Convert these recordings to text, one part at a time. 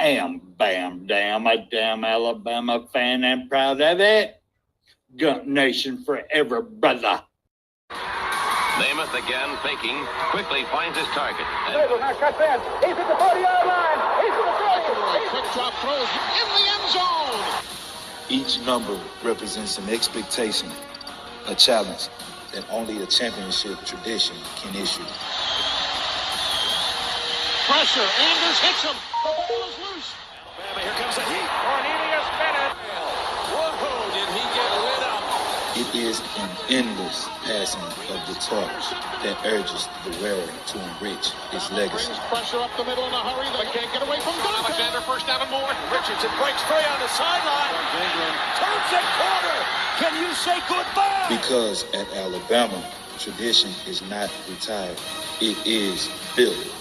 am bam damn a damn Alabama fan and proud of it. Gump Nation forever, brother. Namath again faking, quickly finds his target. Now cuts in. He's at the 40-yard line. He's at the 30. Quick drop throws in the end zone. Each number represents an expectation, a challenge that only a championship tradition can issue. Pressure. Anders hits him. The ball is loose. Alabama, here comes the heat. Cornelius Bennett. Whoa, did he get lit up? It is an endless passing of the torch that urges the wearer to enrich his legacy. Brings pressure up the middle in a hurry. They can't get away from Dante. Alexander first down and more. Richardson breaks free on the sideline. Turns the corner. Can you say goodbye? Because at Alabama, tradition is not retired. It is built.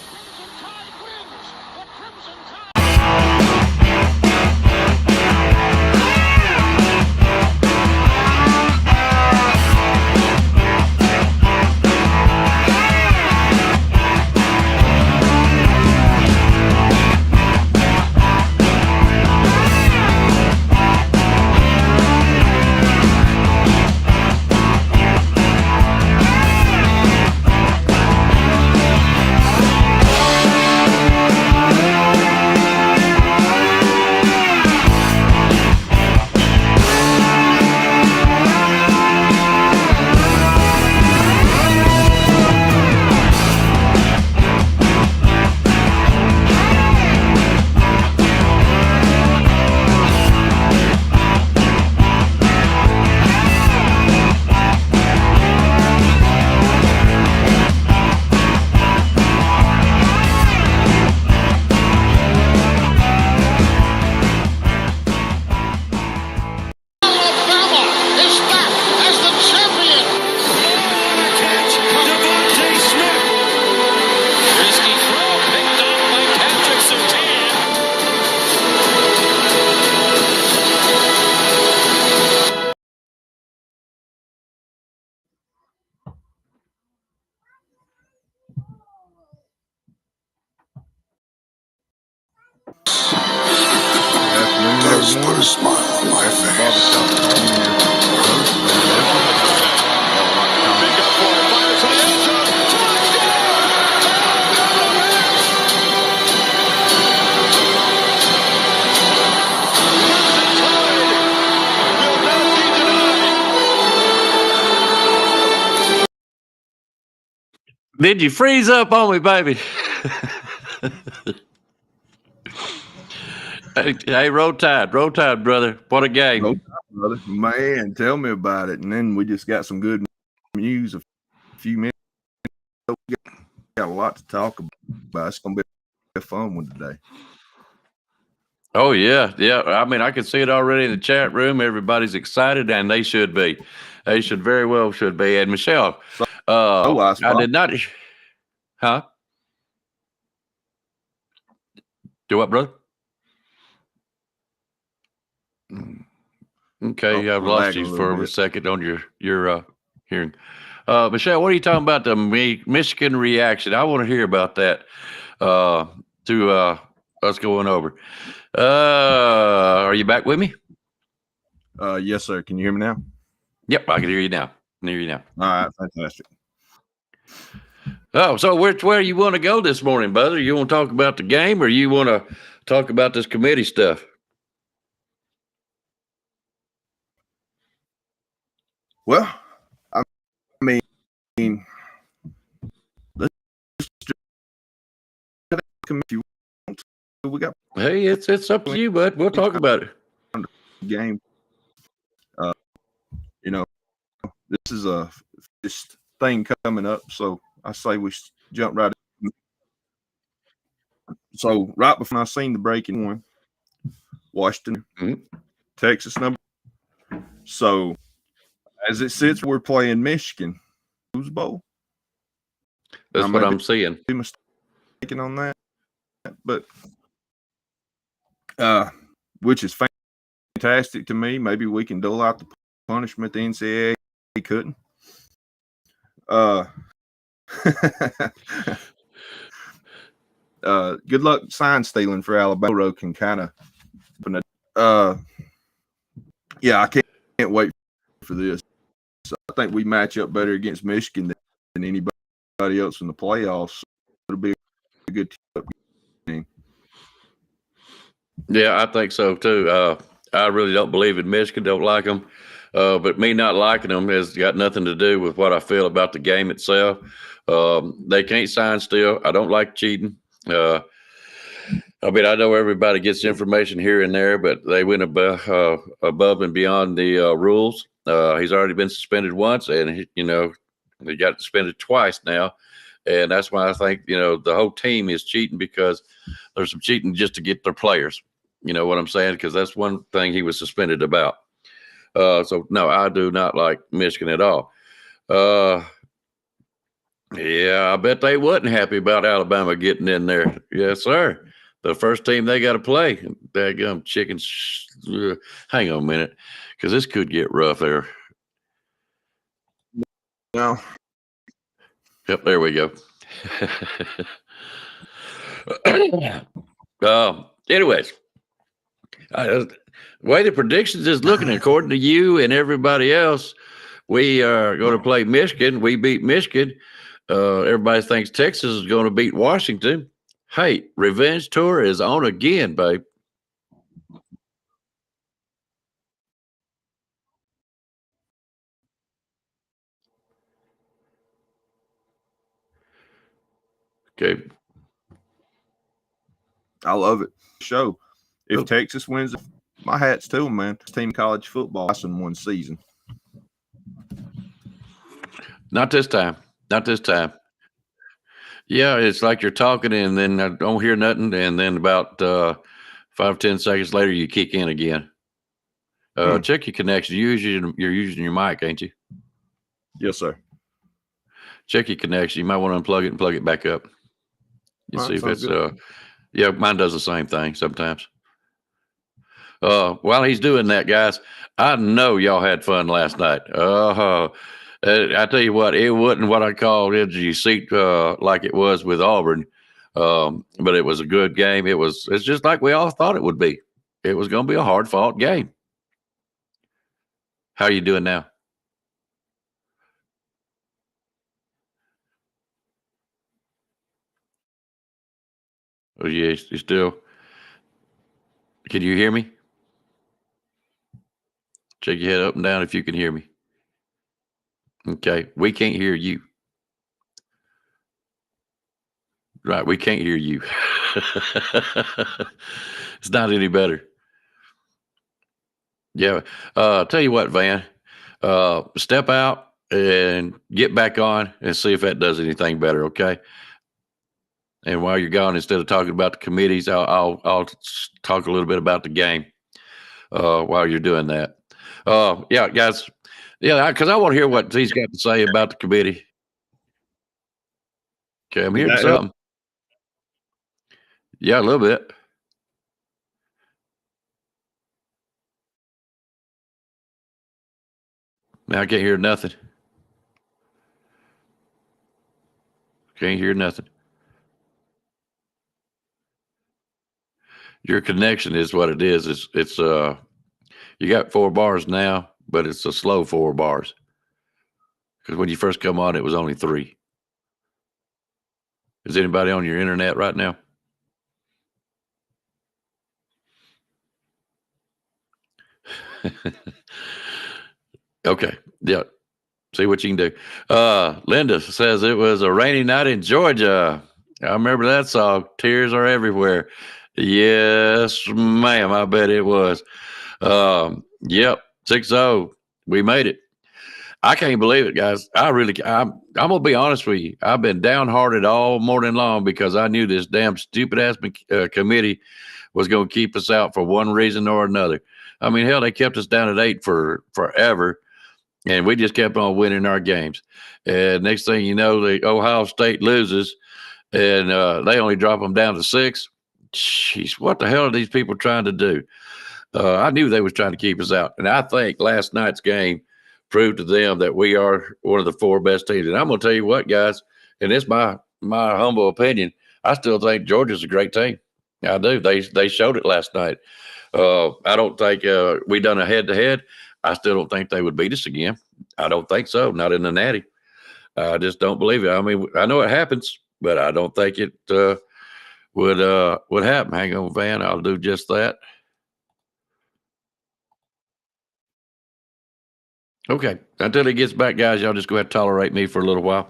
Does put a smile on my face. Did you freeze up on me, baby? Hey, roll tide, brother. What a game. Roll tide, brother. Man, tell me about it. And then we just got some good news a few minutes ago. We got a lot to talk about. It's going to be a fun one today. Oh, yeah. Yeah. I mean, I can see it already in the chat room. Everybody's excited, and they should be. They should very well should be. And Michelle, I did not. Huh? Do what, brother? Okay, I've lost you for a second on your hearing. Michelle, what are you talking about, the Michigan reaction? I want to hear about that to us going over. Are you back with me? Yes, sir. Can you hear me now? Yep, I can hear you now. All right, fantastic. Oh, so where you want to go this morning, brother? You want to talk about the game, or you want to talk about this committee stuff? Well, I mean, let's if you want to. We got. Hey, it's up to you, bud. We'll talk about it. Game. You know, this is this thing coming up, so I say we jump right in. So right before I seen the breaking one, Washington, Texas number. So as it sits, we're playing Michigan. Who's Bowl? That's what I'm seeing. Be mistaken on that, but which is fantastic to me. Maybe we can dole out the punishment the NCAA couldn't. good luck sign stealing for Alabama. Can kind of, yeah, I can't wait for this. So I think we match up better against Michigan than anybody else in the playoffs. It'll be a good team. Yeah, I think so too. I really don't believe in Michigan. Don't like them. But me not liking them has got nothing to do with what I feel about the game itself. They can't sign still. I don't like cheating. I mean, I know everybody gets information here and there, but they went above and beyond the rules. He's already been suspended once, and he got suspended twice now, and that's why I think the whole team is cheating, because there's some cheating just to get their players. You know what I'm saying? Because that's one thing he was suspended about. So no, I do not like Michigan at all. Yeah, I bet they wasn't happy about Alabama getting in there. Yes, sir. The first team they got to play. Daggum chickens. Hang on a minute, because this could get rough there. No. Yep, there we go. Anyways, the way the predictions is looking, according to you and everybody else, we are going to play Michigan. We beat Michigan. Everybody thinks Texas is going to beat Washington. Hey, revenge tour is on again, babe. Okay. I love it. Show. If Texas wins, my hat's to them, man. Team college football in one season. Not this time. Not this time. Yeah, it's like you're talking and then I don't hear nothing, and then about 5-10 seconds later you kick in again. Check your connection. You're using your mic, ain't you? Yes, sir. Check your connection. You might want to unplug it and plug it back up. You see if it's yeah, mine does the same thing sometimes. While he's doing that, guys, I know y'all had fun last night. I tell you what, it wasn't what I call edge of your seat like it was with Auburn, but it was a good game. It's just like we all thought it would be. It was going to be a hard fought game. How are you doing now? Oh, yeah, you still? Can you hear me? Check your head up and down if you can hear me. Okay, we can't hear you. Right, we can't hear you. It's not any better. Yeah, tell you what, Van, step out and get back on and see if that does anything better, okay? And while you're gone, instead of talking about the committees, I'll talk a little bit about the game while you're doing that. Yeah, guys. Yeah, because I want to hear what he's got to say about the committee. Okay, I'm hearing something. Yeah, a little bit. Man, I can't hear nothing. Can't hear nothing. Your connection is what it is. It's you got 4 bars now, but it's a slow 4 bars. Because when you first come on, it was only 3. Is anybody on your internet right now? Okay. Yeah. See what you can do. Linda says it was a rainy night in Georgia. I remember that song. Tears are everywhere. Yes, ma'am. I bet it was. Yep. 6-0. We made it. I can't believe it, guys. I'm gonna be honest with you. I've been downhearted all morning long because I knew this damn stupid ass committee was going to keep us out for one reason or another. I mean, hell, they kept us down at 8 for forever, and we just kept on winning our games. And next thing you know, the Ohio State loses, and they only drop them down to 6. Jeez, what the hell are these people trying to do? I knew they was trying to keep us out, and I think last night's game proved to them that we are one of the 4 best teams. And I'm going to tell you what, guys, and it's my humble opinion, I still think Georgia's a great team. I do. They showed it last night. I don't think we done a head-to-head. I still don't think they would beat us again. I don't think so. Not in the Natty. I just don't believe it. I mean, I know it happens, but I don't think it would happen. Hang on, Van. I'll do just that. Okay. Until he gets back, guys, y'all just go ahead and tolerate me for a little while.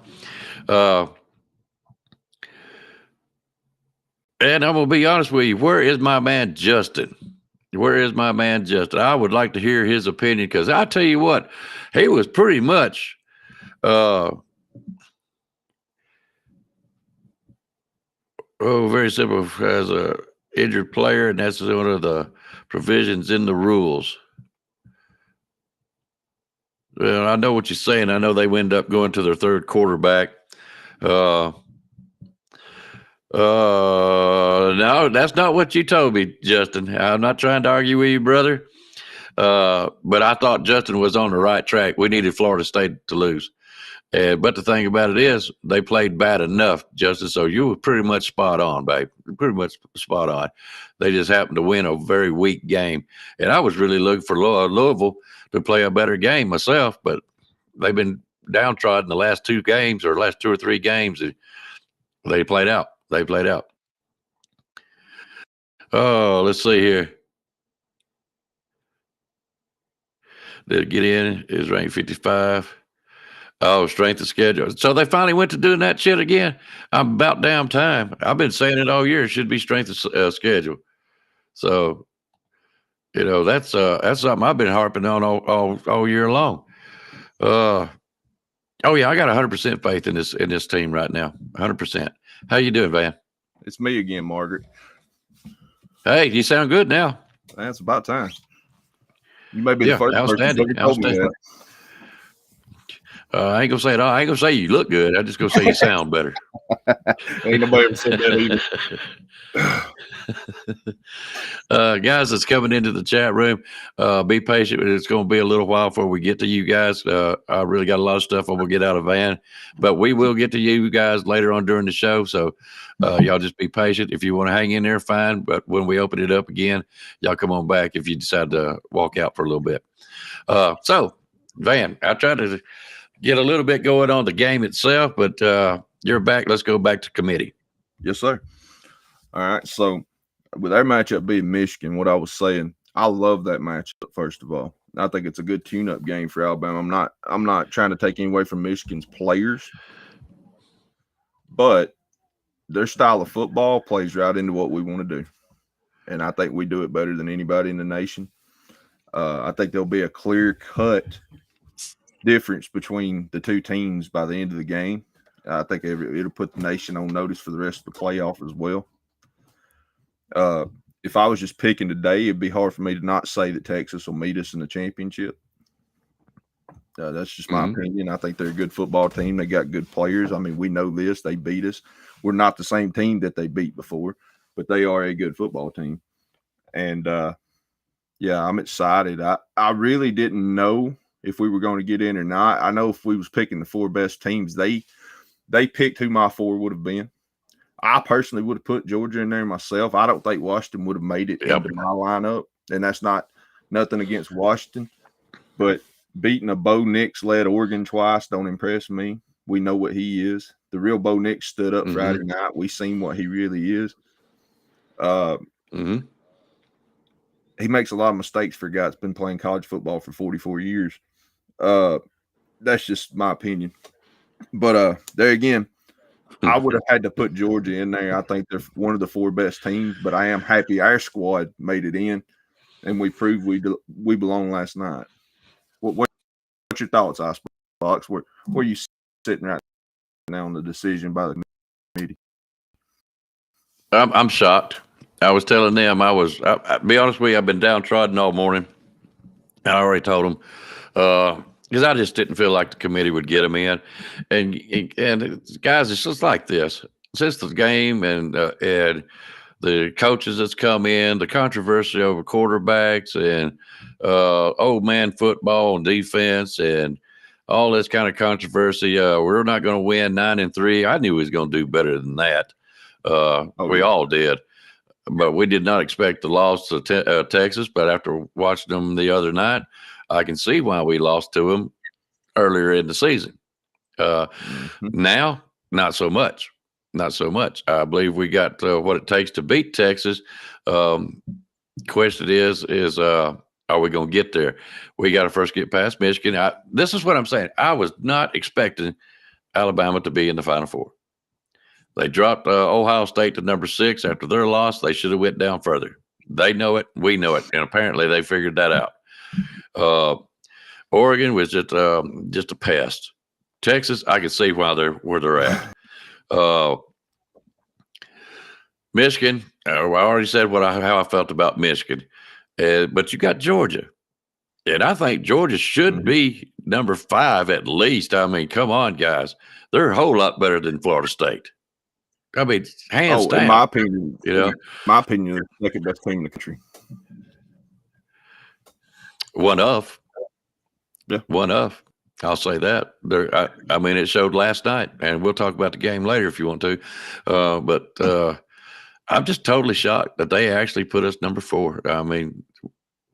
And I'm going to be honest with you. Where is my man, Justin? Where is my man, Justin? I would like to hear his opinion because I tell you what, he was pretty much very simple as a injured player, and that's one of the provisions in the rules. Well, I know what you're saying. I know they end up going to their third quarterback. No, that's not what you told me, Justin. I'm not trying to argue with you, brother. But I thought Justin was on the right track. We needed Florida State to lose. But the thing about it is they played bad enough, Justin, so you were pretty much spot on, babe. Pretty much spot on. They just happened to win a very weak game. And I was really looking for Louisville to play a better game myself, but they've been downtrodden the last 2 games or last 2 or 3 games. They played out. Oh, let's see here. Did it get in? It was ranked 55. Oh, strength of schedule. So they finally went to doing that shit again. I'm about damn time. I've been saying it all year. It should be strength of schedule. So, that's something I've been harping on all year long. Oh yeah, I got 100% faith in this team right now. 100%. How you doing, Van? It's me again, Margaret. Hey, you sound good now. That's about time. You may be the first outstanding. person told me that. I ain't gonna say it all. I ain't gonna say you look good. I just gonna say you sound better. Ain't nobody ever said that either. Guys that's coming into the chat room, be patient. It's going to be a little while before we get to you guys. I really got a lot of stuff I'm going to get out of Van, but we will get to you guys later on during the show. So y'all just be patient. If you want to hang in there, fine. But when we open it up again, y'all come on back if you decide to walk out for a little bit. So, Van, I tried to get a little bit going on the game itself, but you're back. Let's go back to committee. Yes, sir. All right. So with our matchup being Michigan, what I was saying, I love that matchup, first of all. I think it's a good tune-up game for Alabama. I'm not trying to take any away from Michigan's players, but their style of football plays right into what we want to do. And I think we do it better than anybody in the nation. I think there'll be a clear-cut difference between the two teams by the end of the game. I think it'll put the nation on notice for the rest of the playoff as well. If I was just picking today, it'd be hard for me to not say that Texas will meet us in the championship. That's just my opinion. I think they're a good football team. They got good players. I mean, we know this. They beat us. We're not the same team that they beat before, but they are a good football team. And, yeah, I'm excited. I really didn't know if we were going to get in or not. I know if we was picking the 4 best teams, they picked who my 4 would have been. I personally would have put Georgia in there myself. I don't think Washington would have made it into my lineup, and that's nothing against Washington. But beating a Bo Nix-led Oregon twice don't impress me. We know what he is. The real Bo Nix stood up Friday night. We seen what he really is. He makes a lot of mistakes for a guy that's been playing college football for 44 years. That's just my opinion. But there again, I would have had to put Georgia in there. I think they're one of the 4 best teams, but I am happy our squad made it in, and we proved we belong last night. What's your thoughts, Icebox? Where are you sitting right now on the decision by the committee? I'm shocked. I was telling them I'll be honest with you, I've been downtrodden all morning. I already told them because I just didn't feel like the committee would get them in. And guys, it's just like this. Since the game and the coaches that's come in, the controversy over quarterbacks and old man football and defense and all this kind of controversy. We're not going to win 9-3. I knew he was going to do better than that. We all did. But we did not expect the loss to Texas. But after watching them the other night, I can see why we lost to them earlier in the season. Now, not so much. Not so much. I believe we got what it takes to beat Texas. Question is are we going to get there? We got to first get past Michigan. This is what I'm saying. I was not expecting Alabama to be in the Final Four. They dropped Ohio State to number 6 after their loss. They should have went down further. They know it. We know it. And apparently they figured that out. Oregon was just a pest. Texas, I can see why where they're at. Michigan, I already said how I felt about Michigan. But you got Georgia. And I think Georgia should be number 5 at least. I mean, come on, guys. They're a whole lot better than Florida State. I mean, hands down. In my opinion, they're the second best team in the country. One of. Yeah. One of. I'll say that. I mean, it showed last night, and we'll talk about the game later if you want to. But I'm just totally shocked that they actually put us number 4. I mean,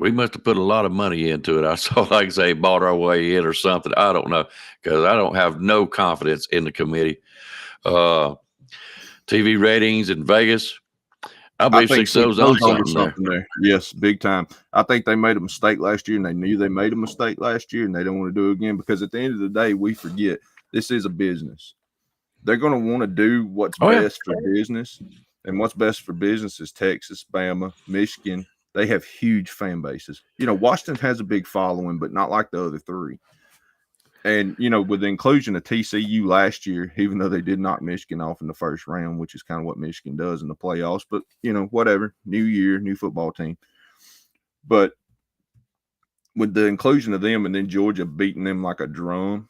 we must have put a lot of money into it. I saw, like I say, bought our way in or something. I don't know, because I don't have no confidence in the committee. TV ratings in Vegas, I believe 6 of those on something there. Yes, big time. I think they made a mistake last year, and they knew they made a mistake last year, and they don't want to do it again, because at the end of the day, we forget this is a business. They're going to want to do what's best for business, and what's best for business is Texas, Bama, Michigan. They have huge fan bases. Washington has a big following, but not like the other 3. And, with the inclusion of TCU last year, even though they did knock Michigan off in the first round, which is kind of what Michigan does in the playoffs, but, whatever, new year, new football team. But with the inclusion of them and then Georgia beating them like a drum,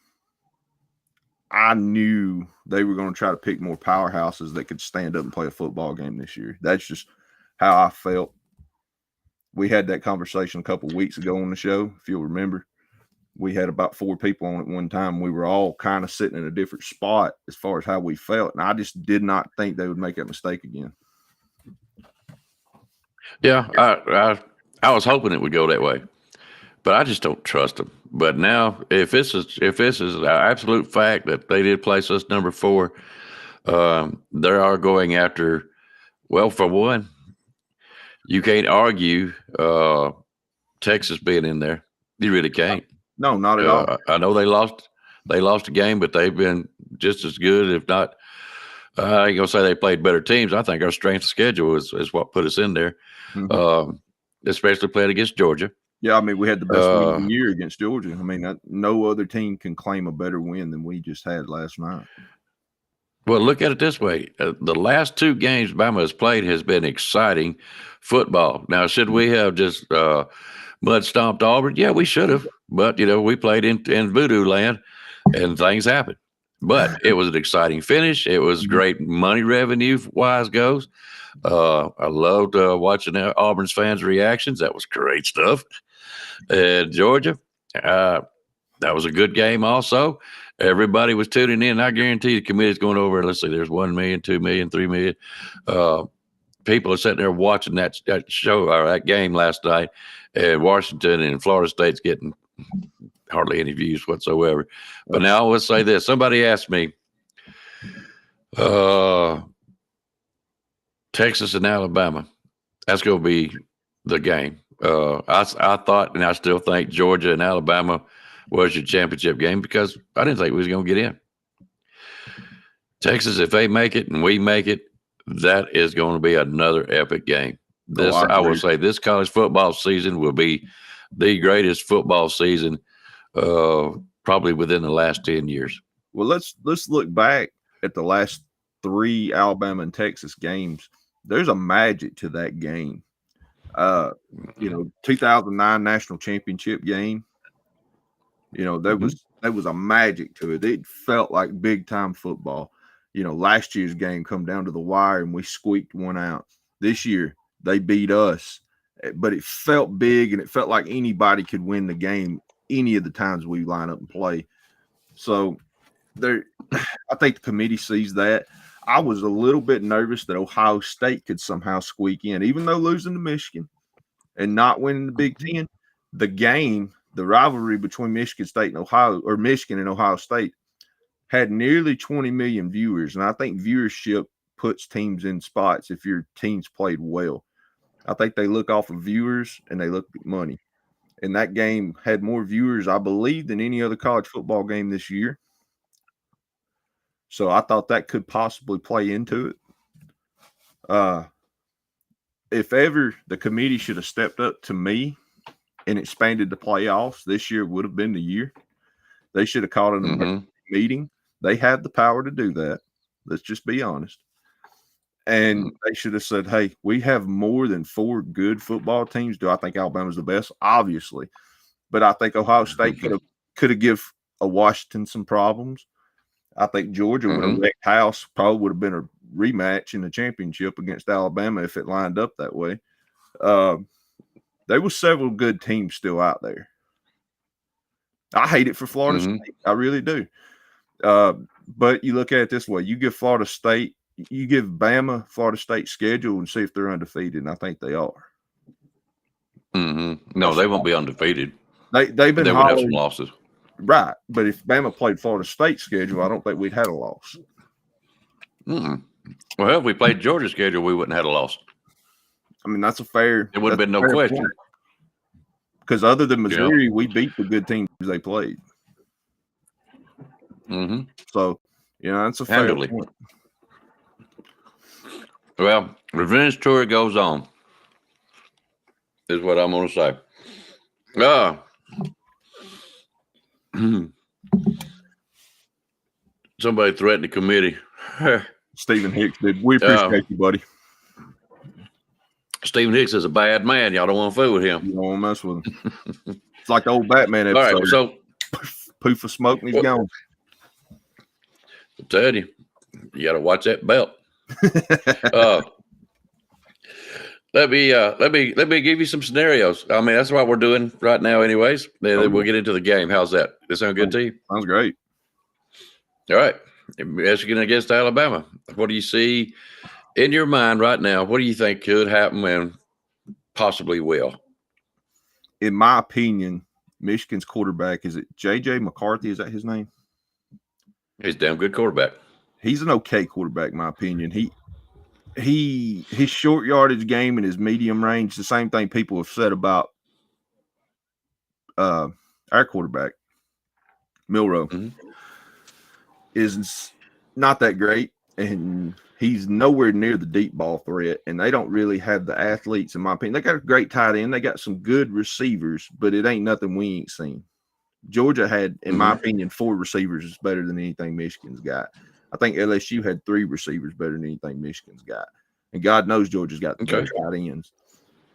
I knew they were going to try to pick more powerhouses that could stand up and play a football game this year. That's just how I felt. We had that conversation a couple of weeks ago on the show, if you'll remember. We had about 4 people on at one time. We were all kind of sitting in a different spot as far as how we felt. And I just did not think they would make that mistake again. Yeah, I was hoping it would go that way, but I just don't trust them. But now, if this is an absolute fact that they did place us number 4, they are going after. Well, for one, you can't argue Texas being in there. You really can't. No, not at all. I know they lost a game, but they've been just as good, if not. I ain't gonna say they played better teams. I think our strength of schedule is what put us in there, especially playing against Georgia. Yeah, I mean, we had the best win of the year against Georgia. I mean, no other team can claim a better win than we just had last night. Well, look at it this way. The last 2 games Bama has played has been exciting football. Now, should we have just mud stomped Auburn? Yeah, we should have. But, we played in voodoo land and things happened. But it was an exciting finish. It was great money revenue-wise goes. I loved watching Auburn's fans' reactions. That was great stuff. And Georgia, that was a good game also. Everybody was tuning in. I guarantee the committee's going over. Let's see, there's 1 million, 2 million, 3 million. People are sitting there watching that show or that game last night. And Washington and Florida State's getting hardly any views whatsoever. But now let's say this. Somebody asked me, Texas and Alabama, that's going to be the game. I thought, and I still think Georgia and Alabama was your championship game, because I didn't think we was going to get in. Texas, if they make it and we make it, that is going to be another epic game. I will say this college football season will be the greatest football season probably within the last 10 years. Well, let's look back at the last 3 Alabama and Texas games. There's a magic to that game. 2009 national championship game. There was a magic to it. It felt like big time football. Last year's game come down to the wire and we squeaked one out. This year they beat us, but it felt big and it felt like anybody could win the game any of the times we line up and play. So I think the committee sees that. I was a little bit nervous that Ohio State could somehow squeak in, even though losing to Michigan and not winning the Big Ten. The rivalry between Michigan State and Michigan and Ohio State had nearly 20 million viewers. And I think viewership puts teams in spots if your team's played well. I think they look off of viewers and they look at money. And that game had more viewers, I believe, than any other college football game this year. So I thought that could possibly play into it. If ever the committee should have stepped up to me and expanded the playoffs, this year would have been the year. They should have called an emergency meeting. They have the power to do that. Let's just be honest. And they should have said, hey, we have more than 4 good football teams. Do I think Alabama's the best? Obviously. But I think Ohio State could have give Washington some problems. I think Georgia would have wrecked house, probably would have been a rematch in the championship against Alabama if it lined up that way. There were several good teams still out there. I hate it for Florida State. I really do. But you look at it this way. You give Florida State, you give Bama Florida State schedule and see if they're undefeated, and I think they are. No, they won't be undefeated. They've been they would have some losses. Right. But if Bama played Florida State schedule, I don't think we'd had a loss. Well, if we played Georgia's schedule, we wouldn't have had a loss. I mean, that's a fair. It would have been no question. Because other than Missouri, we beat the good teams they played. So, that's a fair point. Well, revenge tour goes on, is what I'm going to say. Somebody threatened the committee. Stephen Hicks did. We appreciate you, buddy. Stephen Hicks is a bad man. Y'all don't want to fool with him. You don't want to mess with him. It's like the old Batman episode. All right, so poof of smoke and he's gone. I tell you, you got to watch that belt. Let me give you some scenarios. I mean, that's what we're doing right now, anyways. Then we'll get into the game. How's that? Does that sound good to you? Sounds great. All right, Michigan against Alabama. What do you see in your mind right now? What do you think could happen and possibly will? In my opinion, Michigan's quarterback, is it J.J. McCarthy? Is that his name? He's a damn good quarterback. He's an okay quarterback, in my opinion. His short yardage game and his medium range, the same thing people have said about our quarterback, Milroe, is not that great, and he's nowhere near the deep ball threat, and they don't really have the athletes, in my opinion. They got a great tight end. They got some good receivers, but it ain't nothing we ain't seen. Georgia had, in my opinion, 4 receivers is better than anything Michigan's got. I think LSU had 3 receivers better than anything Michigan's got. And God knows Georgia's got the best tight ends.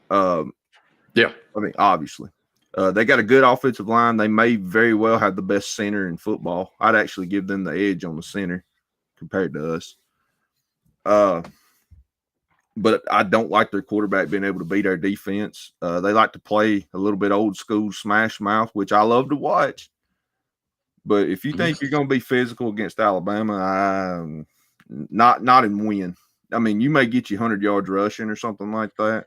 Yeah. I mean, obviously. They got a good offensive line. They may very well have the best center in football. I'd actually give them the edge on the center compared to us. But I don't like their quarterback being able to beat our defense. They like to play a little bit old school smash mouth, which I love to watch. But if you think you're going to be physical against Alabama, not in win. I mean, you may get you 100 yards rushing or something like that,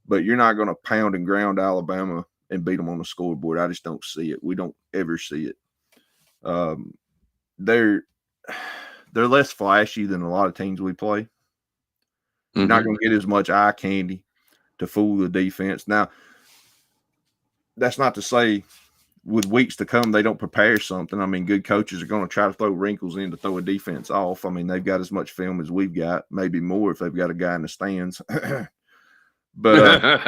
but you're not going to pound and ground Alabama and beat them on the scoreboard. I just don't see it. We don't ever see it. They're less flashy than a lot of teams we play. You're not going to get as much eye candy to fool the defense. Now, that's not to say with weeks to come they don't prepare something. I mean, good coaches are going to try to throw wrinkles in to throw a defense off. I mean, they've got as much film as we've got, maybe more if they've got a guy in the stands. But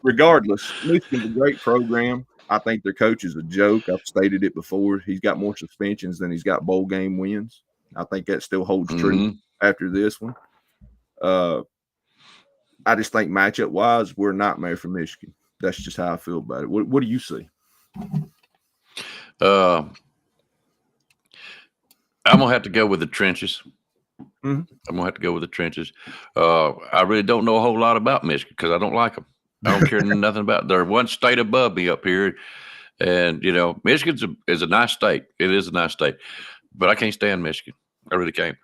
regardless, Michigan's a great program. I think their coach is a joke. I've stated it before. He's got more suspensions than he's got bowl game wins. I think that still holds true after this one. I just think matchup-wise, we're a nightmare for Michigan. That's just how I feel about it. What do you see? I'm going to have to go with the trenches. I'm going to have to go with the trenches. I really don't know a whole lot about Michigan because I don't like them. I don't care nothing about it. They're one state above me up here. And, Michigan is a nice state. It is a nice state. But I can't stand Michigan. I really can't.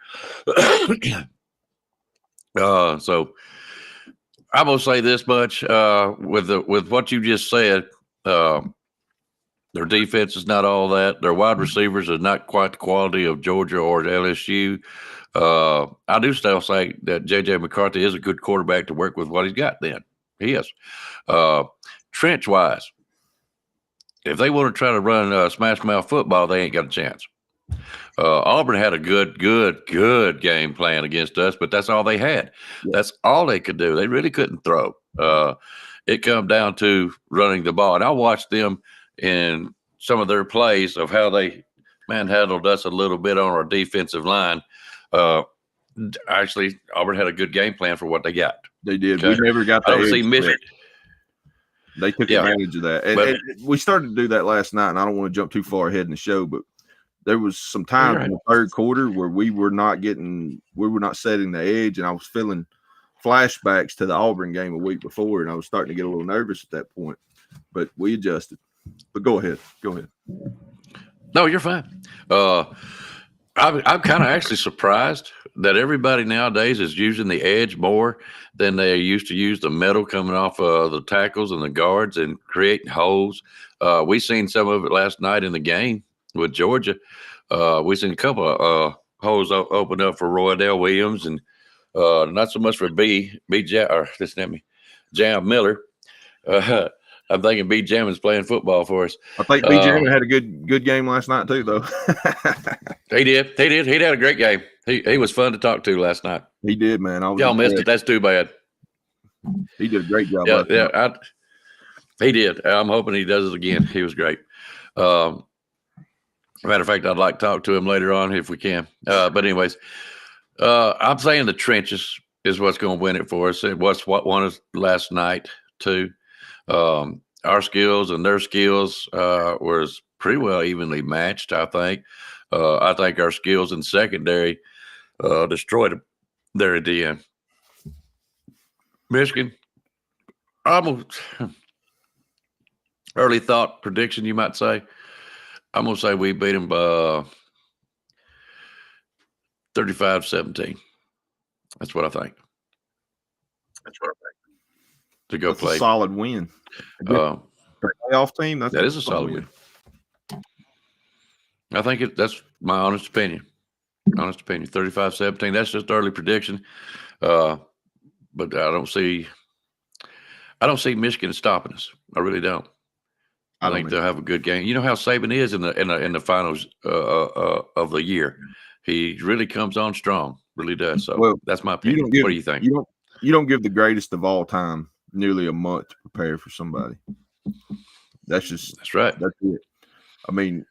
So I'm gonna say this much with what you just said. Their defense is not all that. Their wide receivers are not quite the quality of Georgia or LSU. I do still say that J.J. McCarthy is a good quarterback to work with what he's got then. He is. Trench-wise, if they want to try to run smash mouth football, they ain't got a chance. Auburn had a good game plan against us, but that's all they had. Yeah. That's all they could do. They really couldn't throw. It come down to running the ball. And I watched them in some of their plays of how they manhandled us a little bit on our defensive line. Actually, Auburn had a good game plan for what they got. They did. Okay. We never got that. I don't see Michigan. They took advantage of that. And we started to do that last night, and I don't want to jump too far ahead in the show, but there was some time in the third quarter where we were not setting the edge, and I was feeling flashbacks to the Auburn game a week before, and I was starting to get a little nervous at that point. But we adjusted. But go ahead. No, you're fine. I'm kind of actually surprised that everybody nowadays is using the edge more than they used to use the metal coming off the tackles and the guards and creating holes. We seen some of it last night in the game with Georgia. We seen a couple of holes open up for Roydell Williams and not so much for Jam Miller. I'm thinking B. Jammon's playing football for us. I think B. Jammon had a good game last night too, though. He did. He had a great game. He was fun to talk to last night. He did, man. Y'all missed it. That's too bad. He did a great job. He did. I'm hoping he does it again. He was great. Matter of fact, I'd like to talk to him later on if we can. But anyways, I'm saying the trenches is what's going to win it for us. It was what won us last night too. Our skills and their skills was pretty well evenly matched, I think. I think our skills in secondary destroyed them there at the end. Michigan, early thought prediction, you might say. I'm going to say we beat them 35-17. That's what I think. To go play. A solid win. Playoff team. That is a solid win. I think that's my honest opinion. 35-17. That's just early prediction. But I don't see Michigan stopping us. I really don't. I think they'll have a good game. You know how Saban is in the finals of the year. He really comes on strong. Really does. So that's my opinion. What do you think? You don't give the greatest of all time nearly a month to prepare for somebody. That's right. That's it. I mean,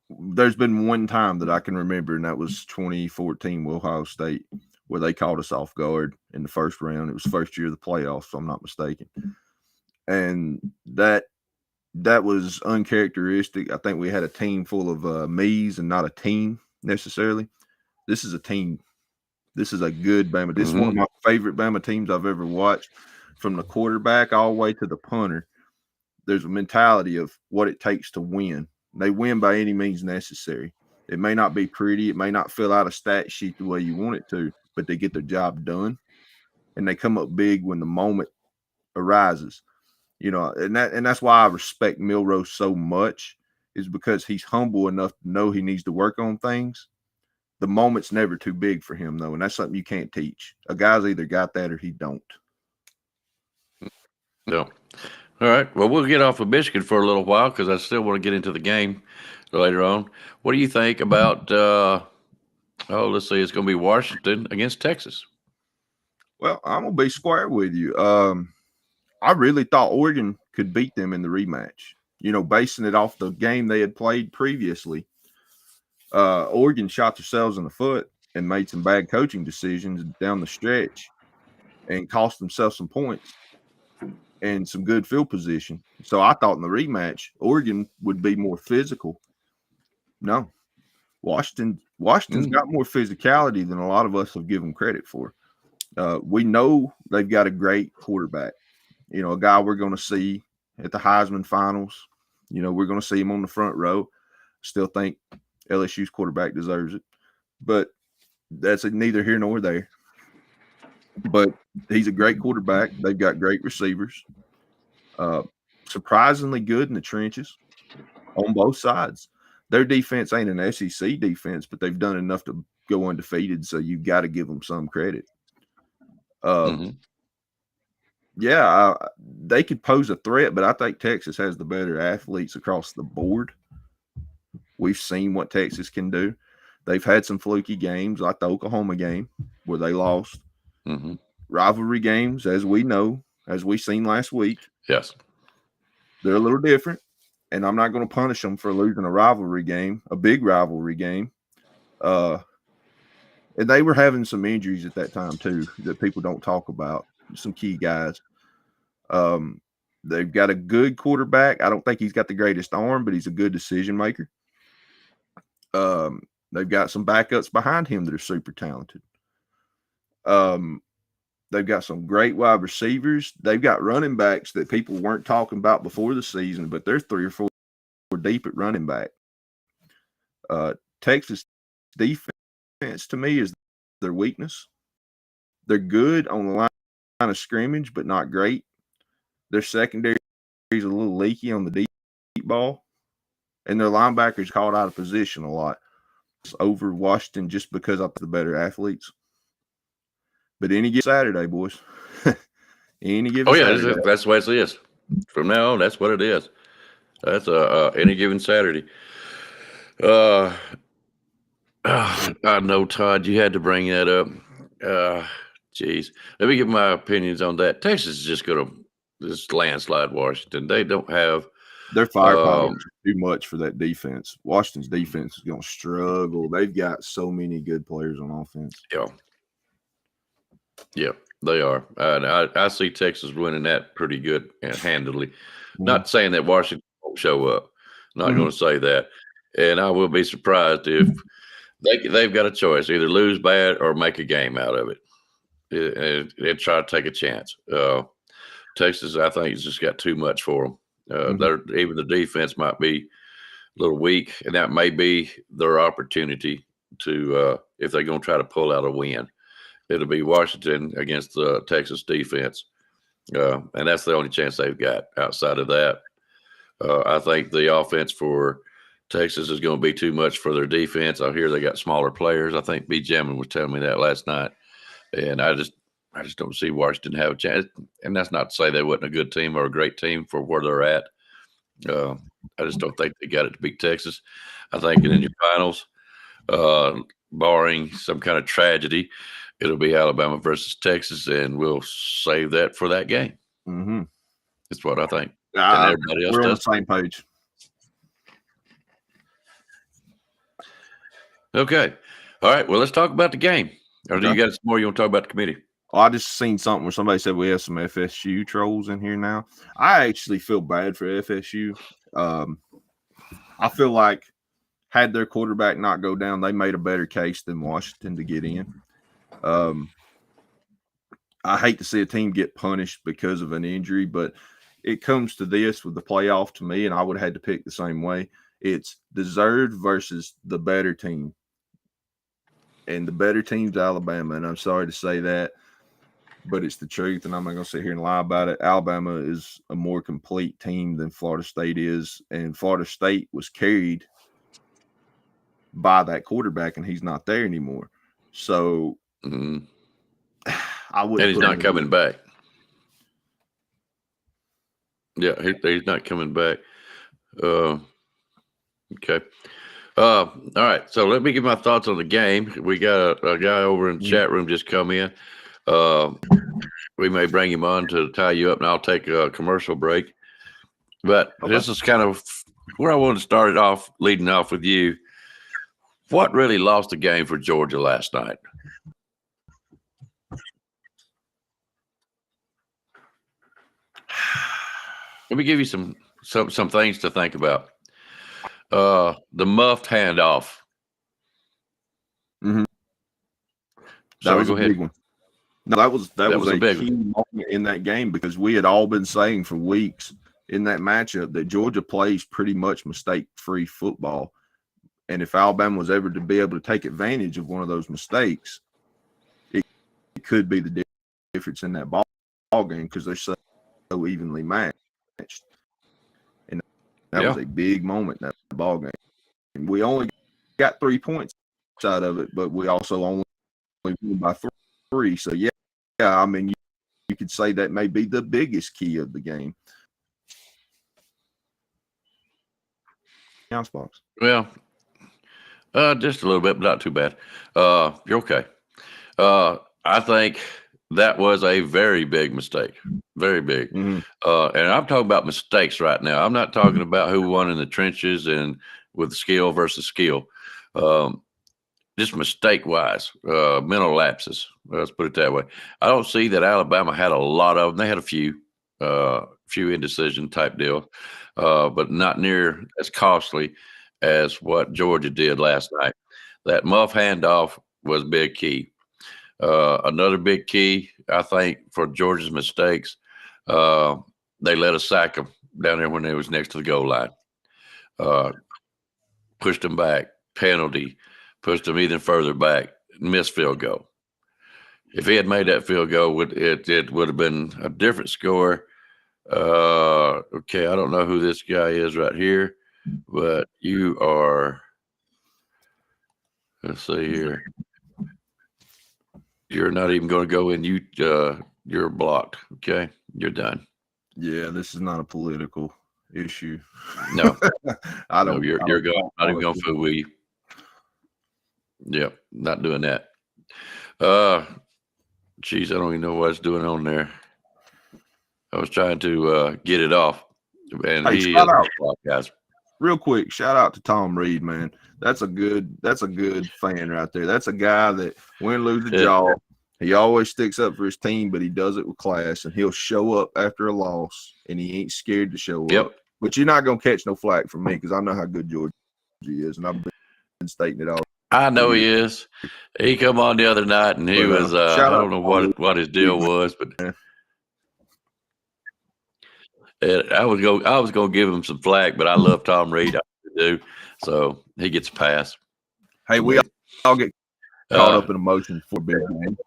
there's been one time that I can remember, and that was 2014 with Ohio State, where they caught us off guard in the first round. It was the first year of the playoffs, if I'm not mistaken. And that was uncharacteristic. I think we had a team full of me's and not a team necessarily. This is a team. This is a good Bama. This is one of my favorite Bama teams I've ever watched. From the quarterback all the way to the punter, there's a mentality of what it takes to win. They win by any means necessary. It may not be pretty. It may not fill out a stat sheet the way you want it to, but they get their job done. And they come up big when the moment arises. You know, and that's why I respect Milrose so much, is because he's humble enough to know he needs to work on things. The moment's never too big for him, though, and that's something you can't teach. A guy's either got that or he don't. No. All right. Well, we'll get off of Michigan for a little while because I still want to get into the game later on. What do you think about, let's see, it's going to be Washington against Texas. Well, I'm going to be square with you. I really thought Oregon could beat them in the rematch. You know, basing it off the game they had played previously. Oregon shot themselves in the foot and made some bad coaching decisions down the stretch and cost themselves some points and some good field position. So I thought in the rematch, Oregon would be more physical. No. Washington's got more physicality than a lot of us have given credit for. We know they've got a great quarterback. You know, a guy we're going to see at the Heisman finals. You know, we're going to see him on the front row. Still think LSU's quarterback deserves it. But that's neither here nor there. But he's a great quarterback. They've got great receivers. Surprisingly good in the trenches on both sides. Their defense ain't an SEC defense, but they've done enough to go undefeated, so you've got to give them some credit. Yeah, they could pose a threat, but I think Texas has the better athletes across the board. We've seen what Texas can do. They've had some fluky games, like the Oklahoma game where they lost. Rivalry games, as we know, as we seen last week. Yes. They're a little different, and I'm not going to punish them for losing a rivalry game, a big rivalry game. And they were having some injuries at that time, too, that people don't talk about. Some key guys. They've got a good quarterback. I don't think he's got the greatest arm, but he's a good decision maker. They've got some backups behind him that are super talented. They've got some great wide receivers. They've got running backs that people weren't talking about before the season, but they're 3 or 4 deep at running back. Texas defense, to me, is their weakness. They're good on the line of scrimmage, but not great. Their secondary is a little leaky on the deep ball, and their linebackers called out of position a lot. It's over Washington just because of the better athletes. But any given Saturday, boys. Any given Saturday. That's the way it is. From now on, that's what it is. That's any given Saturday. I know, Todd, you had to bring that up. Geez. Let me give my opinions on that. Texas is just going to just landslide Washington. They don't have their firepower is too much for that defense. Washington's defense is going to struggle. They've got so many good players on offense. Yeah, they are. I see Texas winning that pretty good and handily. Not saying that Washington won't show up. Not going to say that. And I will be surprised if they've got a choice, either lose bad or make a game out of it and try to take a chance. Texas, I think, has just got too much for them. Even the defense might be a little weak, and that may be their opportunity to, if they're going to try to pull out a win. It'll be Washington against the Texas defense. And that's the only chance they've got. Outside of that, I think the offense for Texas is going to be too much for their defense. I hear they got smaller players. I think B. Jamin was telling me that last night. And I just don't see Washington have a chance. And that's not to say they wasn't a good team or a great team for where they're at. I just don't think they got it to beat Texas. I think in your finals, barring some kind of tragedy, it'll be Alabama versus Texas, and we'll save that for that game. That's what I think. And everybody else we're does. on the same page. Okay. All right. Well, let's talk about the game. Or do you got some more you want to talk about the committee? I just seen something where somebody said we have some FSU trolls in here now. I actually feel bad for FSU. I feel like had their quarterback not go down, they made a better case than Washington to get in. I hate to see a team get punished because of an injury, but it comes to this with the playoff to me, and I would have had to pick the same way. It's deserved versus the better team. And the better team's Alabama, and I'm sorry to say that, but it's the truth, and I'm not going to sit here and lie about it. Alabama is a more complete team than Florida State is, and Florida State was carried by that quarterback, and he's not there anymore. So I wouldn't. And he's not coming back. Yeah, he's not coming back. Okay. All right. So let me give my thoughts on the game. We got a guy over in the chat room just come in. We may bring him on to tie you up, and I'll take a commercial break. But this is kind of where I want to start it off, leading off with you. What really lost the game for Georgia last night? Let me give you some things to think about. The muffed handoff. That was a big one. No, that was a key moment in that game, because we had all been saying for weeks in that matchup that Georgia plays pretty much mistake-free football. And if Alabama was ever to be able to take advantage of one of those mistakes, it could be the difference in that ball game because they're so evenly matched. And that was a big moment in that ball game. And we only got 3 points out of it, but we also only won by 3. So, yeah, I mean, you could say that may be the biggest key of the game. Box. Well, just a little bit, but not too bad. You're okay. I think that was a very big mistake. Very big. Mm-hmm. And I'm talking about mistakes right now. I'm not talking about who won in the trenches and with skill versus skill. Just mistake-wise, mental lapses. Let's put it that way. I don't see that Alabama had a lot of them. They had a few indecision type deal, but not near as costly as what Georgia did last night. That muff handoff was big key. Another big key, I think, for Georgia's mistakes, they let us sack them down there when they was next to the goal line. Pushed them back, penalty, pushed them even further back, missed field goal. If he had made that field goal, it would have been a different score. Okay, I don't know who this guy is right here, but you are, let's see here. You're not even going to go in. You're blocked. Okay, you're done. Yeah, this is not a political issue. No, I don't. No, you're going. Not even going to fool with you. Yep, not doing that. Geez, I don't even know what it's doing on there. I was trying to get it off, and hey, he shout is out, guys. Real quick, shout out to Tom Reed, man. That's a good fan right there. That's a guy that win, lose the jaw. He always sticks up for his team, but he does it with class, and he'll show up after a loss, and he ain't scared to show up. But you're not gonna catch no flack from me because I know how good Georgia is, and I've been stating it all. I know he is. He come on the other night, and he was. I don't know what his deal was, but I was gonna give him some flack, but I love Tom Reed. I do, so he gets a pass. Hey, we all get caught up in emotion before a big game.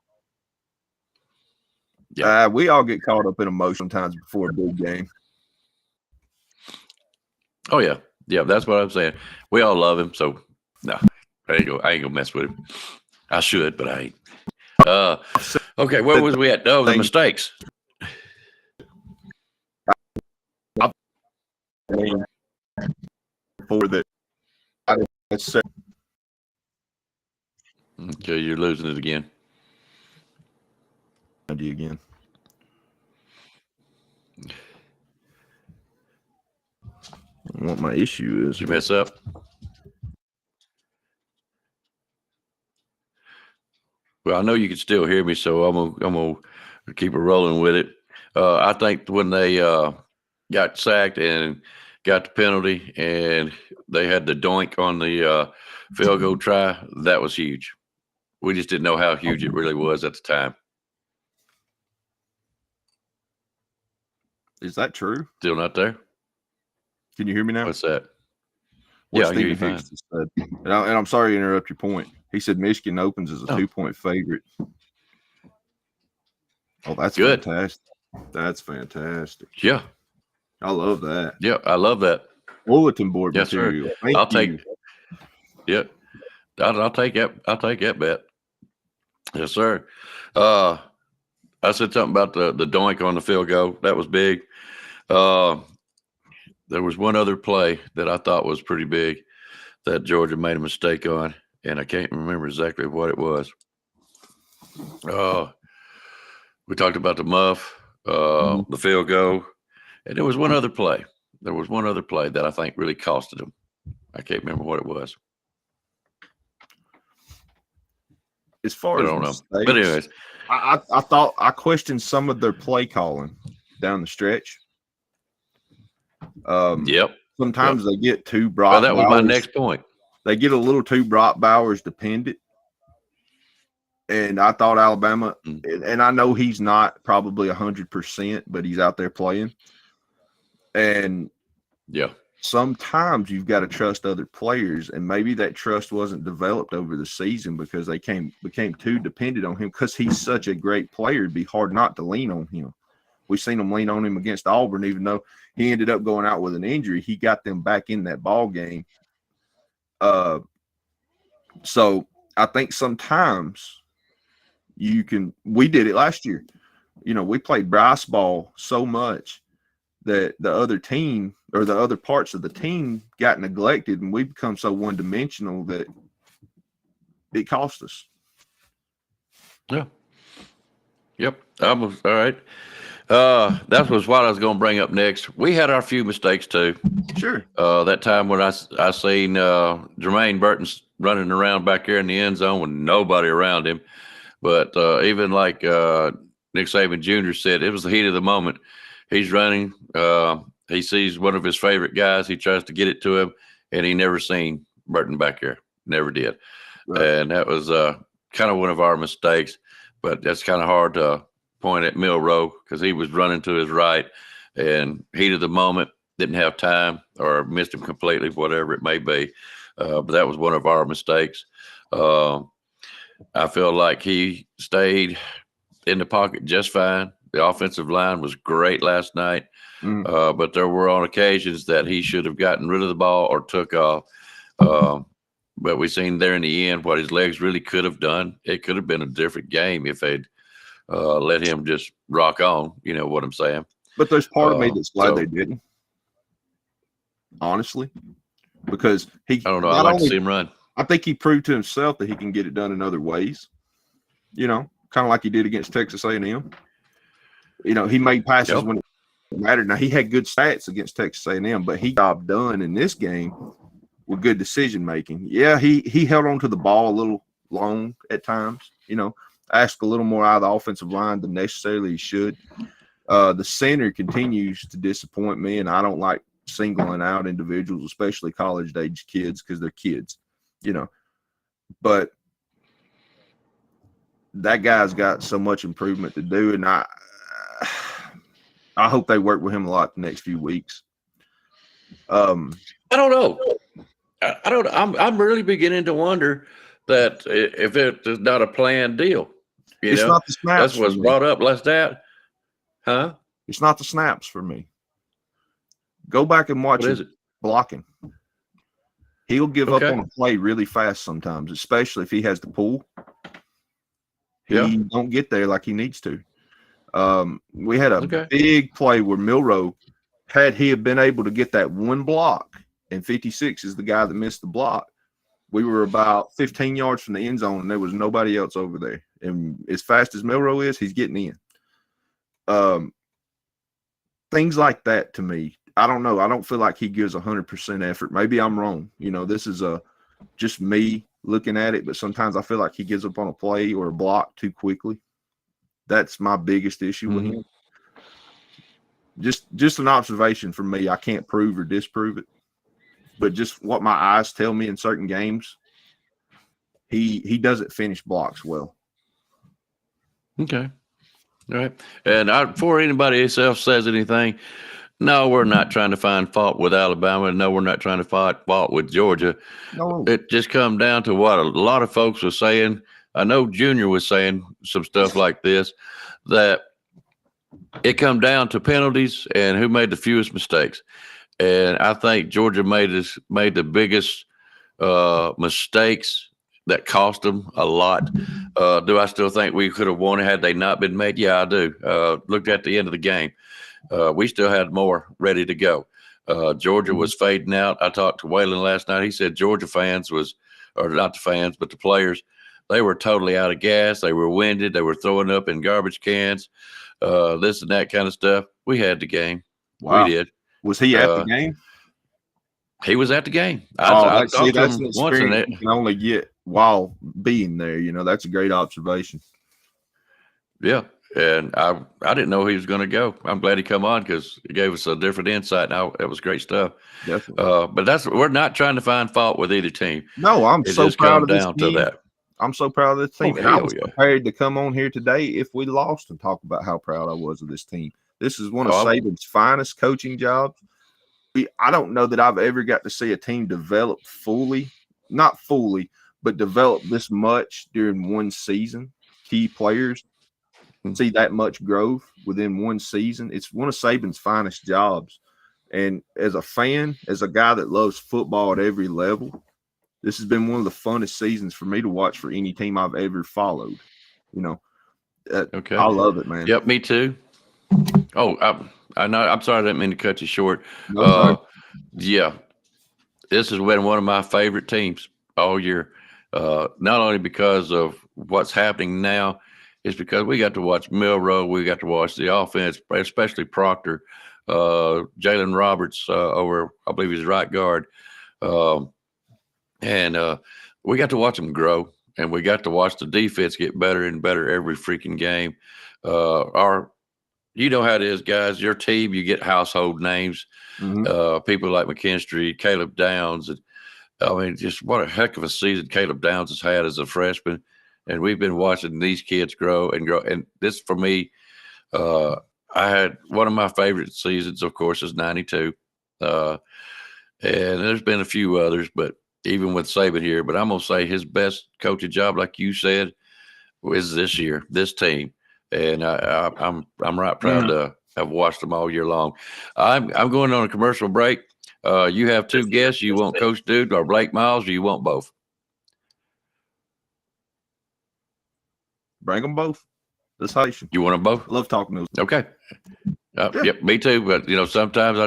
Yeah, we all get caught up in emotion sometimes before a big game. Oh yeah, that's what I'm saying. We all love him, so no, I ain't gonna mess with him. I should, but I ain't. Okay, where was we at? Oh, the mistakes. For that, okay, you're losing it again. Again. What my issue is? Did you mess up? Well, I know you can still hear me, so I'm gonna keep it rolling with it. I think when they got sacked and got the penalty, and they had the doink on the field goal try, that was huge. We just didn't know how huge it really was at the time. Is that true? Still not there? Can you hear me now? What's that? What Stephen Hicks said. And I'm sorry to interrupt your point. He said Michigan opens as a 2-point favorite. Oh, that's good. Fantastic. That's fantastic. Yeah. I love that. Yeah, I love that. Bulletin board yes, material. Sir. I'll take that. I'll take that bet. Yes, sir. I said something about the doink on the field goal. That was big. There was one other play that I thought was pretty big that Georgia made a mistake on, and I can't remember exactly what it was. We talked about the muff, the field goal, and there was one other play. There was one other play that I think really costed them. I can't remember what it was. As far as I don't know. Mistakes, But anyways, I thought I questioned some of their play calling down the stretch. Yep. Sometimes they get too Brock. Well, that was my Bowers. next point. They get a little too Brock Bowers dependent. And I thought Alabama, and I know he's not probably 100%, but he's out there playing. And sometimes you've got to trust other players, and maybe that trust wasn't developed over the season because they became too dependent on him because he's such a great player. It'd be hard not to lean on him. We've seen them lean on him against Auburn, even though he ended up going out with an injury. He got them back in that ball game. So I think sometimes we did it last year. We played brass ball so much that the other team or the other parts of the team got neglected, and we become so one-dimensional that it cost us. Yeah. Yep. All right. That was what I was going to bring up next. We had our few mistakes too. Sure. That time when I seen Jermaine Burton running around back there in the end zone with nobody around him, but even like Nick Saban Jr. said, it was the heat of the moment. He's running. He sees one of his favorite guys. He tries to get it to him, and he never seen Burton back there. Never did. Right. And that was kind of one of our mistakes. But that's kind of hard to point at Milroe because he was running to his right, and heat of the moment, didn't have time or missed him completely, whatever it may be. But that was one of our mistakes. I feel like he stayed in the pocket just fine. The offensive line was great last night, but there were on occasions that he should have gotten rid of the ball or took off. But we seen there in the end what his legs really could have done. It could have been a different game if they'd let him just rock on. You know what I'm saying? But there's part of me that's glad they didn't. Honestly, because I don't know. I like to see him run. I think he proved to himself that he can get it done in other ways. Kind of like he did against Texas A&M. He made passes when it mattered. Now, he had good stats against Texas A&M, but he got done in this game with good decision-making. Yeah, he held on to the ball a little long at times, asked a little more out of the offensive line than necessarily he should. The center continues to disappoint me, and I don't like singling out individuals, especially college-age kids, because they're kids, But that guy's got so much improvement to do, and I hope they work with him a lot the next few weeks. I don't know. I'm really beginning to wonder that if it is not a planned deal. It's not the snaps. That's what's brought up last that. Huh? It's not the snaps for me. Go back and watch his blocking. He'll give up on a play really fast sometimes, especially if he has to pull. He don't get there like he needs to. We had a big play where Milroe, had he been able to get that one block, and 56 is the guy that missed the block, we were about 15 yards from the end zone, and there was nobody else over there. And as fast as Milroe is, he's getting in. Things like that to me, I don't know. I don't feel like he gives 100% effort. Maybe I'm wrong. This is just me looking at it, but sometimes I feel like he gives up on a play or a block too quickly. That's my biggest issue with him. Just an observation from me. I can't prove or disprove it, but just what my eyes tell me in certain games, he doesn't finish blocks well. Okay. All right. And before anybody else says anything, no, we're not trying to find fault with Alabama. No, we're not trying to find fault with Georgia. No. It just comes down to what a lot of folks were saying. I know Junior was saying some stuff like this, that it come down to penalties and who made the fewest mistakes. And I think Georgia made the biggest mistakes that cost them a lot. Do I still think we could have won it had they not been made? Yeah, I do. Looked at the end of the game. We still had more ready to go. Georgia was fading out. I talked to Waylon last night. He said Georgia fans or not the fans, but the players, they were totally out of gas. They were winded. They were throwing up in garbage cans, this and that kind of stuff. We had the game. Wow. We did. Was he at the game? He was at the game. I see, that's an experience you can only get while being there. That's a great observation. Yeah. And I didn't know he was going to go. I'm glad he come on because he gave us a different insight. Now it was great stuff. Definitely. But we're not trying to find fault with either team. No, I'm so proud of this team. That. I'm so proud of this team. And I was yeah. prepared to come on here today if we lost and talk about how proud I was of this team. This is one of Saban's finest coaching jobs. I don't know that I've ever got to see a team develop fully, not fully, but develop this much during one season. Key players see that much growth within one season. It's one of Saban's finest jobs. And as a fan, as a guy that loves football at every level, this has been one of the funnest seasons for me to watch for any team I've ever followed. You know, Okay. I love it, man. Yep, me too. Oh, I know. I'm sorry, I didn't mean to cut you short. Yeah, this has been one of my favorite teams all year. Not only because of what's happening now, it's because we got to watch Milroe, we got to watch the offense, especially Proctor, Jalen Roberts over, I believe he's right guard, and we got to watch them grow, and we got to watch the defense get better and better every freaking game. You know how it is, guys. Your team, you get household names, people like McKinstry, Caleb Downs. And, I mean, just what a heck of a season Caleb Downs has had as a freshman. And we've been watching these kids grow and grow. And this, for me, I had one of my favorite seasons, of course, is 92. And there's been a few others, but even with Saban here. But I'm going to say his best coaching job, like you said, is this year, this team. And I'm right proud to have watched them all year long. I'm going on a commercial break. You have two guests. You want Coach Dude or Blake Miles, or you want both? Bring them both. That's how you want them both. Love talking to them. Okay. Yep, me too. But sometimes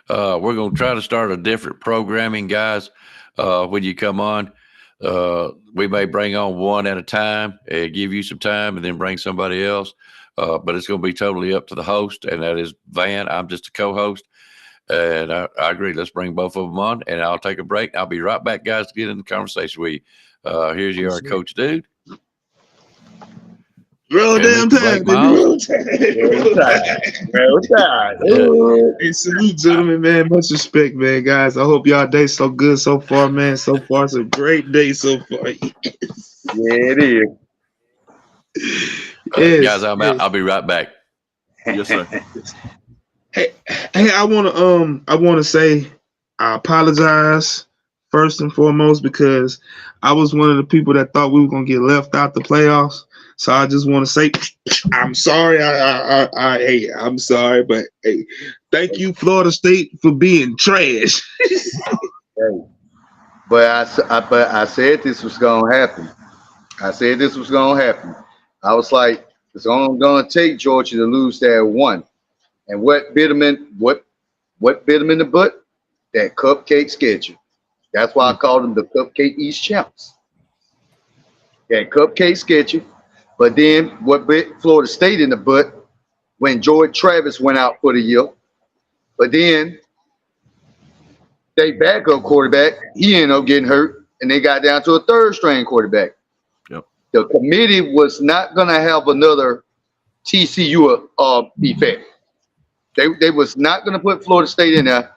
we're going to try to start a different programming, guys. When you come on. We may bring on one at a time and give you some time and then bring somebody else. But it's going to be totally up to the host, and that is Van. I'm just a co-host. And I agree. Let's bring both of them on, and I'll take a break. I'll be right back, guys, to get in the conversation with you. Here's your Coach Dude. Real damn time, real time. Hey, salute, gentlemen, man. Much respect, man, guys. I hope y'all day so good so far, man. So far, it's a great day so far. Yeah, it is. Yes, guys, I'm out. I'll be right back. Yes, sir. Hey, I wanna say I apologize first and foremost because I was one of the people that thought we were gonna get left out the playoffs. So I just want to say I'm sorry. I'm sorry, but hey, thank you, Florida State, for being trash. But I said this was gonna happen. I was like, it's only gonna take Georgia to lose that one. And what bit them in the butt? That cupcake schedule. That's why I called them the Cupcake East champs. That cupcake schedule. But then what bit Florida State in the butt when George Travis went out for the year. But then they backup quarterback, he ended up getting hurt, and they got down to a third string quarterback. Yep. The committee was not going to have another TCU effect. They was not going to put Florida State in there.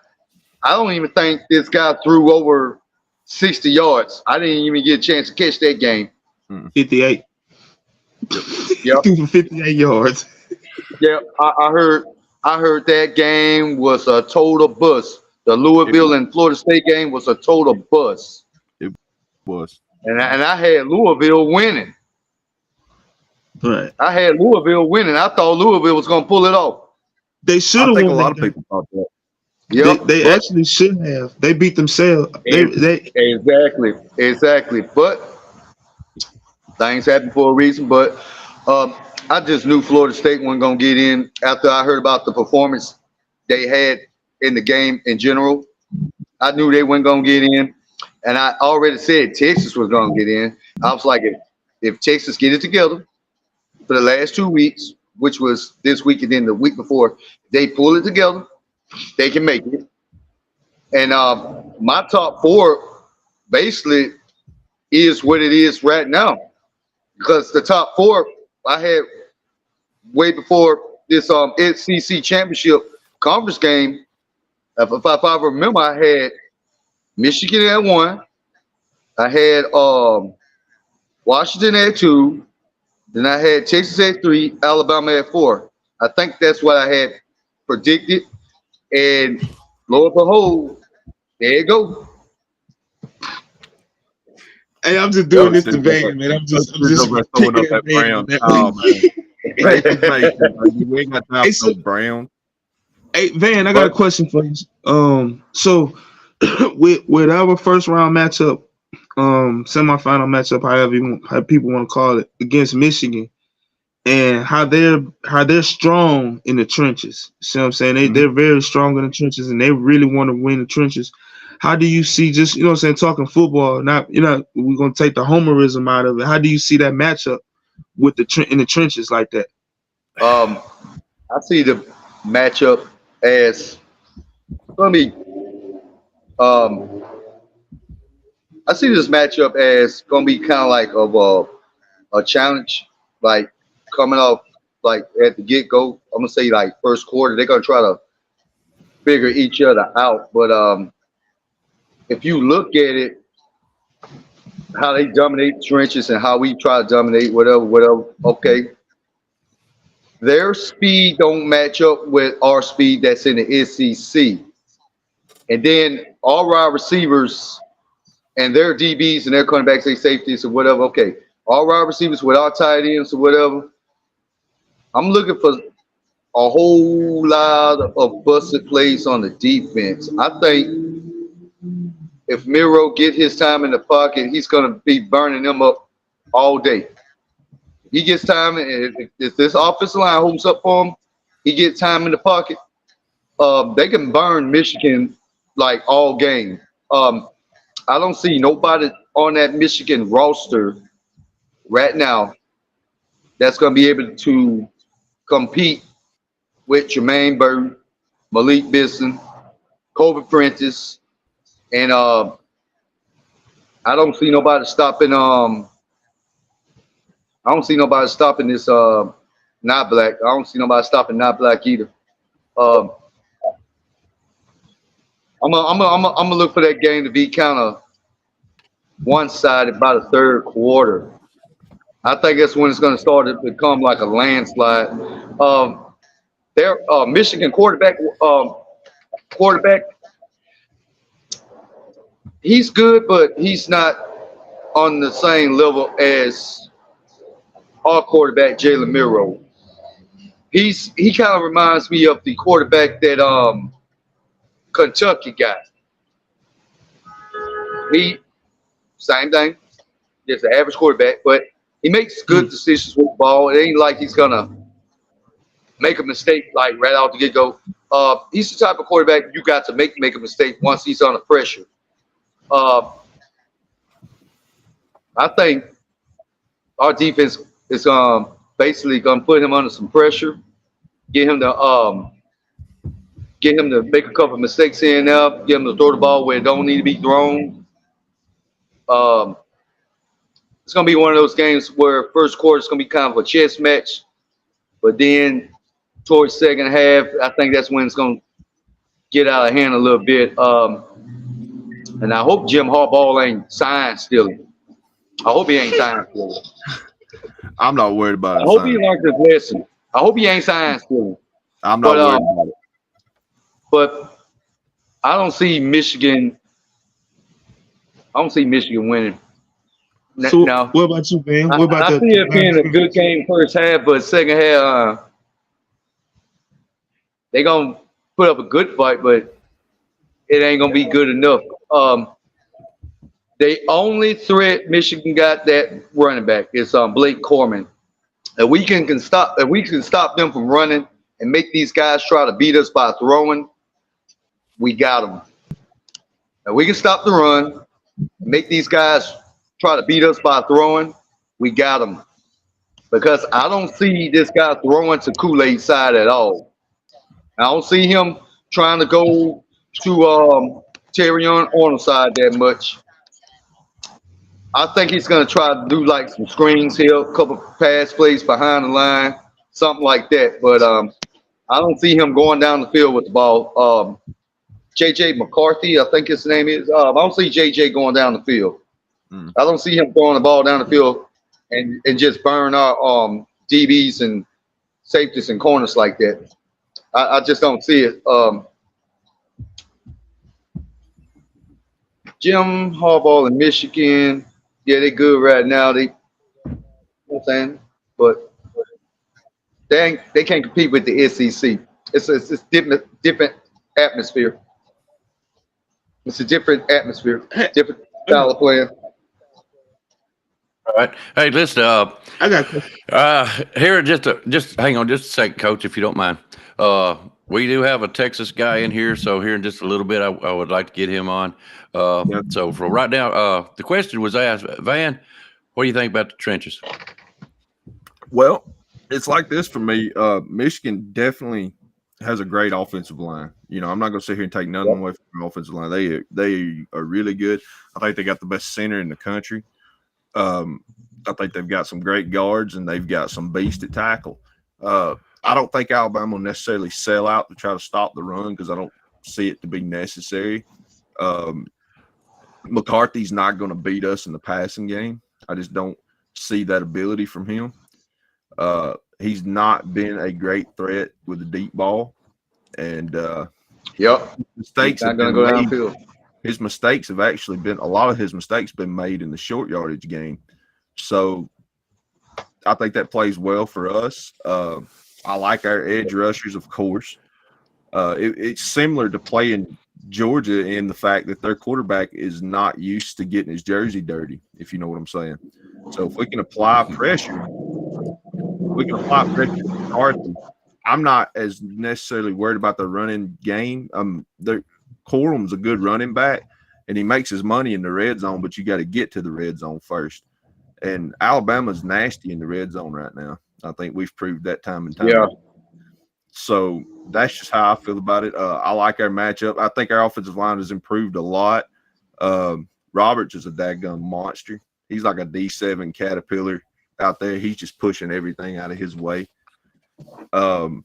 I don't even think this guy threw over 60 yards. I didn't even get a chance to catch that game. 58. Yep. 58 yards. Yeah, I heard that game was a total bust. The Louisville and Florida State game was a total bust. It was. And I had Louisville winning. Right. I had Louisville winning. I thought Louisville was going to pull it off. They should have won. I think a lot of people thought that. Yep. They actually should have. They beat themselves. Exactly. But things happen for a reason. But I just knew Florida State wasn't going to get in after I heard about the performance they had in the game in general. I knew they weren't going to get in. And I already said Texas was going to get in. I was like, if Texas get it together for the last 2 weeks, which was this week and then the week before, they pull it together, they can make it. And my top four basically is what it is right now. Because the top four I had way before this SEC championship conference game, if I remember, I had Michigan at 1. I had Washington at 2. Then I had Texas at 3, Alabama at 4. I think that's what I had predicted. And lo and behold, there you go. Hey, I'm just doing this to Van, man. I'm just throwing kicking up that at Van Brown. on that Oh one. man, Nathan Mason, we ain't got time Hey, for no so, Brown. hey, Van, I got a question for you. So with our first round matchup, semifinal matchup, how people want to call it, against Michigan, and how they're strong in the trenches. See what I'm saying? They're very strong in the trenches, and they really want to win the trenches. How do you see, just, you know what I'm saying, talking football, not, we're gonna take the homerism out of it. How do you see that matchup with in the trenches like that? I see the matchup as gonna be. I see this matchup as gonna be kind of like of a challenge, like coming off like at the get go. I'm gonna say like first quarter, they're gonna try to figure each other out. But if you look at it, how they dominate trenches and how we try to dominate whatever. Okay, their speed don't match up with our speed that's in the SEC, and then all our receivers and their DBs and their cornerbacks, their safeties or whatever. Okay, all our receivers with our tight ends or whatever. I'm looking for a whole lot of busted plays on the defense. I think if Miro get his time in the pocket, he's going to be burning them up all day. He gets time, and if this offensive line holds up for him, he gets time in the pocket. They can burn Michigan like all game. I don't see nobody on that Michigan roster right now that's going to be able to compete with Jermaine Burton, Malik Bisson, Kobe Prentice, and I don't see nobody stopping. I don't see nobody stopping this. Not black. I don't see nobody stopping not black either. Um, I'm gonna look for that game to be kind of one-sided by the third quarter. I think that's when it's going to start to become like a landslide. Their Michigan quarterback, he's good, but he's not on the same level as our quarterback Jalen Miro. He kind of reminds me of the quarterback that Kentucky got. He same thing, just an average quarterback, but he makes good decisions with the ball. It ain't like he's gonna make a mistake like right out the get go. He's the type of quarterback you got to make a mistake once he's under pressure. I think our defense is basically gonna put him under some pressure, get him to make a couple of mistakes here and there, get him to throw the ball where it don't need to be thrown. It's gonna be one of those games where first quarter is gonna be kind of a chess match, but then towards second half, I think that's when it's gonna get out of hand a little bit. And I hope Jim Harbaugh ain't sign stealing. I hope he ain't sign stealing. I'm not worried about it. I hope he learned his lesson. I hope he ain't sign stealing. I'm not worried about it. But I don't see Michigan. I don't see Michigan winning. So now, what about you, man? What about I see it being a good game first half, but second half, they're gonna put up a good fight, but it ain't gonna be good enough. The only threat Michigan got that running back is Blake Corman. If we can stop them from running and make these guys try to beat us by throwing, we got them. If we can stop the run, make these guys try to beat us by throwing, we got them. Because I don't see this guy throwing to Kool-Aid side at all. I don't see him trying to go to Terry Arnold side that much. I think he's going to try to do like some screens here, a couple pass plays behind the line, something like that. But I don't see him going down the field with the ball. J.J. McCarthy, I think his name is. I don't see J.J. going down the field. I don't see him throwing the ball down the field and just burn our DBs and safeties and corners like that. I just don't see it. Jim Harbaugh in Michigan, yeah, they good right now. You know what I'm saying? But they can't compete with the SEC. It's different atmosphere. It's a different atmosphere, different style of playing. All right. Hey, listen. I got a question. Here, just hang on just a second, Coach, if you don't mind. We do have a Texas guy in here, so here in just a little bit, I would like to get him on. So for right now, the question was asked, Van, what do you think about the trenches? Well, it's like this for me. Michigan definitely has a great offensive line. You know, I'm not going to sit here and take nothing away from the offensive line. They are really good. I think they got the best center in the country. I think they've got some great guards and they've got some beast at tackle. I don't think Alabama will necessarily sell out to try to stop the run because I don't see it to be necessary. McCarthy's not going to beat us in the passing game. I just don't see that ability from him. He's not been a great threat with the deep ball, and mistakes have been made. His mistakes have actually been a lot of his mistakes been made in the short yardage game. So I think that plays well for us. I like our edge rushers, of course. It's similar to playing Georgia in the fact that their quarterback is not used to getting his jersey dirty, if you know what I'm saying. So if we can apply pressure, to McCarthy. I'm not as necessarily worried about the running game. Corum's a good running back, and he makes his money in the red zone, but you got to get to the red zone first. And Alabama's nasty in the red zone right now. I think we've proved that time and time. Yeah. So that's just how I feel about it. I like our matchup. I think our offensive line has improved a lot. Roberts is a daggone monster. He's like a D7 caterpillar out there. He's just pushing everything out of his way. I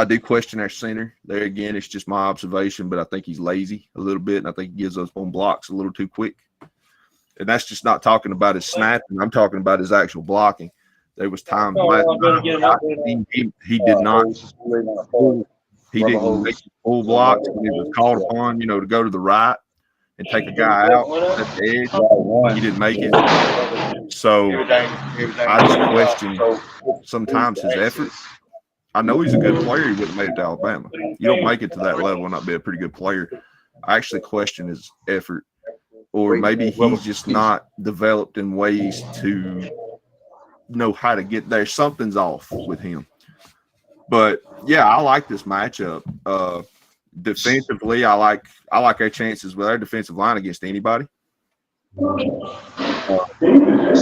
do question our center. There again, it's just my observation, but I think he's lazy a little bit, and I think he gives us on blocks a little too quick. And that's just not talking about his snapping. I'm talking about his actual blocking. There was times he did not. He didn't make full blocks when he was called upon, to go to the right and take a guy out at the edge. He didn't make it. So I just question sometimes his effort. I know he's a good player. He wouldn't have made it to Alabama. You don't make it to that level and not be a pretty good player. I actually question his effort. Or maybe he's just not developed in ways to know how to get there. Something's off with him. But yeah, I like this matchup. Defensively, I like our chances with our defensive line against anybody. So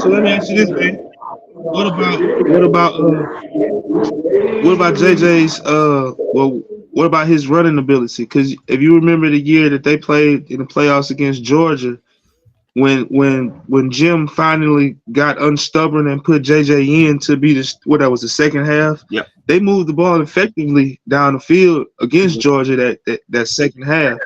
let me ask you this, man. What about JJ's what about his running ability? Because if you remember the year that they played in the playoffs against Georgia, when Jim finally got unstubborn and put JJ in to be the second half, they moved the ball effectively down the field against Georgia that second half.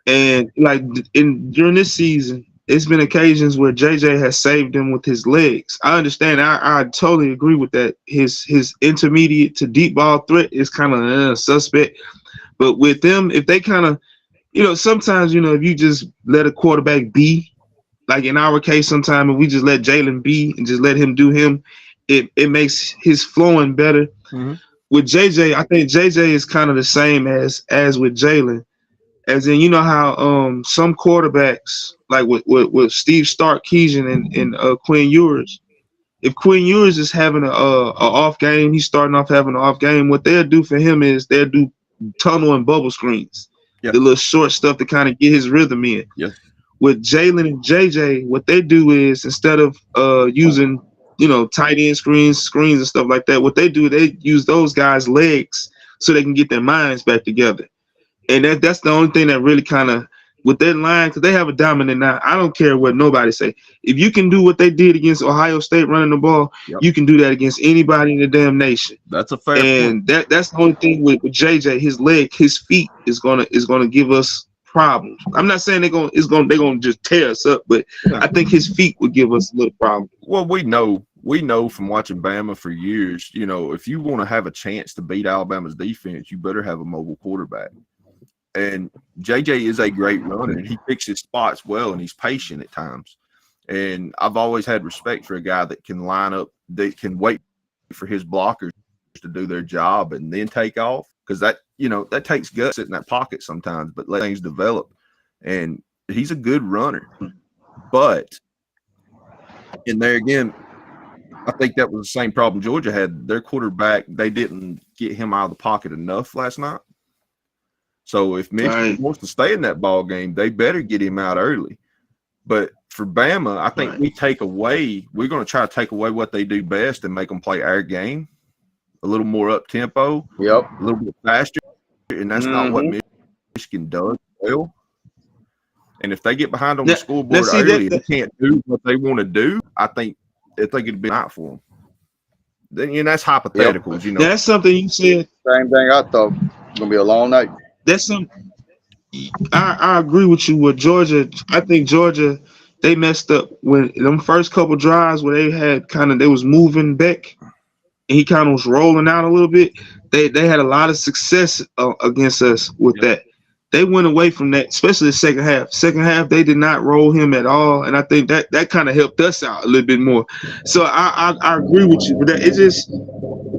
And during this season, it's been occasions where JJ has saved them with his legs. I understand. I totally agree with that. His intermediate to deep ball threat is kind of suspect. But with them, if they kind of, sometimes, if you just let a quarterback be, like in our case, sometimes if we just let Jalen be and just let him do him, it makes his flowing better. Mm-hmm. With JJ, I think JJ is kind of the same as with Jalen. As in, how some quarterbacks, like with Steve Sarkisian and Quinn Ewers, if Quinn Ewers is having a off game, he's starting off having an off game, what they'll do for him is they'll do tunnel and bubble screens, the little short stuff to kind of get his rhythm in. Yes. With Jalen and JJ, what they do is instead of using, tight end screens and stuff like that, what they do, they use those guys' legs so they can get their minds back together. And that's the only thing that really kind of, with that line, because they have a dominant line. I don't care what nobody say. If you can do what they did against Ohio State running the ball, you can do that against anybody in the damn nation. That's a fair point. That's the only thing with JJ. His feet is gonna give us problems. I'm not saying they're gonna just tear us up, but I think his feet would give us a little problem. Well, we know from watching Bama for years, if you want to have a chance to beat Alabama's defense, you better have a mobile quarterback. And JJ is a great runner, and he picks his spots well, and he's patient at times. And I've always had respect for a guy that can line up, that can wait for his blockers to do their job and then take off, because that takes guts in that pocket sometimes, but let things develop. And he's a good runner. But in there again, I think that was the same problem Georgia had. Their quarterback, they didn't get him out of the pocket enough last night. So if Michigan wants to stay in that ball game, they better get him out early. But for Bama, I think we're going to try to take away what they do best and make them play our game a little more up tempo, a little bit faster, and that's not what Michigan does well. And if they get behind on the scoreboard early and they can't do what they want to do, I think it'd be not for them. Then that's hypotheticals, That's something you said. Same thing I thought. It's gonna be a long night. That's something. I agree with you with Georgia. I think Georgia, they messed up when them first couple drives where they was moving back and he kind of was rolling out a little bit. They had a lot of success against us with that. They went away from that, especially the second half. Second half, they did not roll him at all, and I think that kind of helped us out a little bit more. So I agree with you, but that it's just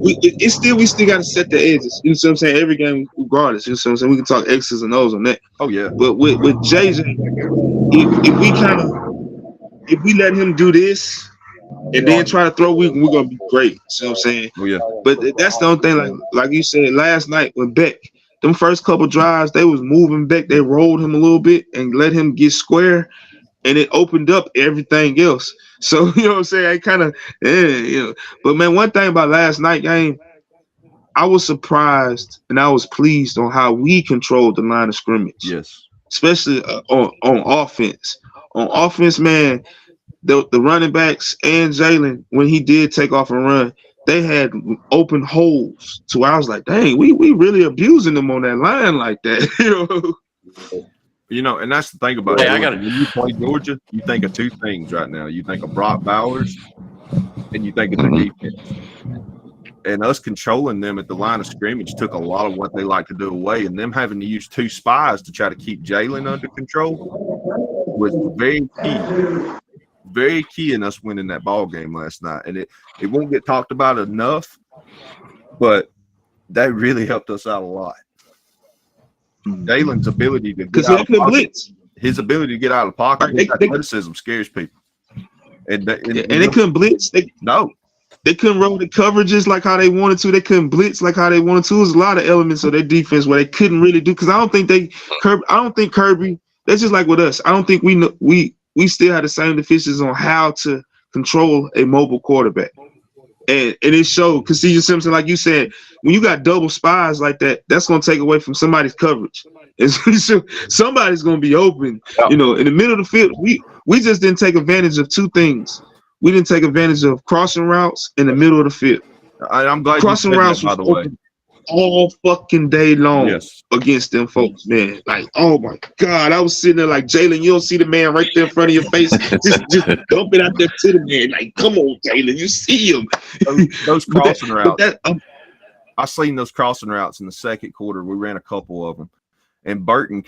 we still got to set the edges. You know what I'm saying? Every game, regardless. You know what I'm saying? We can talk X's and O's on that. Oh yeah. But with JJ, if we let him do this and then try to throw, we're gonna be great. You know what I'm saying? Oh yeah. But that's the only thing. Like you said last night with Beck. Them first couple drives, they was moving back. They rolled him a little bit and let him get square, and it opened up everything else. So, you know what I'm saying? I kind of, But, man, one thing about last night game, I was surprised and I was pleased on how we controlled the line of scrimmage. Yes. Especially on offense. On offense, man, the running backs and Jalen, when he did take off and run, they had open holes to where I was like, dang, we really abusing them on that line like that. And that's the thing about when you play Georgia, you think of two things right now. You think of Brock Bowers and you think of the defense. And us controlling them at the line of scrimmage took a lot of what they like to do away, and them having to use two spies to try to keep Jalen under control was very key in us winning that ball game last night. And it won't get talked about enough, but that really helped us out a lot. Jalen's ability to get out of the pocket, his ability to get out of the pocket, his athleticism scares people. And they couldn't blitz. They couldn't roll the coverages like how they wanted to. They couldn't blitz like how they wanted to. There's a lot of elements of their defense where they couldn't really do, because I don't think Kirby. That's just like with us. I don't think we still have the same deficiencies on how to control a mobile quarterback. And it showed, because C.J. Simpson, like you said, when you got double spies like that, that's going to take away from somebody's coverage. And somebody's going to be open. In the middle of the field, we just didn't take advantage of two things. We didn't take advantage of crossing routes in the middle of the field. I'm glad crossing routes was open all fucking day long against them folks, man. Like, oh my God, I was sitting there like, Jalen, you don't see the man right there in front of your face. just dump it out there to the man. Like, come on, Jalen, you see him. Those crossing routes. I seen those crossing routes in the second quarter. We ran a couple of them, and Burton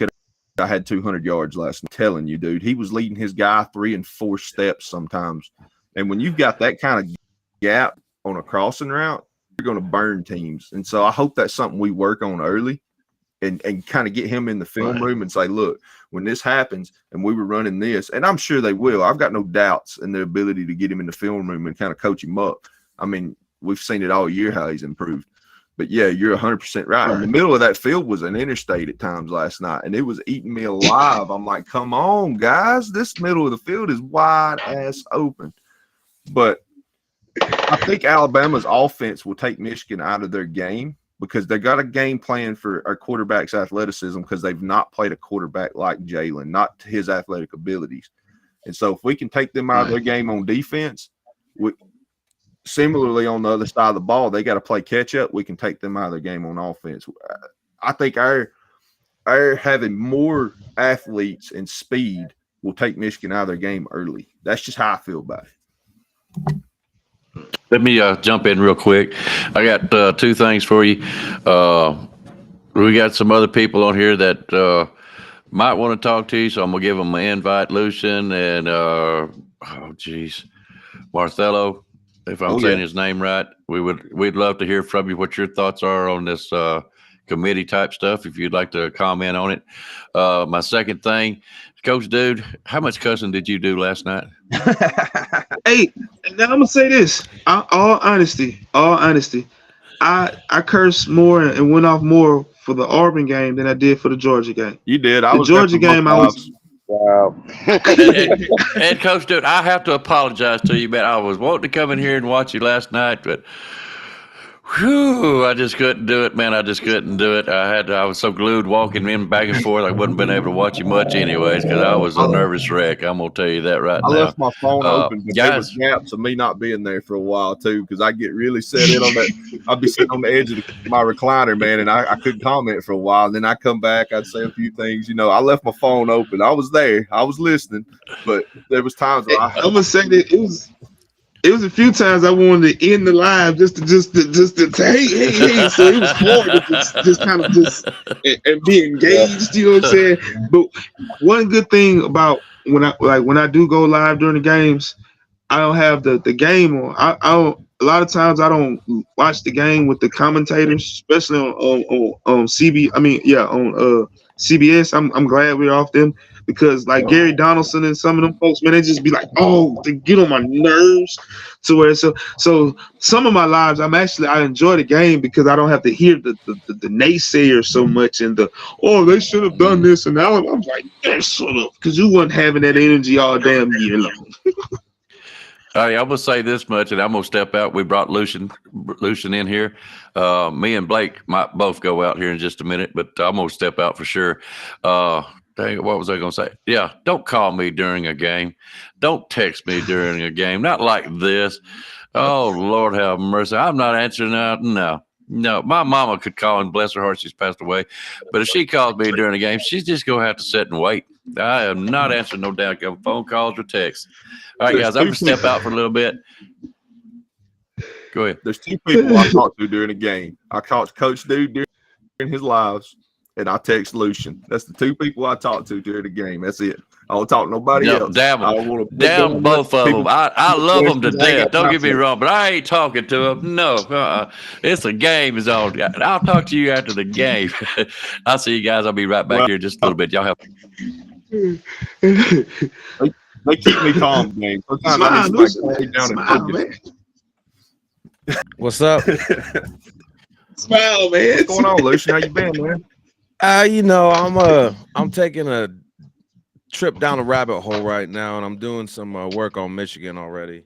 I had 200 yards last night. I'm telling you, dude, he was leading his guy 3 and 4 steps sometimes. And when you've got that kind of gap on a crossing route, you're going to burn teams. And so I hope that's something we work on early and kind of get him in the film room and say, look, when this happens and we were running this, and I'm sure they will. I've got no doubts in their ability to get him in the film room and kind of coach him up. I mean, we've seen it all year how he's improved. But, yeah, you're 100% right. In the middle of that field was an interstate at times last night, and it was eating me alive. I'm like, come on, guys. This middle of the field is wide-ass open. But I think Alabama's offense will take Michigan out of their game because they got a game plan for our quarterback's athleticism because they've not played a quarterback like Jalen, not to his athletic abilities. And so if we can take them out of their game on defense, similarly on the other side of the ball, they got to play catch up. We can take them out of their game on offense. I think our having more athletes and speed will take Michigan out of their game early. That's just how I feel about it. Let me jump in real quick. I got 2 things for you. We got some other people on here that might want to talk to you, so I'm gonna give them an invite, Lucian and Marcelo. If I'm saying his name right, we'd love to hear from you what your thoughts are on this committee type stuff. If you'd like to comment on it. My second thing, Coach Dude, how much cussing did you do last night? Hey, now I'm gonna say this. All honesty, I cursed more and went off more for the Auburn game than I did for the Georgia game. You did. The Georgia game, I was. Wow. and Coach Dude, I have to apologize to you, man. I was wanting to come in here and watch you last night, but I just couldn't do it, man. I just couldn't do it. I was so glued walking in back and forth. I wouldn't been able to watch you much anyways because I was a nervous wreck. I'm gonna tell you that right now. I left my phone open, but there was guys, gaps of me not being there for a while too, because I get really set in on that. I'd be sitting on the edge of my recliner, man, and I couldn't comment for a while. And then I come back, I'd say a few things. I left my phone open. I was there, I was listening, but there was times where I'm gonna say that it was a few times I wanted to end the live just to hey. So it was hard to just kind of and be engaged. You know what I'm saying? But one good thing about when I do go live during the games, I don't have the game on. I don't. A lot of times I don't watch the game with the commentators, especially on CBS. I'm glad we're off them because like Gary Donaldson and some of them folks, man, they just be like, they get on my nerves to where so some of my lives I enjoy the game because I don't have to hear the naysayers so much and they should have done this and now I'm like, shut up, because you wasn't having that energy all damn year long. All right, I'm gonna say this much, and I'm gonna step out. We brought Lucian in here. Me and Blake might both go out here in just a minute, but I'm gonna step out for sure. Dang, what was I gonna say? Yeah, don't call me during a game. Don't text me during a game. Not like this. Oh Lord, have mercy. I'm not answering that. No, my mama could call, and bless her heart, she's passed away. But if she calls me during a game, she's just gonna have to sit and wait. I am not answering no damn phone calls or texts. All right, guys, I'm going to step out for a little bit. Go ahead. There's two people I talked to during the game. I talked to Coach Dude during his lives, and I text Lucian. That's the two people I talked to during the game. That's it. I don't talk to nobody else. Damn them. Damn both of them. I love them to death. Don't get me wrong, but I ain't talking to them. No, it's a game is on. I'll talk to you after the game. I'll see you guys. I'll be right back here in just a little bit. Y'all have. They keep me calm, man. Smile, man. What's up? Smile, man. What's going on, Lucian? How you been, man? I'm taking a trip down a rabbit hole right now, and I'm doing some work on Michigan already.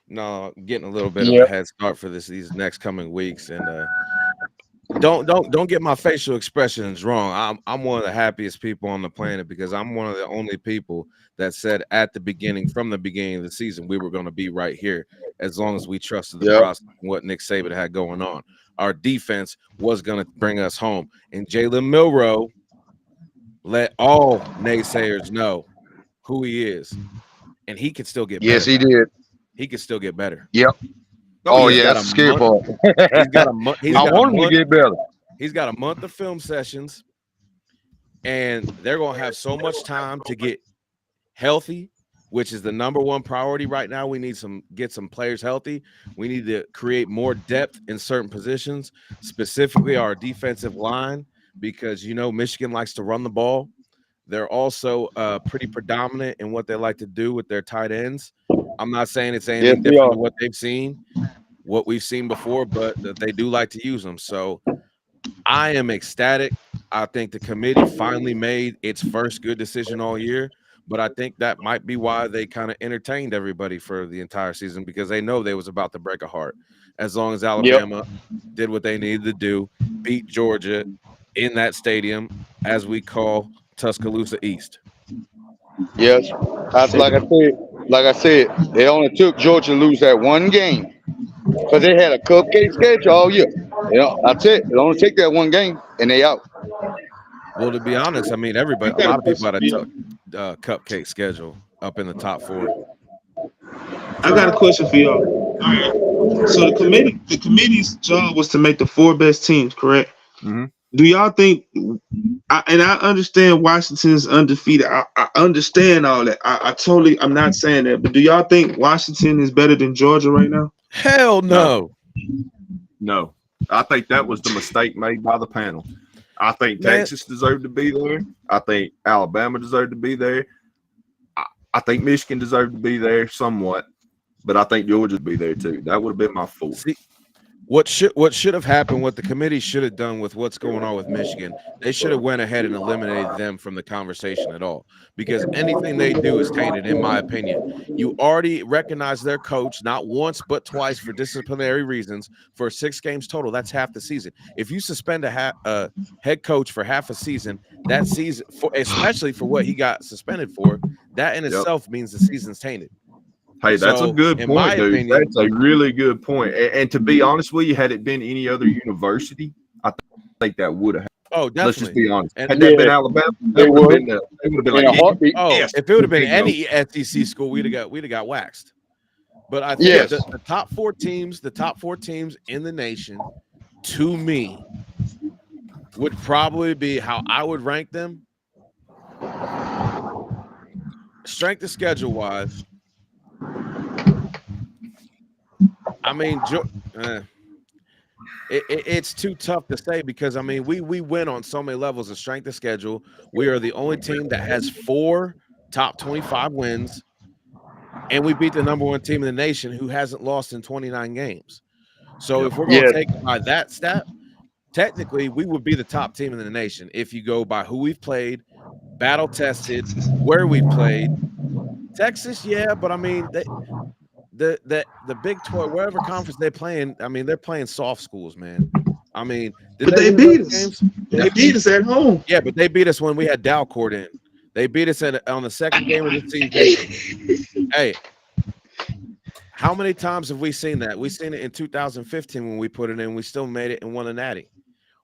Getting a little bit of a head start for these next coming weeks, and don't get my facial expressions wrong. I'm one of the happiest people on the planet because I'm one of the only people that said from the beginning of the season, we were going to be right here as long as we trusted the process and what Nick Saban had going on. Our defense was going to bring us home, and Jalen Milroe let all naysayers know who he is, and he could still get better. Yes, he did. He could still get better. Yep. That's a scary part. I want him to get better. He's got a month of film sessions, and they're going to have so much time to get healthy, which is the number one priority right now. We need get some players healthy. We need to create more depth in certain positions, specifically our defensive line, because Michigan likes to run the ball. They're also pretty predominant in what they like to do with their tight ends. I'm not saying it's anything different than what we've seen before, but that they do like to use them. So I am ecstatic. I think the committee finally made its first good decision all year, but I think that might be why they kind of entertained everybody for the entire season, because they know they was about to break a heart. As long as Alabama did what they needed to do, beat Georgia in that stadium, as we call Tuscaloosa East. Yes, that's like I said, they only took Georgia to lose that one game because they had a cupcake schedule all year. That's it. It only take that one game and they out. Well, to be honest, a lot of people had a cupcake schedule up in the top 4. I got a question for y'all. All right. So the committee's job was to make the 4 best teams, correct? Mm-hmm. do y'all think? And I understand Washington's undefeated. I understand all that. I'm not saying that. But do y'all think Washington is better than Georgia right now? Hell no. No. I think that was the mistake made by the panel. I think Texas deserved to be there. I think Alabama deserved to be there. I think Michigan deserved to be there somewhat. But I think Georgia would be there too. That would have been my fourth. See, what should have happened, what the committee should have done with what's going on with Michigan, they should have went ahead and eliminated them from the conversation at all, because anything they do is tainted, in my opinion. You already recognize their coach not once but twice for disciplinary reasons for 6 games total. That's half the season. If you suspend a head coach for half a season, that season, especially for what he got suspended for, that in itself means the season's tainted. Hey, that's a good point, dude. Opinion, that's a really good point. And to be honest with you, had it been any other university, I think that would have. Oh, definitely. Let's just be honest. And had that been Alabama, that would have been. They would have been like, yes. If it would have been any SEC school, we'd have got waxed. But I think the top 4 teams, in the nation, to me, would probably be how I would rank them. Strength of schedule wise. I mean, it's too tough to say, because I mean we win on so many levels of strength of schedule. We are the only team that has 4 top 25 wins, and we beat the number 1 team in the nation who hasn't lost in 29 games. So if we're going to take it by that stat, technically we would be the top team in the nation if you go by who we've played, battle tested, where we've played. Texas, yeah, but I mean the Big 12, wherever conference they're playing, I mean they're playing soft schools, man. I mean, they beat us. They beat us at home. Yeah, but they beat us when we had Dalcourt in. They beat us on the second game of the season. Hey, how many times have we seen that? We seen it in 2015 when we put it in. We still made it and won a natty.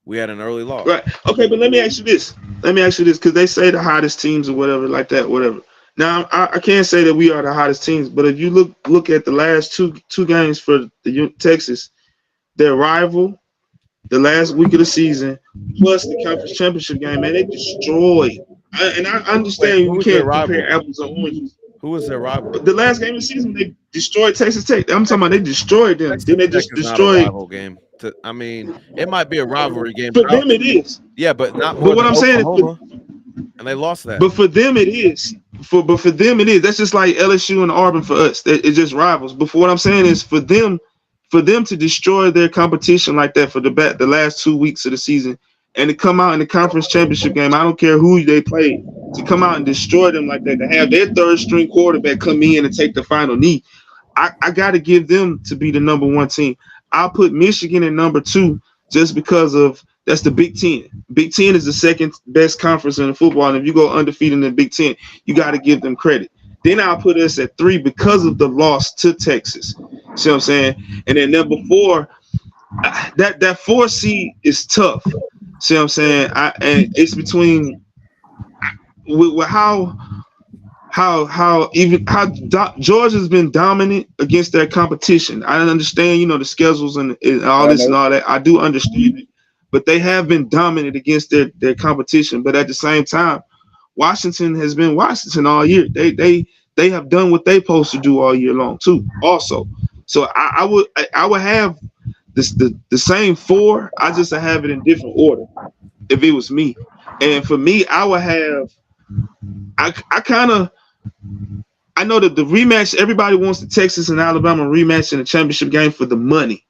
We had an early loss. Right. Okay, but let me ask you this, because they say the hottest teams or whatever like that, whatever. Now, I can't say that we are the hottest teams, but if you look at the last two games for the Texas, their rival, the last week of the season, plus the conference championship game, man, they destroyed. And I understand you can't compare apples and oranges. Who was their rival? The last game of the season, they destroyed Texas Tech. I'm talking about they destroyed them. Texas then they Tech just is destroyed. Not a rival game. I mean, it might be a rivalry game. For them, it is. Yeah, but not more. But what I'm saying is, and they lost that. But for them, it is. But for them, it is. That's just like LSU and Auburn for us. It's just rivals. But for what I'm saying is, for them to destroy their competition like that for the last 2 weeks of the season, and to come out in the conference championship game, I don't care who they played, to come out and destroy them like that, to have their third string quarterback come in and take the final knee, I got to give them to be the number 1 team. I'll put Michigan in number 2 just because of that's the Big Ten. Big Ten is the second best conference in the football, and if you go undefeated in the Big Ten, you got to give them credit. Then I'll put us at 3 because of the loss to Texas. See what I'm saying? And then number 4, that 4 seed is tough. See what I'm saying? And it's between with how Georgia's been dominant against their competition. I understand, the schedules and all this and all that. I do understand it, but they have been dominant against their competition. But at the same time, Washington has been Washington all year. They have done what they're supposed to do all year long too. Also, so I would have the same 4. I just have it in different order if it was me. And for me, I would have. I know that the rematch, everybody wants the Texas and Alabama rematch in the championship game for the money.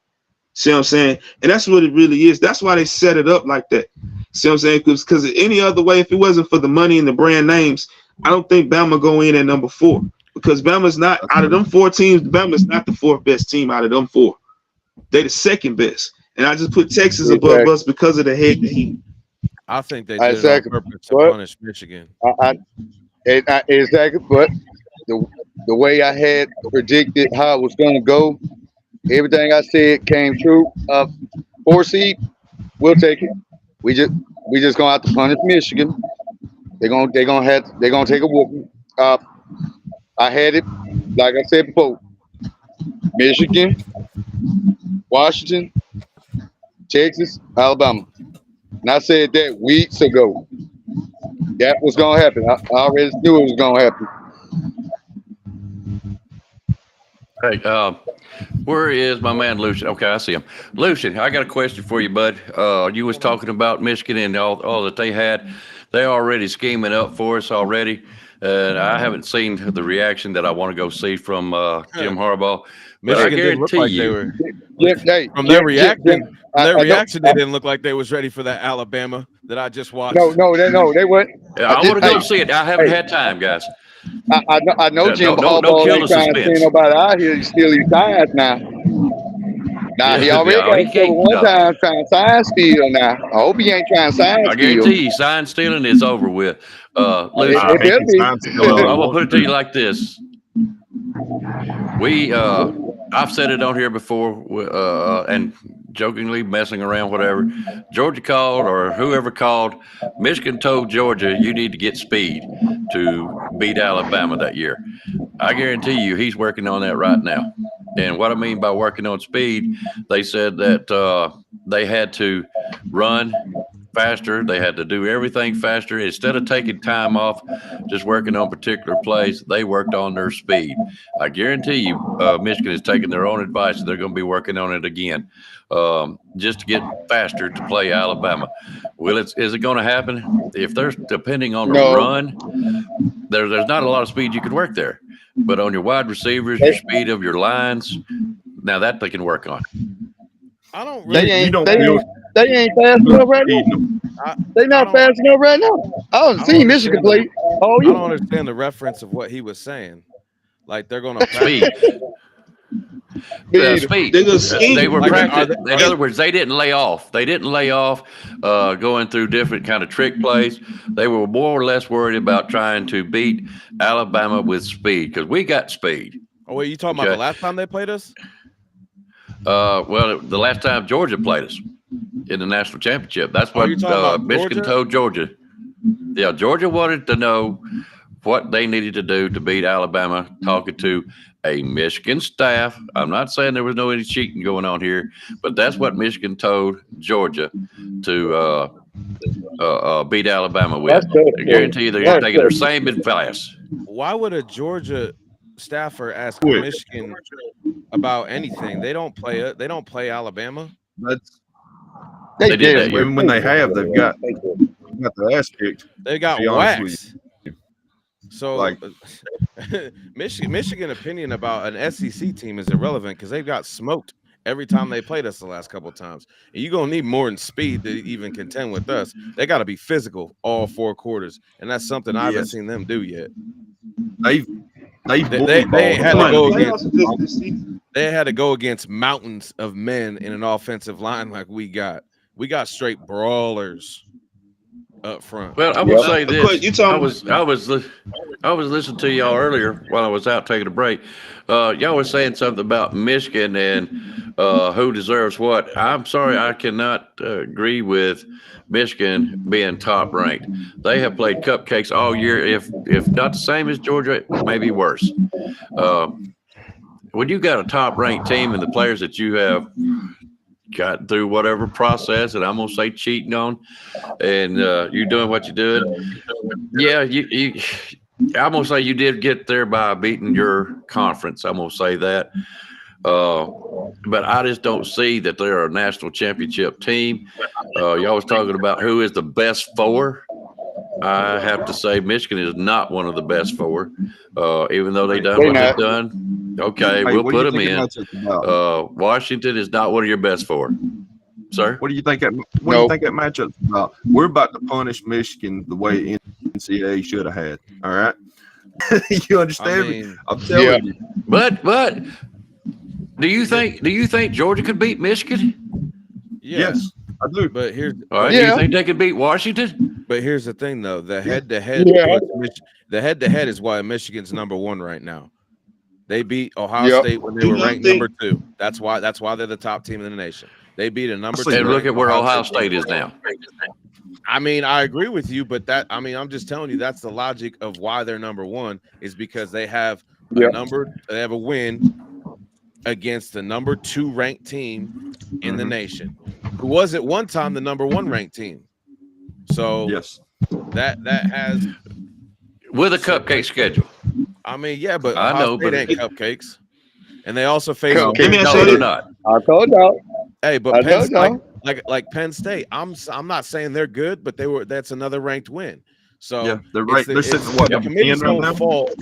See what I'm saying? And that's what it really is. That's why they set it up like that. See what I'm saying? Because any other way, if it wasn't for the money and the brand names, I don't think Bama go in at number 4. Because Bama's not, out of them 4 teams, Bama's not the 4th best team out of them 4. They're the 2nd best. And I just put Texas above us because of the head-to-head. I think they did it on purpose to punish Michigan. Exactly, but the way I had predicted how it was going to go, everything I said came true. 4 seed, we'll take it. We just gonna have to punish Michigan. They're gonna take a whooping. I had it like I said before: Michigan, Washington, Texas, Alabama. And I said that weeks ago. That was going to happen. I already knew it was going to happen. Hey, where is my man Lucian? Okay, I see him. Lucian, I got a question for you, bud. You was talking about Michigan and all that they had. They're already scheming up for us already. And I haven't seen the reaction that I want to go see from Jim Harbaugh. But I Michigan didn't look guarantee like you, they were. Hey, From their reaction, they I- didn't look like they was ready for that Alabama that I just watched. No, they weren't. I want to go Hey, see it. I haven't had time, guys. I know Jim Don't Harbaugh kill ain't the trying to suspense. send nobody out here to steal his signs now. Now, he already No, got he in trouble can't. one No. time trying to sign steal now. I hope he ain't trying to sign I steal. guarantee you, sign stealing is over with. Lucian, It better He can sign be. steal all he I'm gonna wants put it to you like this: I've said it on here before, and jokingly messing around, whatever. Georgia called, or whoever called. Michigan told Georgia, "You need to get speed to beat Alabama that year." I guarantee you, he's working on that right now. And what I mean by working on speed, they said that they had to run faster. They had to do everything faster. Instead of taking time off, just working on particular plays, they worked on their speed. I guarantee you, Michigan is taking their own advice. They're going to be working on it again, just to get faster to play Alabama. Well, is it going to happen? If they're depending on the No. run, there's not a lot of speed you could work there. But on your wide receivers, your speed of your lines, now that they can work on. I don't They really. ain't fast enough right now. They not fast enough right now. I don't see Michigan play. Oh, I yeah. don't understand the reference of what he was saying. Like they're going to Speed. Speed. They're gonna scheme. They were Like, practicing. In other words, they didn't lay off. They didn't lay off going through different kind of trick plays. They were more or less worried about trying to beat Alabama with speed because we got speed. Oh, wait, you talking about the last time they played us? Well, the last time Georgia played us in the national championship. That's what you're talking about Michigan Georgia? told Georgia. Yeah, Georgia wanted to know what they needed to do to beat Alabama, talking to a Michigan staff. I'm not saying there was no any cheating going on here, but that's what Michigan told Georgia to beat Alabama with. I guarantee you they're taking their same advice. Why would a Georgia staffer ask Michigan about anything? They don't play Alabama. They did that year. When they have, they've got the ass kicked. They got to be honest with waxed. So, Michigan opinion about an SEC team is irrelevant because they've got smoked every time they played us the last couple of times. And you're going to need more than speed to even contend with us. They got to be physical all 4 quarters. And that's something I haven't seen them do yet. They had to go against. They had to go against mountains of men in an offensive line like we got. We got straight brawlers up front. Well, I will say this: I was listening to y'all earlier while I was out taking a break. Y'all were saying something about Michigan and who deserves what. I'm sorry, I cannot agree with Michigan being top ranked. They have played cupcakes all year. If not the same as Georgia, maybe worse. When you got a top ranked team and the players that you have got through whatever process that I'm gonna say cheating on, and you're doing what you're doing. Yeah, you I'm gonna say you did get there by beating your conference. I'm gonna say that. But I just don't see that they're a national championship team. Y'all was talking about who is the best 4. I have to say Michigan is not one of the best 4, even though they done what they've done. Okay, we'll put them in. Washington is not one of your best 4, sir. What do you think? Do you think that matchup's about? We're about to punish Michigan the way NCAA should have had. All right, you understand me? I'm telling you. But do you think Georgia could beat Michigan? Yes, I do. But here's all right. Do you think they could beat Washington? But here's the thing, though: the head-to-head, the head-to-head is why Michigan's number 1 right now. They beat Ohio State when they were ranked number 2. That's why they're the top team in the nation. They beat a number 2. And look at where Ohio State is now. I mean, I agree with you, but I'm just telling you that's the logic of why they're number 1 is because they have they have a win against the number 2 ranked team in the nation, who was at one time the number 1 ranked team. So yes, that has with a cupcake schedule. I mean, yeah, but I Ohio know, State but ain't cupcakes, and they also face. Cupcakes. Let me ask no, you they're this. not. I told y'all. Hey, but I Penn told y'all. like Penn State. I'm not saying they're good, but that's another ranked win. So yeah, they're right. They're sitting at what, the number 10 committee's right own now? fault.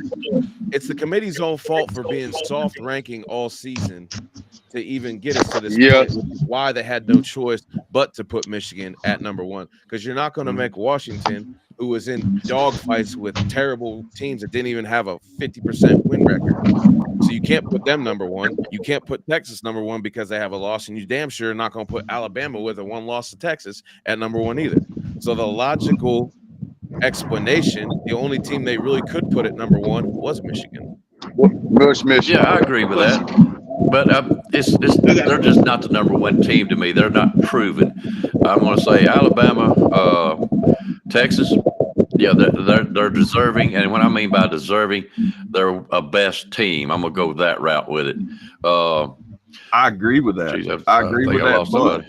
It's the committee's own fault for being soft ranking all season to even get us to this Yeah. point, which is why they had no choice but to put Michigan at number 1. Because you're not going to make Washington, who was in dogfights with terrible teams that didn't even have a 50% win record. So you can't put them number 1. You can't put Texas number 1 because they have a loss, and you damn sure are not going to put Alabama with a 1 loss to Texas at number 1 either. So the logical explanation, the only team they really could put at number 1 was Michigan. Michigan. Yeah, I agree with that. But they're just not the number 1 team to me. They're not proven. I'm going to say Alabama, Texas. Yeah, they're deserving, and what I mean by deserving, they're a best team. I'm gonna go that route with it. I agree with that. Geez, I agree with that. Somebody.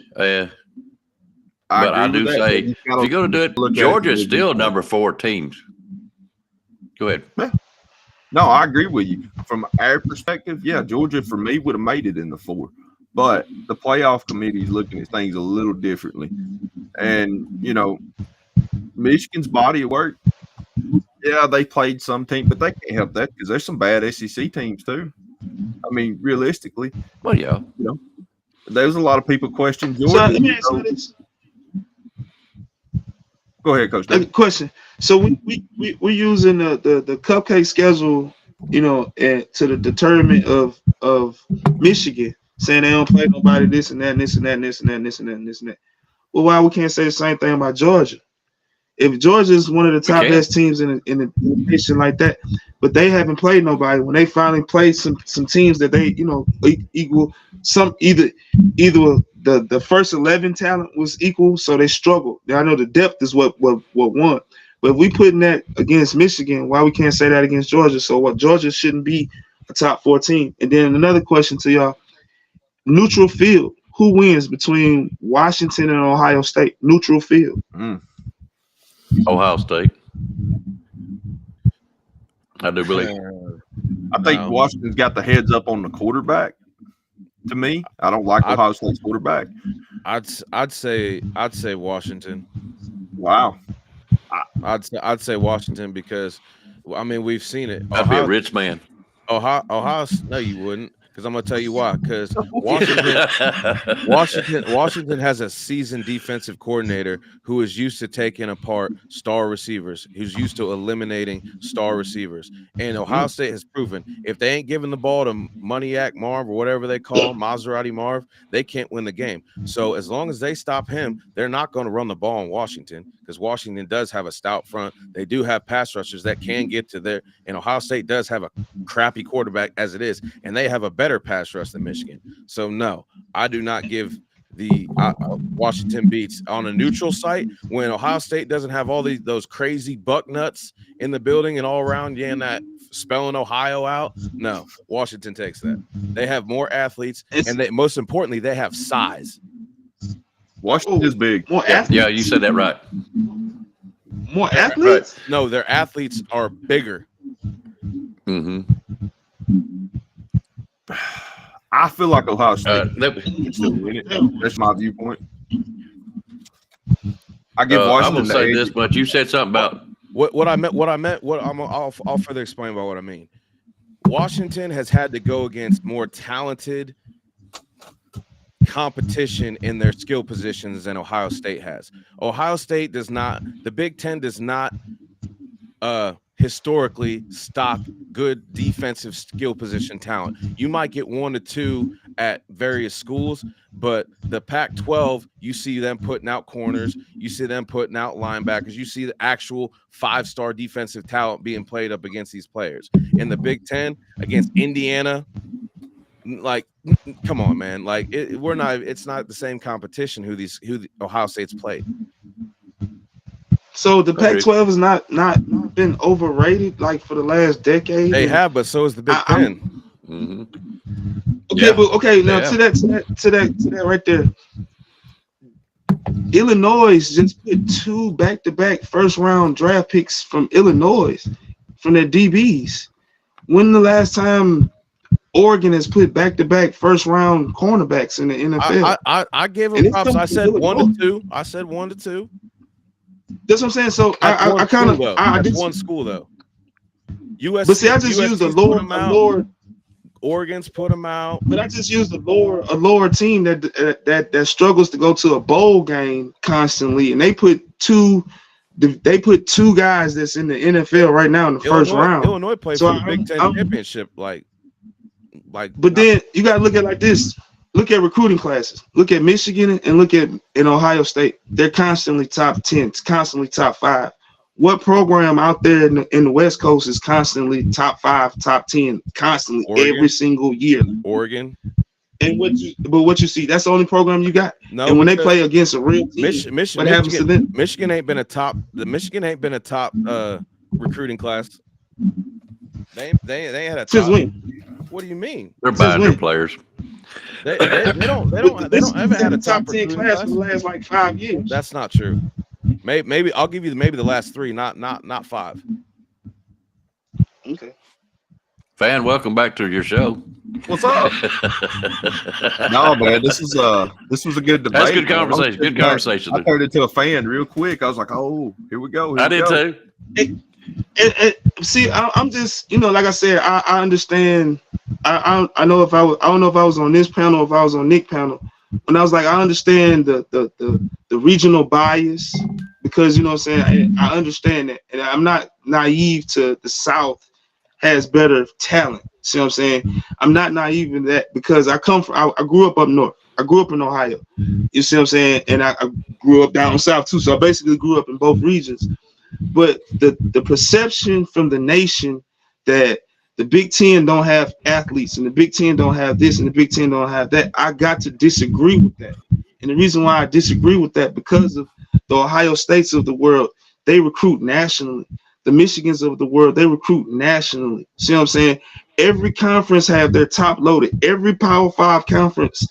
But I do say, if you're going to do it, Georgia's still number 4 teams. Go ahead. No, I agree with you. From our perspective, yeah, Georgia for me would have made it in the 4, but the playoff committee is looking at things a little differently. And Michigan's body of work, yeah, they played some team, but they can't help that because there's some bad SEC teams too. I mean, realistically, well, yeah, there's a lot of people question Georgia. So let me ask you this. Go ahead, Coach. A question. So we're using the cupcake schedule, to the determinant of Michigan, saying they don't play nobody this and that, and this and that, and this and that, and this and that, and this and that. Well, why we can't say the same thing about Georgia? If Georgia is one of the top best teams in the nation like that, but they haven't played nobody, when they finally played some teams that they equal, some either the first 11 talent was equal, so they struggled. Now, I know the depth is what won, but if we putting that against Michigan, why we can't say that against Georgia? So what, Georgia shouldn't be a top 4 team? And then another question to y'all: neutral field, who wins between Washington and Ohio State? Neutral field. Ohio State. I do believe. I think Washington's got the heads up on the quarterback. To me, I don't like Ohio State's quarterback. I'd say Washington. Wow. I'd say Washington because, I mean, we've seen it. I'd be a rich man. Ohio. No, you wouldn't. Because I'm going to tell you why. Because Washington has a seasoned defensive coordinator who is used to taking apart star receivers, who's used to eliminating star receivers. And Ohio State has proven if they ain't giving the ball to Maniac Marv or whatever they call him, Maserati Marv, they can't win the game. So as long as they stop him, they're not going to run the ball in Washington, because Washington does have a stout front. They do have pass rushers that can get to there. And Ohio State does have a crappy quarterback as it is. And they have a better pass rush than Michigan. So no, I do not give the Washington beats on a neutral site when Ohio State doesn't have all those crazy buck nuts in the building and all around and that spelling Ohio out. No, Washington takes that. They have more athletes, and most importantly, they have size. Washington is big. More athletes. Yeah, you said that right. More athletes? Right. No, their athletes are bigger. Mm-hmm. I feel like Ohio State can still win it. That's my viewpoint. I give Washington. I'm gonna say this, but you said something about what I meant. I'll further explain about what I mean. Washington has had to go against more talented competition in their skill positions than Ohio State has. Ohio State does not. The Big Ten does not historically stock good defensive skill position talent. You might get 1 or 2 at various schools, but the Pac-12, you see them putting out corners, you see them putting out linebackers, you see the actual 5-star defensive talent being played up against these players. In the Big Ten, against Indiana, like, come on, man, like it's not the same competition who the Ohio State's played. So the Pac-12 has not been overrated like for the last decade. They have, but so is the Big Ten. Mm-hmm. Okay, yeah. But okay, now to that right there. Illinois just put 2 back-to-back first-round draft picks from Illinois, from their DBs. When the last time Oregon has put back-to-back first-round cornerbacks in the NFL? I gave them props. I said 1 to 2. I said 1 to 2. That's what I'm saying. So I kind of that's one school though. USC, but see, I just used a lower. Oregon's put them out, but I just used a lower team that struggles to go to a bowl game constantly, and they put two guys that's in the NFL right now in the first round. Illinois played for the Big Ten championship, like. But then you got to look at it like this. Look at recruiting classes. Look at Michigan and look at in Ohio State. They're constantly top 10, constantly top 5. What program out there in the West Coast is constantly top 5, top 10, constantly every single year? Oregon. And what you see, that's the only program you got. No, and when they play against a real team, what happens to them? Michigan ain't been a top. Michigan ain't been a top recruiting class. They ain't had a top. Since when? What do you mean? They're buying their players. They don't ever had a top 10 class for the last like 5 years. That's not true. Maybe I'll give you the last 3, not 5. Okay. Fan, welcome back to your show. What's up? No, man, this was a good debate. That's good conversation. Good conversation. I turned into a fan real quick. I was like, oh, here we go. I did too. And see, I'm just, like I said, I understand. I know I don't know if I was on this panel or if I was on Nick panel. When I was like, I understand the regional bias because what I'm saying, I understand that, and I'm not naive to the South has better talent. See what I'm saying? I'm not naive in that because I grew up north. I grew up in Ohio. You see what I'm saying? And I grew up down south too. So I basically grew up in both regions. But the perception from the nation that the Big Ten don't have athletes and the Big Ten don't have this and the Big Ten don't have that, I got to disagree with that. And the reason why I disagree with that, because of the Ohio States of the world, they recruit nationally. The Michigans of the world, they recruit nationally. See what I'm saying? Every conference have their top loaded. Every Power 5 conference,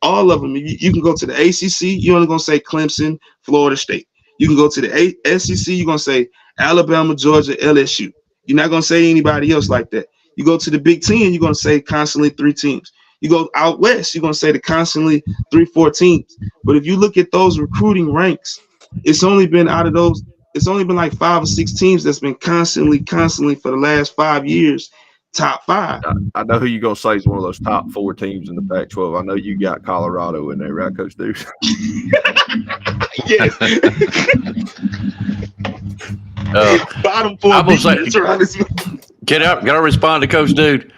all of them. You can go to the ACC, you're only going to say Clemson, Florida State. You can go to the SEC, you're going to say Alabama, Georgia, LSU. You're not going to say anybody else like that. You go to the Big Ten, you're going to say constantly 3 teams. You go out west, you're going to say the constantly 3-4 teams. But if you look at those recruiting ranks, it's only been like 5 or 6 teams that's been constantly for the last 5 years, top 5. I know who you're going to say is one of those top 4 teams in the Pac-12. I know you got Colorado in there, right, Coach Deuce? Yes. Bottom 4. Can I respond to Coach Dude?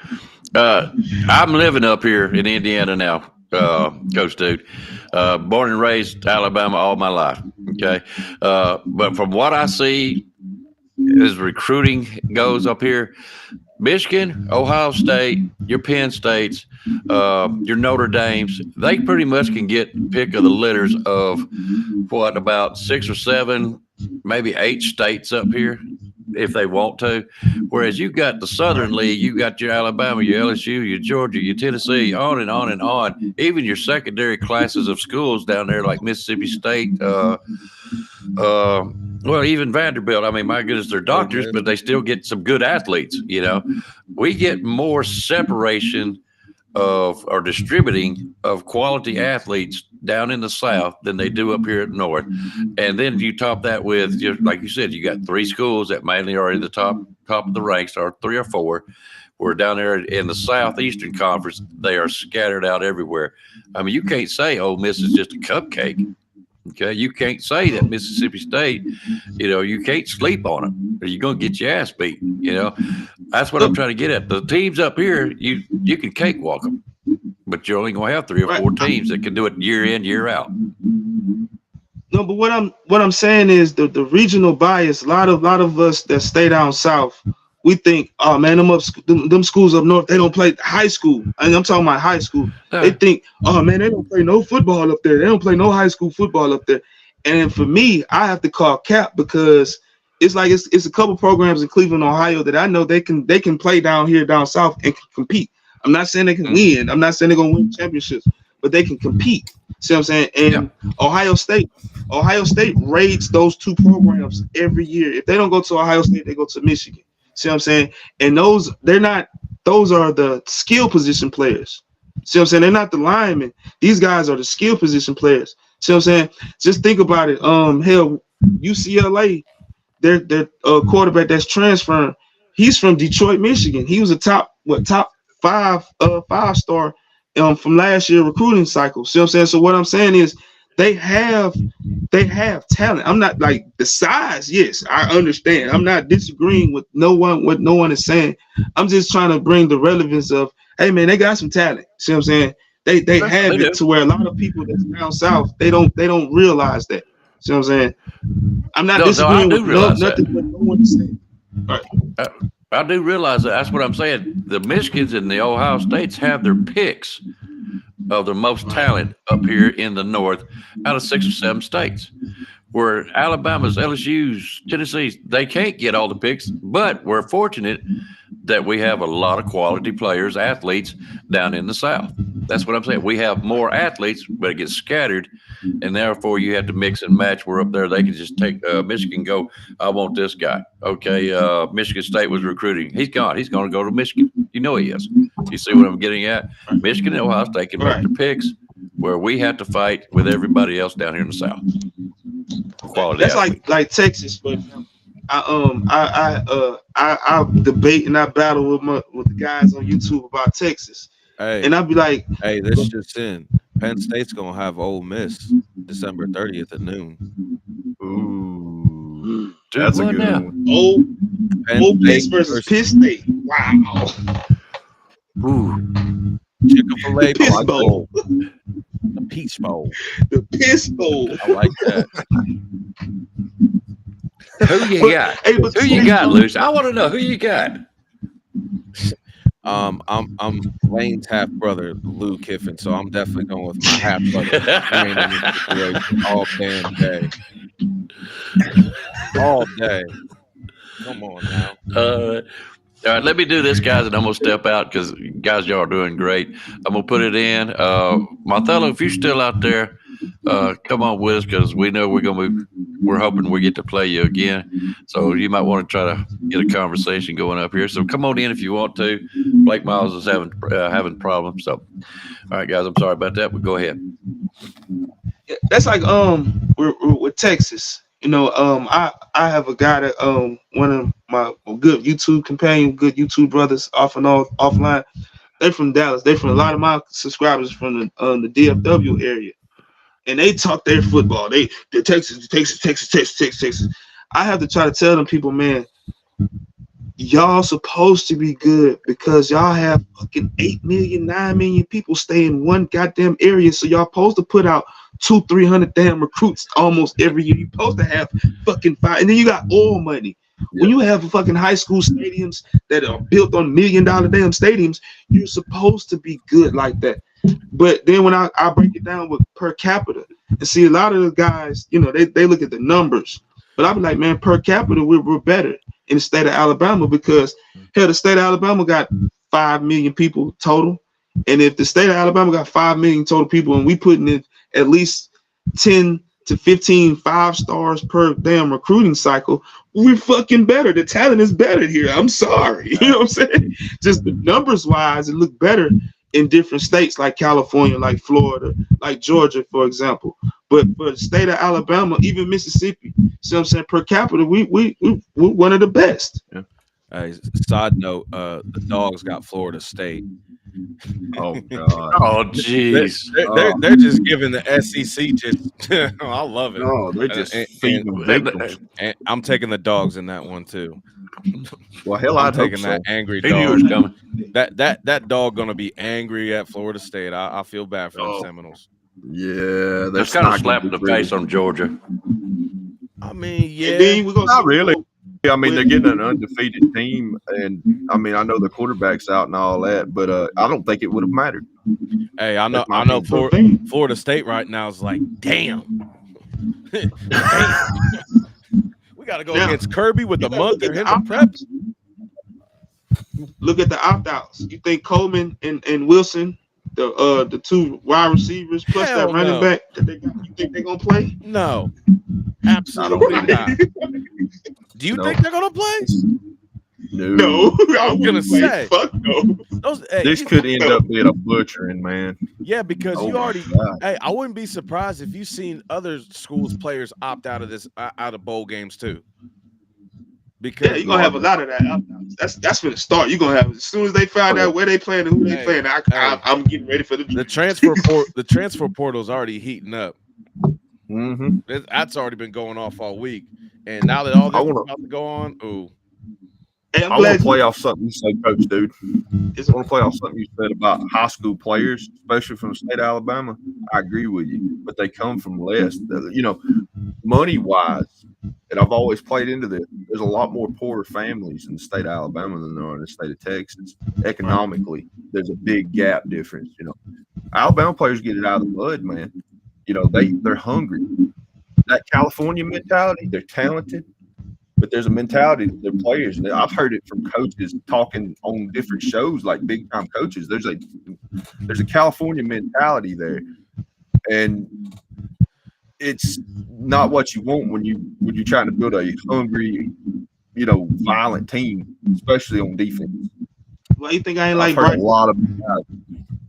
I'm living up here in Indiana now, Coach Dude. Born and raised Alabama all my life. Okay. But from what I see as recruiting goes up here, Michigan, Ohio State, your Penn States, your Notre Dames, they pretty much can get pick of the litters of about 6 or 7, maybe 8 states up here if they want to. Whereas you got the Southern League, you got your Alabama, your LSU, your Georgia, your Tennessee, on and on and on. Even your secondary classes of schools down there like Mississippi State, well, even Vanderbilt. I mean, my goodness, they're doctors, but they still get some good athletes. We get more separation of or distributing of quality athletes down in the South than they do up here at North. And then you top that with, just like you said, you got 3 schools that mainly are in the top of the ranks, or 3 or 4. We're down there in the Southeastern Conference. They are scattered out everywhere. I mean, you can't say Ole Miss is just a cupcake. Okay, you can't say that Mississippi State, you can't sleep on them, or you're going to get your ass beat. That's what I'm trying to get at. The teams up here, you can cakewalk them, but you're only going to have 3 or 4 teams that can do it year in, year out. No, but what I'm saying is the regional bias. A lot of us that stay down south, we think, oh man, them schools up north, they don't play high school. And I'm talking about high school. They think, oh man, they don't play no football up there. They don't play no high school football up there. And for me, I have to call cap because it's like it's a couple programs in Cleveland, Ohio that I know they can play down here, down south, and can compete. I'm not saying they can win. I'm not saying they're gonna win championships, but they can compete. See what I'm saying? And Ohio State raids those two programs every year. If they don't go to Ohio State, they go to Michigan. See what I'm saying? And those are the skill position players. See what I'm saying? They're not the linemen. These guys are the skill position players. See what I'm saying? Just think about it. Hell, UCLA, their quarterback that's transferring, he's from Detroit, Michigan. He was a top 5-star from last year recruiting cycle. See what I'm saying? So what I'm saying is they have talent. I'm not like the size. Yes, I understand. I'm not disagreeing with no one what no one is saying. I'm just trying to bring the relevance of, hey man, they got some talent. See what I'm saying? They have it to where a lot of people that's down south, they don't realize that. See what I'm saying? I'm not disagreeing with nothing what no one is saying. All right. I do realize that. That's what I'm saying. The Michigans and the Ohio States have their picks of the most talent up here in the north out of 6 or 7 states. Where Alabama's, LSU's, Tennessee's, they can't get all the picks, but we're fortunate that we have a lot of quality players, athletes down in the South. That's what I'm saying. We have more athletes, but it gets scattered, and therefore you have to mix and match. We're up there. They can just take Michigan, go, I want this guy. Okay, Michigan State was recruiting. He's gone. He's going to go to Michigan. You know he is. You see what I'm getting at? Michigan and Ohio State can make the picks where we have to fight with everybody else down here in the South. Quality That's athlete. like Texas, but I debate and I battle with the guys on YouTube about Texas. Hey, and I'd be like, hey, this just in. Penn State's gonna have Ole Miss December 30th at noon. Ooh, that's a good one. Ole Miss versus Penn State. Wow. Ooh. Chick-fil-A Piss Bowl. The Peach Bowl. The Piss Bowl. I like that. Who you got? Hey, who you got, Luce? I want to know who you got. I'm Lane's half brother, Lou Kiffin, so I'm definitely going with my half brother. He ain't in this situation all damn day. All day. Come on now. All right, let me do this, guys, and I'm going to step out because, guys, y'all are doing great. I'm going to put it in. Marthello, if you're still out there, come on with us because we know we're hoping we get to play you again. So you might want to try to get a conversation going up here. So come on in if you want to. Blake Miles is having problems. So, all right, guys, I'm sorry about that, but go ahead. That's like we're with Texas. You know, I have a guy that one of my good YouTube companion, good YouTube brothers off and offline. They're from Dallas. They're from a lot of my subscribers from the DFW area, and they talk their football. They Texas. I have to try to tell them people, man, y'all supposed to be good because y'all have fucking 8 million, 9 million people stay in one goddamn area. So y'all supposed to put out 200-300 damn recruits almost every year. You're supposed to have fucking 5, and then you got oil money. When you have fucking high school stadiums that are built on $1 million damn stadiums, you're supposed to be good like that. But then when I break it down with per capita and see a lot of the guys, you know, they look at the numbers, but I'll be like, man, per capita, we're better in the state of Alabama because hell, the state of Alabama got 5 million people total. And if the state of Alabama got 5 million total people and we putting in at least 10 to 15 5-stars per damn recruiting cycle, we're fucking better. The talent is better here. I'm sorry. You know what I'm saying? Just the numbers wise, it look better in different states like California, like Florida, like Georgia, for example. But for the state of Alabama, even Mississippi, see what I'm saying, per capita, we're one of the best. Yeah. Side note, the Dogs got Florida State. Oh God! Oh jeez! They're just giving the SEC just. I love it. Oh, they're just feeding victims. And I'm taking the Dogs in that one too. Well, hell, I'm I'd taking hope that so. angry He dog. knew it was coming. That dog gonna be angry at Florida State. I feel bad for the Seminoles. Yeah, that's kind of slap in the face on Georgia. I mean, yeah, we're gonna not really. I mean, they're getting an undefeated team, and I mean, I know the quarterback's out and all that, but I don't think it would have mattered. Hey, I know Florida State right now is like, damn. We got to go against Kirby with the month or him the prep. Look at the opt-outs. You think Coleman and Wilson the two wide receivers plus Hell that running no. back that they got, you think they're gonna play? No, absolutely not. Do you think they're gonna play? No, I'm gonna say, fuck no. This could end up being a butchering, man. Yeah, because Oh you my already. God. Hey, I wouldn't be surprised if you've seen other schools' players opt out of this, out of bowl games too. Because Yeah, you're gonna have a lot of that. That's for the start. You're gonna have as soon as they find out where they playing and who they playing. I'm getting ready for the transfer portal's already heating up. Mm-hmm. That's already been going off all week, and now that all this is about to go on, ooh. Hey, I want to play off something you said, Coach, dude. I want to play off something you said about high school players, especially from the state of Alabama. I agree with you, but they come from less. You know, money-wise, and I've always played into this, there's a lot more poorer families in the state of Alabama than there are in the state of Texas. Economically, there's a big gap difference. You know, Alabama players get it out of the mud, man. You know, they're hungry. That California mentality, they're talented. But there's a mentality to their players. I've heard it from coaches talking on different shows, like big time coaches. There's a California mentality there, and it's not what you want when you're trying to build a hungry, you know, violent team, especially on defense. Why you think I ain't like I've heard Bryce? a lot of.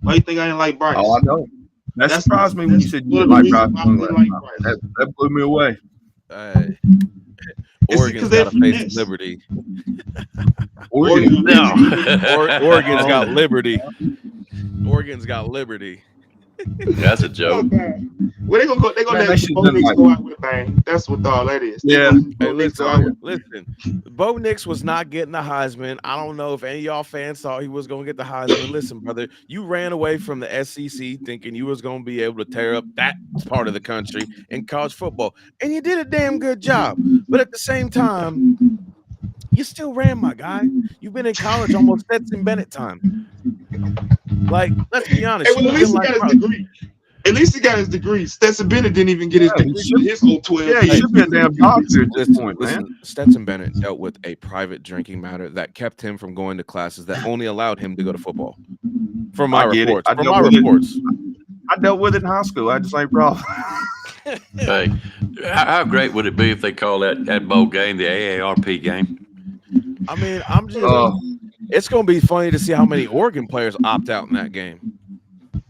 Why you think I ain't like Bryce? Oh, I know. That surprised me when you said you didn't like Bryce. That blew me away. Oregon's got to face Liberty. Oregon's got Liberty. Oregon's got Liberty. That's a joke. Well, they're gonna go. They're gonna let Bo Nix go out with a bang. That's what all that is. Yeah. Hey, listen. Bo Nix was not getting the Heisman. I don't know if any of y'all fans thought he was gonna get the Heisman. Listen, brother, you ran away from the SEC thinking you was gonna be able to tear up that part of the country in college football, and you did a damn good job. But at the same time, you still ran, my guy. You've been in college almost Stetson Bennett time. Like, let's be honest. Hey, well, at least he got his degree. At least he got his degree. Stetson Bennett didn't even get his degree. His whole 12. Yeah, he should be a damn doctor at this point, man. Stetson Bennett dealt with a private drinking matter that kept him from going to classes that only allowed him to go to football. From my reports. I dealt with it in high school. I just ain't problem. Hey, how great would it be if they call that bowl game the AARP game? I mean, I'm just. It's going to be funny to see how many Oregon players opt out in that game.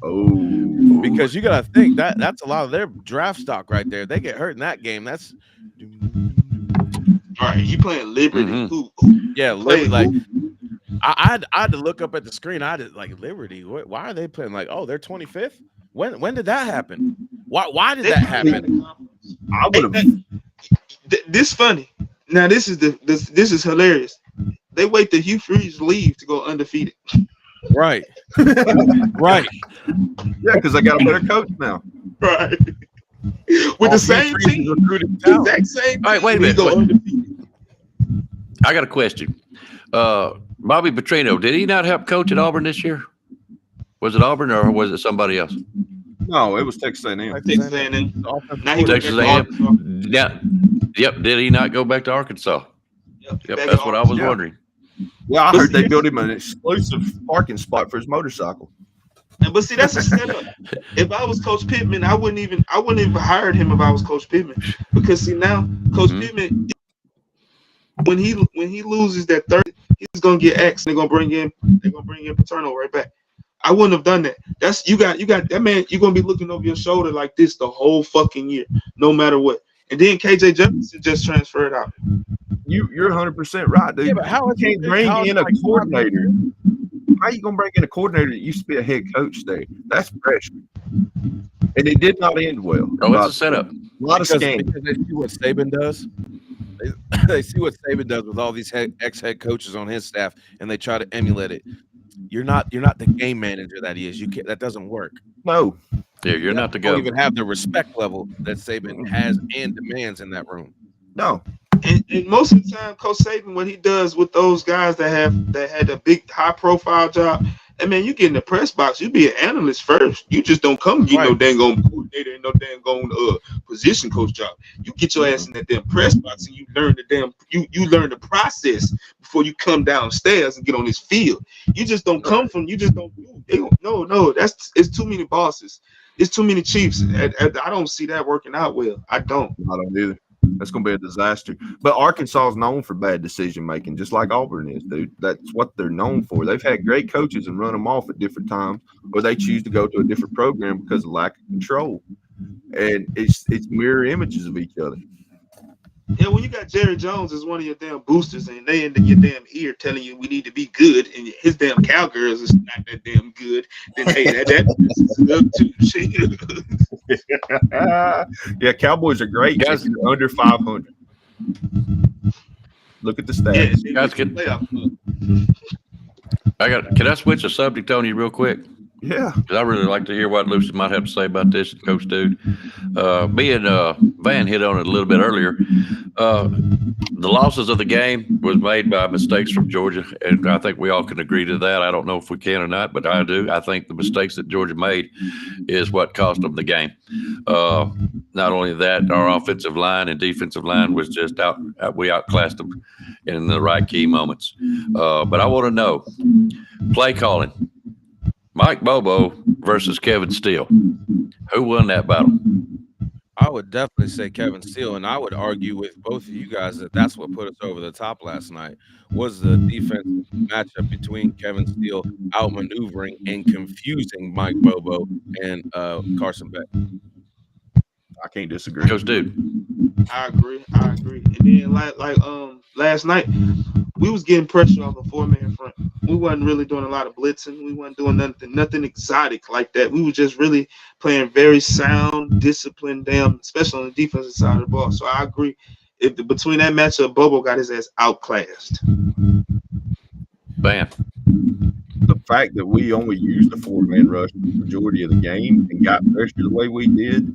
Oh, because you got to think that's a lot of their draft stock right there. They get hurt in that game. That's all right. You playing Liberty? Mm-hmm. Yeah, Liberty. Like I had to look up at the screen. I did like Liberty. Why are they playing? Like, oh, they're 25th. When did that happen? Why did that happen? I would have. This funny. Now this is hilarious. They wait till Hugh Freeze leave to go undefeated. Right. Right. Yeah, because I got a better coach now. Right. With the same team. The exact same team. All right, wait a minute. I got a question. Bobby Petrino, did he not help coach at Auburn this year? Was it Auburn or was it somebody else? No, it was Texas A&M. Texas A&M. Texas A&M. Yeah. Yep. Did he not go back to Arkansas? Yep. That's what I was wondering. Well, I heard they built him an exclusive parking spot for his motorcycle. But see, that's a setup. If I was Coach Pittman, I wouldn't even hired him if I was Coach Pittman. Because see now, Coach Pittman, when he loses that third, he's gonna get X. They're gonna bring in Paterno right back. I wouldn't have done that. That's you got that man. You're gonna be looking over your shoulder like this the whole fucking year, no matter what. And then KJ Jefferson just transferred out. You're 100% right, dude. Yeah, but how you can't bring in a coordinator? How you gonna bring in a coordinator that used to be a head coach there? That's pressure. And it did not end well. Oh, it's a setup. A lot of scandals. Because they see what Saban does. They see what Saban does with all these ex-head coaches on his staff, and they try to emulate it. You're not the game manager that he is. You can't. That doesn't work. No. Yeah, you're not the guy. Don't guy. even have the respect level that Saban has and demands in that room. No. And most of the time, Coach Saban, what he does with those guys that had a big high profile job, And man, you get in the press box, you be an analyst first. You just don't come get no dang on coordinator and no dang on position coach job. You get your ass in that damn press box and you learn you learn the process before you come downstairs and get on this field. You just don't come from no, it's too many bosses. It's too many chiefs. I don't see that working out well. I don't either. That's going to be a disaster. But Arkansas is known for bad decision making, just like Auburn is, dude. That's what they're known for. They've had great coaches and run them off at different times, or they choose to go to a different program because of lack of control. And it's mirror images of each other. Yeah, when you got Jerry Jones as one of your damn boosters and they in your damn ear telling you we need to be good and his damn cowgirls is not that damn good, then hey, that too. Yeah, Cowboys are great. Guys, under 500. Look at the stats. Yeah, guys, can I switch the subject on you real quick? Yeah, because I really like to hear what Lucy might have to say about this, Coach Dude. Me and Van hit on it a little bit earlier. The losses of the game was made by mistakes from Georgia, and I think we all can agree to that. I don't know if we can or not, but I do. I think the mistakes that Georgia made is what cost them the game. Not only that, our offensive line and defensive line was just we outclassed them in the right key moments. But I want to know, play calling. Mike Bobo versus Kevin Steele. Who won that battle? I would definitely say Kevin Steele, and I would argue with both of you guys that that's what put us over the top last night was the defensive matchup between Kevin Steele outmaneuvering and confusing Mike Bobo and Carson Beck. I can't disagree. Coach Dude. I agree. And then like last night, we was getting pressure off the 4-man front. We wasn't really doing a lot of blitzing. We wasn't doing nothing exotic like that. We were just really playing very sound, disciplined, especially on the defensive side of the ball. So I agree. Between that matchup, Bobo got his ass outclassed. Bam. The fact that we only used the 4-man rush the majority of the game and got pressure the way we did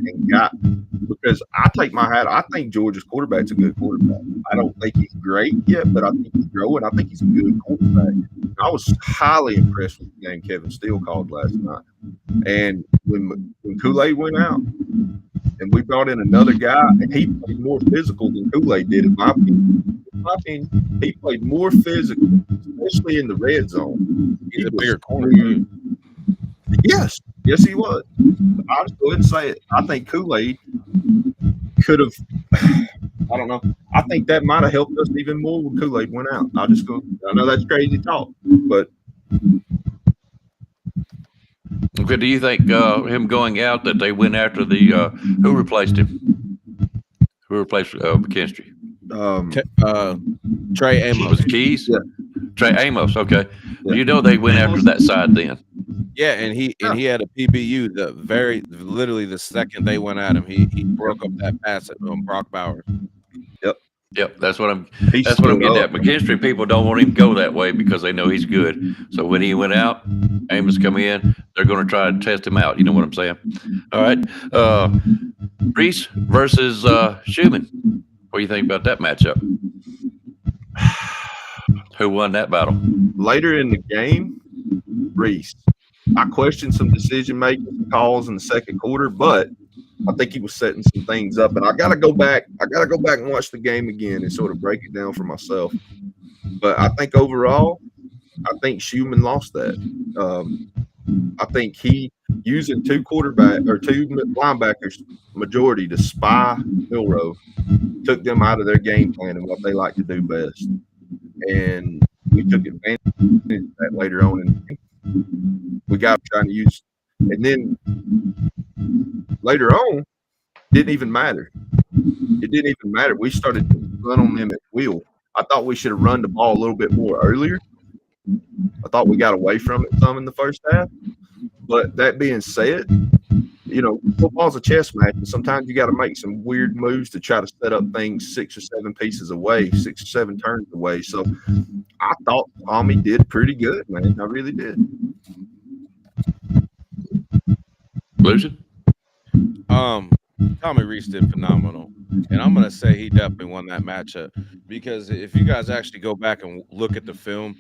because I take my hat. I think Georgia's quarterback's a good quarterback. I don't think he's great yet, but I think he's growing. I think he's a good quarterback. I was highly impressed with the game Kevin Steele called last night. And when Kool-Aid went out and we brought in another guy, and he played more physical than Kool-Aid did, in my opinion. He played more physical, especially in the red zone. He's a bigger corner. Yes, he was. I'll just go ahead and say it. I think Kool-Aid could have. I don't know. I think that might have helped us even more when Kool-Aid went out. I know that's crazy talk, but. Okay, do you think him going out that they went after the who replaced him? Who replaced McKinstry? Trey Amos. Was it Keys? Yeah. Trey Amos. Okay. Yeah. You know they went after that side then. Yeah, and he had a PBU. Literally the second they went at him, he broke up that pass at Brock Bowers. Yep, that's what I'm getting at. McKinstry people don't want him to go that way because they know he's good. So when he went out, Amos come in, they're going to try to test him out. You know what I'm saying? All right. Reese versus Schumann. What do you think about that matchup? Who won that battle? Later in the game, Reese. I questioned some decision-making calls in the second quarter, but I think he was setting some things up, and I got to go back and watch the game again and sort of break it down for myself. But I think overall, Schumann lost that. I think he using two linebackers majority to spy Milroe took them out of their game plan and what they like to do best. And we took advantage of that later on, and we got trying to use. And then later on, didn't even matter. It didn't even matter. We started to run on them at will. I thought we should have run the ball a little bit more earlier. I thought we got away from it some in the first half. But that being said, football's a chess match, and sometimes you got to make some weird moves to try to set up things 6 or 7 pieces away, 6 or 7 turns away. So I thought Tommy did pretty good, man. I really did. Lucian? Tommy Reese did phenomenal. And I'm going to say he definitely won that matchup because if you guys actually go back and look at the film,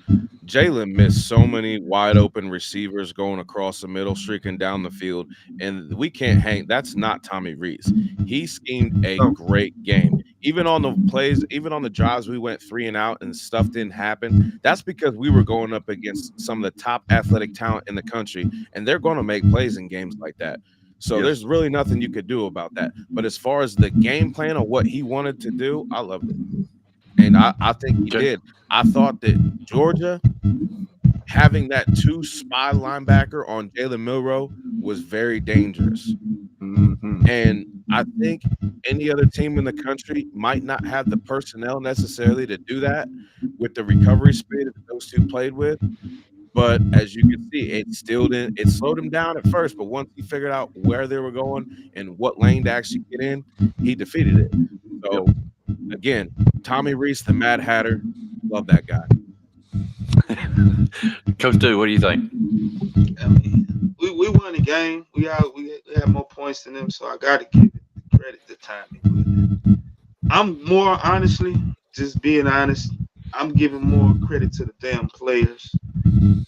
Jalen missed so many wide open receivers going across the middle, streaking down the field, and we can't hang. That's not Tommy Reese. He schemed a great game. Even on the plays, even on the drives, we went 3 and out and stuff didn't happen. That's because we were going up against some of the top athletic talent in the country, and they're going to make plays in games like that. So there's really nothing you could do about that. But as far as the game plan of what he wanted to do, I loved it. And I think he did. I thought that Georgia having that 2 spy linebacker on Jalen Milroe was very dangerous. And I think any other team in the country might not have the personnel necessarily to do that with the recovery speed that those two played with. But as you can see, it slowed him down at first. But once he figured out where they were going and what lane to actually get in, he defeated it. So again, Tommy Reese, the Mad Hatter, love that guy. Coach Dude, what do you think? I mean, we won the game. We had more points than them, so I got to give it the credit to Tommy. I'm more honestly, just being honest, I'm giving more credit to the damn players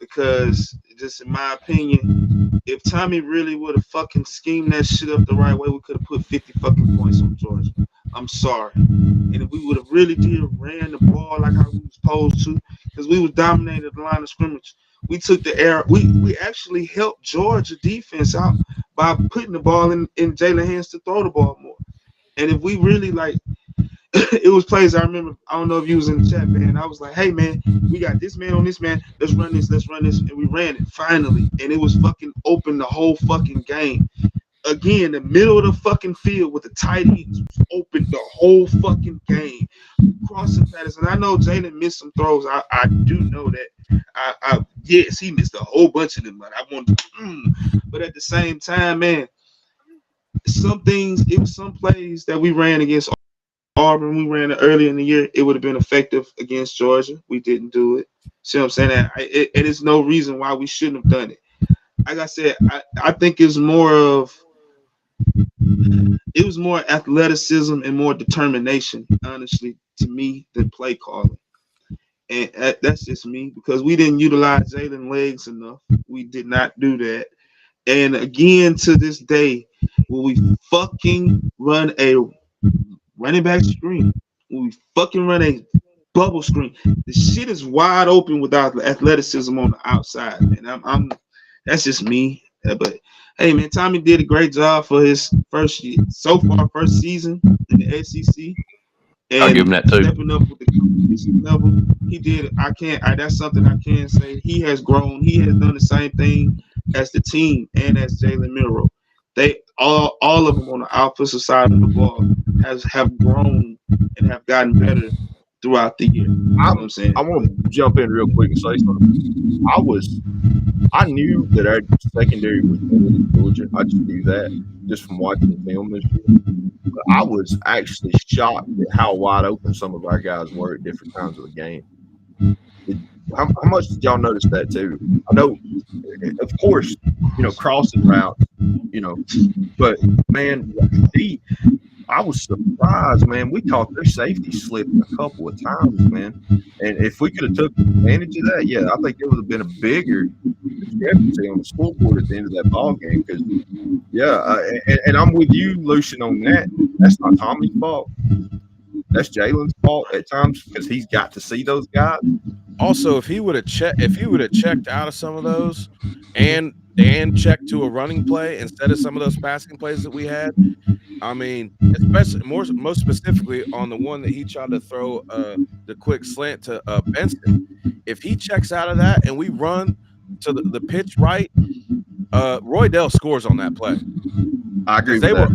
because, just in my opinion, if Tommy really would have fucking schemed that shit up the right way, we could have put 50 fucking points on Georgia. I'm sorry. And if we would have really ran the ball like how we was supposed to, because we was dominated the line of scrimmage. We took the air. We actually helped Georgia defense out by putting the ball in Jalen hands to throw the ball more. And if we really it was plays I remember. I don't know if you was in the chat, man. I was like, hey, man, we got this man on this man. Let's run this. And we ran it finally. And it was fucking open the whole fucking game. Again, the middle of the fucking field with the tight ends was open the whole fucking game. Crossing patterns. And I know Jalen missed some throws. I do know that. Yes, he missed a whole bunch of them. But I wanted to, but at the same time, man, some plays that we ran against Auburn, we ran it earlier in the year, it would have been effective against Georgia. We didn't do it. See what I'm saying? It is no reason why we shouldn't have done it. Like I said, I think it was more athleticism and more determination, honestly, to me, than play calling. And that's just me because we didn't utilize Jalen legs enough. We did not do that. And again, to this day, when we fucking run a running back screen, when we fucking run a bubble screen, the shit is wide open without the athleticism on the outside. And that's just me. But hey, man, Tommy did a great job for his first season in the SEC. And I'll give him that too. Stepping up with the competition level, he did. That's something I can say. He has grown. He has done the same thing as the team and as Jalen Milroe. They all of them on the offensive side of the ball have grown and have gotten better throughout the year. You know what I'm saying? I want to jump in real quick and say something. I knew that our secondary was better than Georgia. I just knew that just from watching the film this year. But I was actually shocked at how wide open some of our guys were at different times of the game. How much did y'all notice that too? I know, of course, crossing routes, but man, I was surprised, man. We caught their safety slipping a couple of times, man. And if we could have took advantage of that, yeah, I think there would have been a bigger discrepancy on the scoreboard at the end of that ball game. Because, and I'm with you, Lucian, on that. That's not Tommy's fault. That's Jalen's fault at times because he's got to see those guys. Also, if he would have checked out of some of those and checked to a running play instead of some of those passing plays that we had, I mean, especially most specifically on the one that he tried to throw the quick slant to Benson. If he checks out of that and we run to the pitch right, Roydell scores on that play. I agree. They were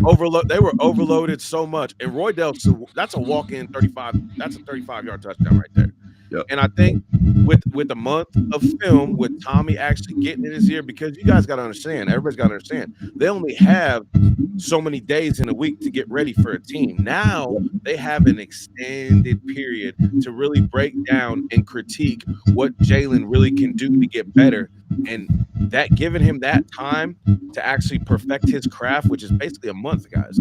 overloaded so much, and Roydell, that's a walk-in 35. That's a 35-yard touchdown right there. Yep. And I think with a month of film, with Tommy actually getting in his ear, because you guys got to understand, everybody's got to understand, they only have so many days in a week to get ready for a team. Now they have an extended period to really break down and critique what Jalen really can do to get better. And that giving him that time to actually perfect his craft, which is basically a month, guys.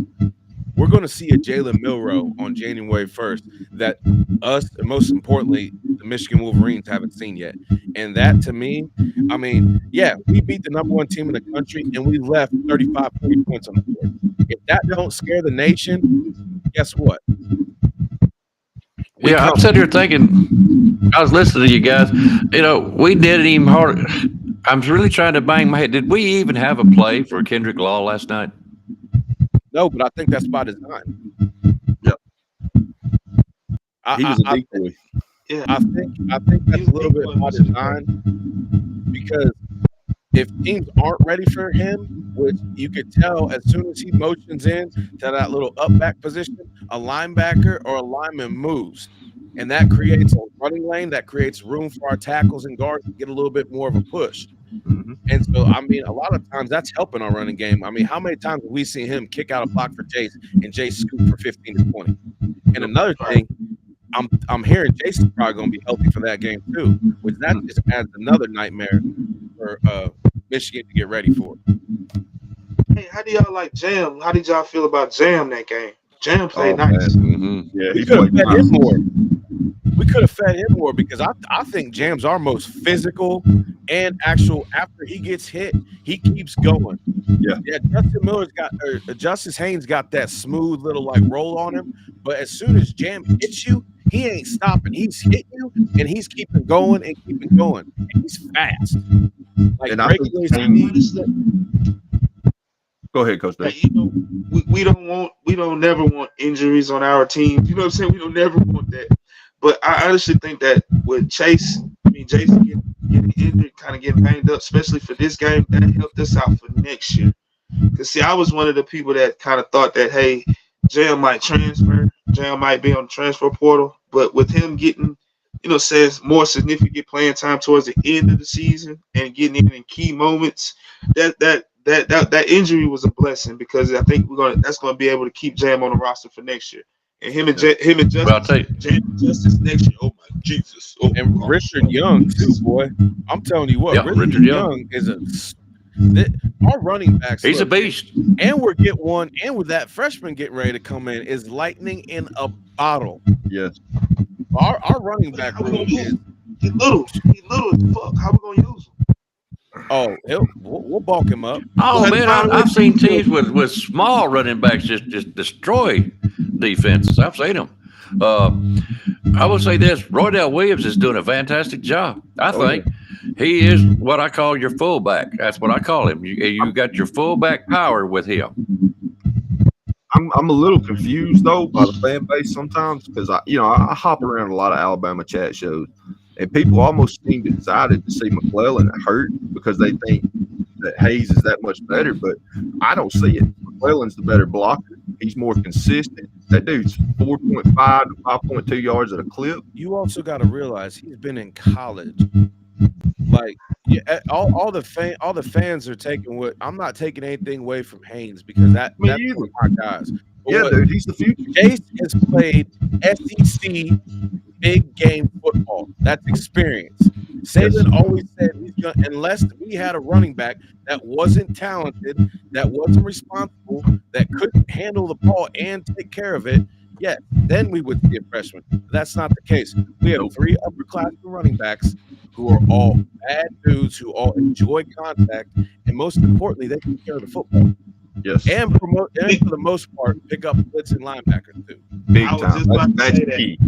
we're going to see a Jalen Milroe on January 1st that us, and most importantly, the Michigan Wolverines haven't seen yet. And that, to me, I mean, yeah, we beat the number one team in the country, and we left 35, 40 points on the board. If that don't scare the nation, guess what? Yeah, I'm sitting here thinking, I was listening to you guys. You know, we did it even harder. I'm really trying to bang my head. Did we even have a play for Kendrick Law last night? No, but I think that's by design. Yep. He was a decoy. I think that's a little bit by design, because if teams aren't ready for him, which you could tell as soon as he motions in to that little up back position, a linebacker or a lineman moves. And that creates a running lane, that creates room for our tackles and guards to get a little bit more of a push. And so, I mean, a lot of times that's helping our running game. I mean, how many times have we seen him kick out a block for Jace and Jace scoop for 15 to 20? And another thing, I'm hearing Jason's probably going to be healthy for that game too, which that just adds another nightmare for Michigan to get ready for. Hey, how do y'all like Jam? How did y'all feel about Jam that game? Jam played nice. Yeah, we could have fed him more. We could have fed him more, because I think Jam's our most physical and actual. After he gets hit, he keeps going. Yeah. Justice Haynes got that smooth little like roll on him, but as soon as Jam hits you, he ain't stopping. He's hitting you and he's keeping going and keeping going. And he's fast. Like, and I think go ahead, Coach Dave. You know, we don't never want injuries on our team. You know what I'm saying? We don't never want that. But I honestly think that with Jason getting injured, kind of getting banged up, especially for this game, that helped us out for next year. Because, see, I was one of the people that kind of thought that, hey, Jam might transfer. Jam might be on the transfer portal. But with him getting, says more significant playing time towards the end of the season and getting in key moments, that injury was a blessing, because I think that's gonna be able to keep Jam on the roster for next year. And him and Justice next year. Oh my Jesus! And Richard Young too, boy. I'm telling you what, Richard Young is our running backs. He's a beast. And we're getting one, and with that freshman getting ready to come in, is lightning in a bottle. Yes. Our running back room is little as fuck. How we gonna use him? Oh, we'll bulk him up. Oh man, I've seen teams with small running backs just destroy defenses. I've seen them. I will say this: Roydell Williams is doing a fantastic job. I think he is what I call your fullback. That's what I call him. You got your fullback power with him. I'm a little confused though by the fan base sometimes, because I hop around a lot of Alabama chat shows, and people almost seem excited to see McClellan hurt because they think that Hayes is that much better, but I don't see it. McClellan's the better blocker. He's more consistent. That dude's 4.5 to 5.2 yards at a clip. You also got to realize he's been in college. Like, all the fans are taking what I'm not taking anything away from Haynes, because that's one of my guys. But dude, he's the future. Chase has played SEC big game football. That's experience. Saban always said unless we had a running back that wasn't talented, that wasn't responsible, that couldn't handle the ball and take care of it, yes, then we would see a freshman. But that's not the case. We have 3 upperclassmen running backs who are all bad dudes who all enjoy contact, and most importantly, they take care of the football. Yes. And promote, and for the most part, pick up blitzing linebackers too. Big time. That's key.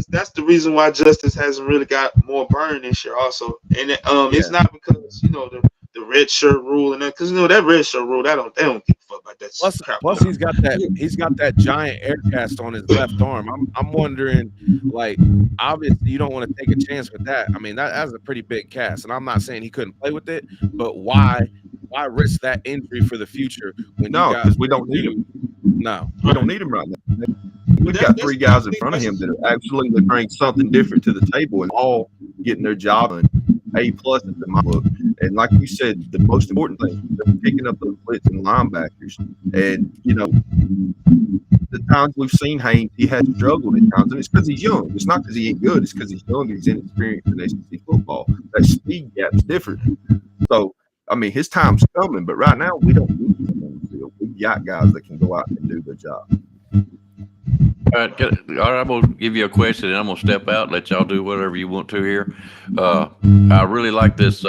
That's the reason why Justice hasn't really got more burn this year also. And it's not because the red shirt rule and that, because that red shirt rule, they don't give a fuck about that. Plus he's got that giant air cast on his left arm. I'm wondering, like, obviously you don't want to take a chance with that. I mean, that's a pretty big cast, and I'm not saying he couldn't play with it, but why risk that injury for the future when because we don't need him. No, we don't need him right now. We've got 3 guys in front of him that are absolutely bring something different to the table and all getting their job done. A+ in my book. And like you said, the most important thing is picking up those blitzing linebackers. And the times we've seen Haynes, he has struggled at times, and it's because he's young. It's not because he ain't good. It's because he's young and he's inexperienced in SEC football. That speed gap's different. So, I mean, his time's coming, but right now we don't need him on the field. We got guys that can go out and do the job. All right, I'm going to give you a question, and I'm going to step out and let y'all do whatever you want to here. I really like this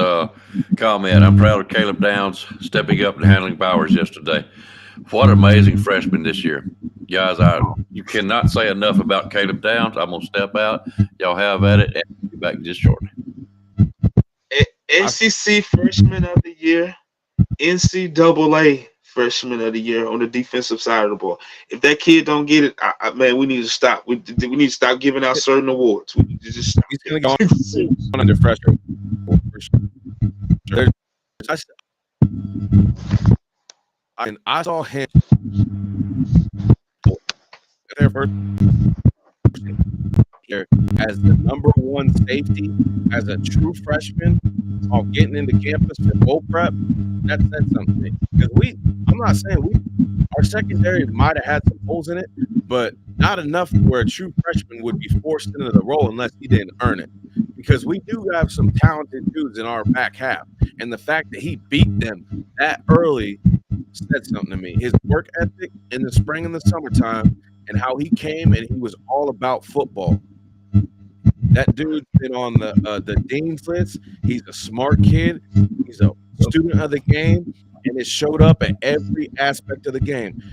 comment. I'm proud of Caleb Downs stepping up and handling Bowers yesterday. What an amazing freshman this year. Guys, you cannot say enough about Caleb Downs. I'm going to step out. Y'all have at it, and I'll be back just shortly. SEC Freshman of the Year, NCAA Freshman of the Year on the defensive side of the ball. If that kid don't get it, man, we need to stop. We need to stop giving out certain awards. We need to just stop. He's going to go on under freshman. I saw him their first year as the number one safety, as a true freshman, off getting into campus for bowl prep. That said something, because I'm not saying our secondary might have had some holes in it, but not enough where a true freshman would be forced into the role unless he didn't earn it. Because we do have some talented dudes in our back half, and the fact that he beat them that early said something to me. His work ethic in the spring and the summertime, and how he came and he was all about football. That dude's been on the dean's list. He's a smart kid. He's a student of the game, and it showed up at every aspect of the game.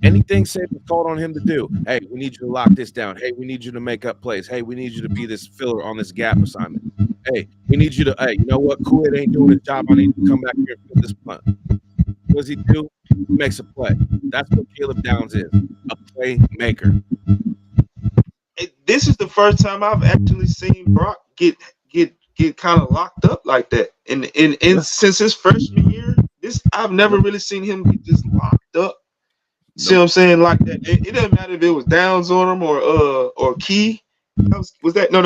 Anything Saban called on him to do. Hey, we need you to lock this down. Hey, we need you to make up plays. Hey, we need you to be this filler on this gap assignment. Hey, we need you to. Hey, you know what? Kool-Aid ain't doing his job. I need you to come back here and fill this punt. What does he do? He makes a play. That's what Caleb Downs is, a playmaker. This is the first time I've actually seen Brock get kind of locked up like that. And since his freshman year, I've never really seen him get just locked up. See what I'm saying? Like that. It doesn't matter if it was Downs on him or Key. Was that no.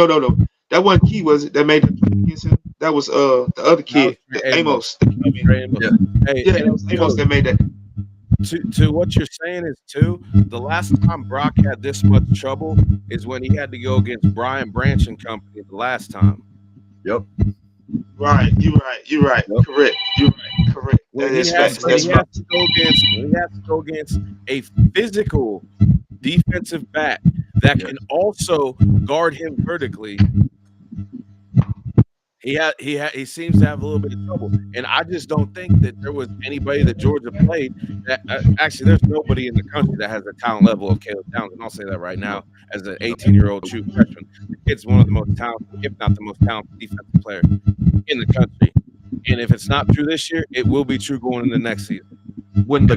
That wasn't Key, was it? That made that play against him. That was the other kid, Amos. That was Amos that made that. To what you're saying is too, the last time Brock had this much trouble is when he had to go against Brian Branch and company the last time. Yep. Right. You're right. Yep. Correct. You're right. Correct. When he has to go against a physical defensive back that can also guard him vertically. He seems to have a little bit of trouble, and I just don't think that there was anybody that Georgia played that actually there's nobody in the country that has the talent level of Caleb Downs, and I'll say that right now as an 18-year-old true freshman. The kid's one of the most talented, if not the most talented defensive player in the country. And if it's not true this year, it will be true going into next season. When the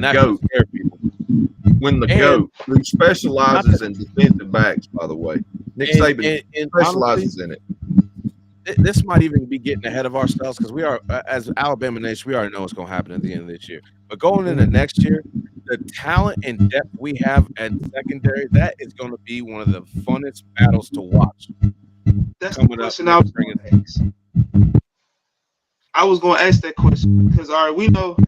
GOAT, who specializes in defensive backs, by the way, Nick Saban specializes in it. This might even be getting ahead of ourselves because we are, as Alabama Nation, we already know what's going to happen at the end of this year. But going into next year, the talent and depth we have at secondary, that is going to be one of the funnest battles to watch. That's the question I was going to ask. I was going to ask that question because, all right, we know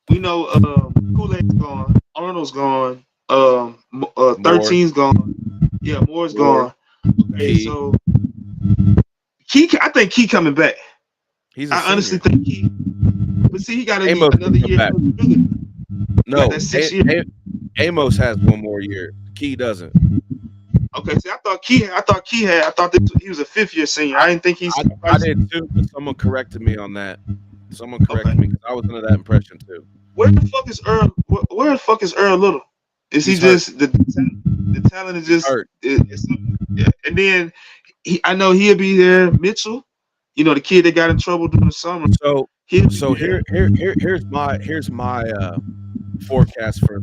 Kool-Aid's gone, Arnold's gone, 13's gone. Yeah, Moore's gone. Okay, so Key, I think Key coming back. I honestly think Key. But see, he got another year. Back. No, Amos has one more year. Key doesn't. Okay, see, I thought Key that he was a fifth-year senior. I didn't think he's. I did too, but someone corrected me on that. Someone corrected me because I was under that impression too. Where the fuck is Earl? Where the fuck is Earl Little? Is he just the talent is just hurt? Yeah. And then I know he'll be there. Mitchell, the kid that got in trouble during the summer. So here's my forecast for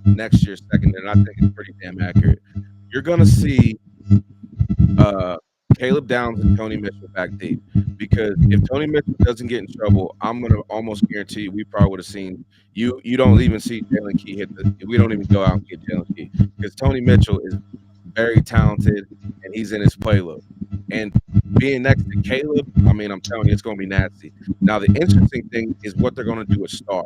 next year's secondary, and I think it's pretty damn accurate. You're gonna see Caleb Downs and Tony Mitchell back deep, because if Tony Mitchell doesn't get in trouble, I'm gonna almost guarantee you we probably would have seen you. You don't even see Jalen Key hit we don't even go out and get Jalen Key because Tony Mitchell is very talented and he's in his playbook. And being next to Caleb, I mean, I'm telling you, it's going to be nasty. Now, the interesting thing is what they're going to do with Star.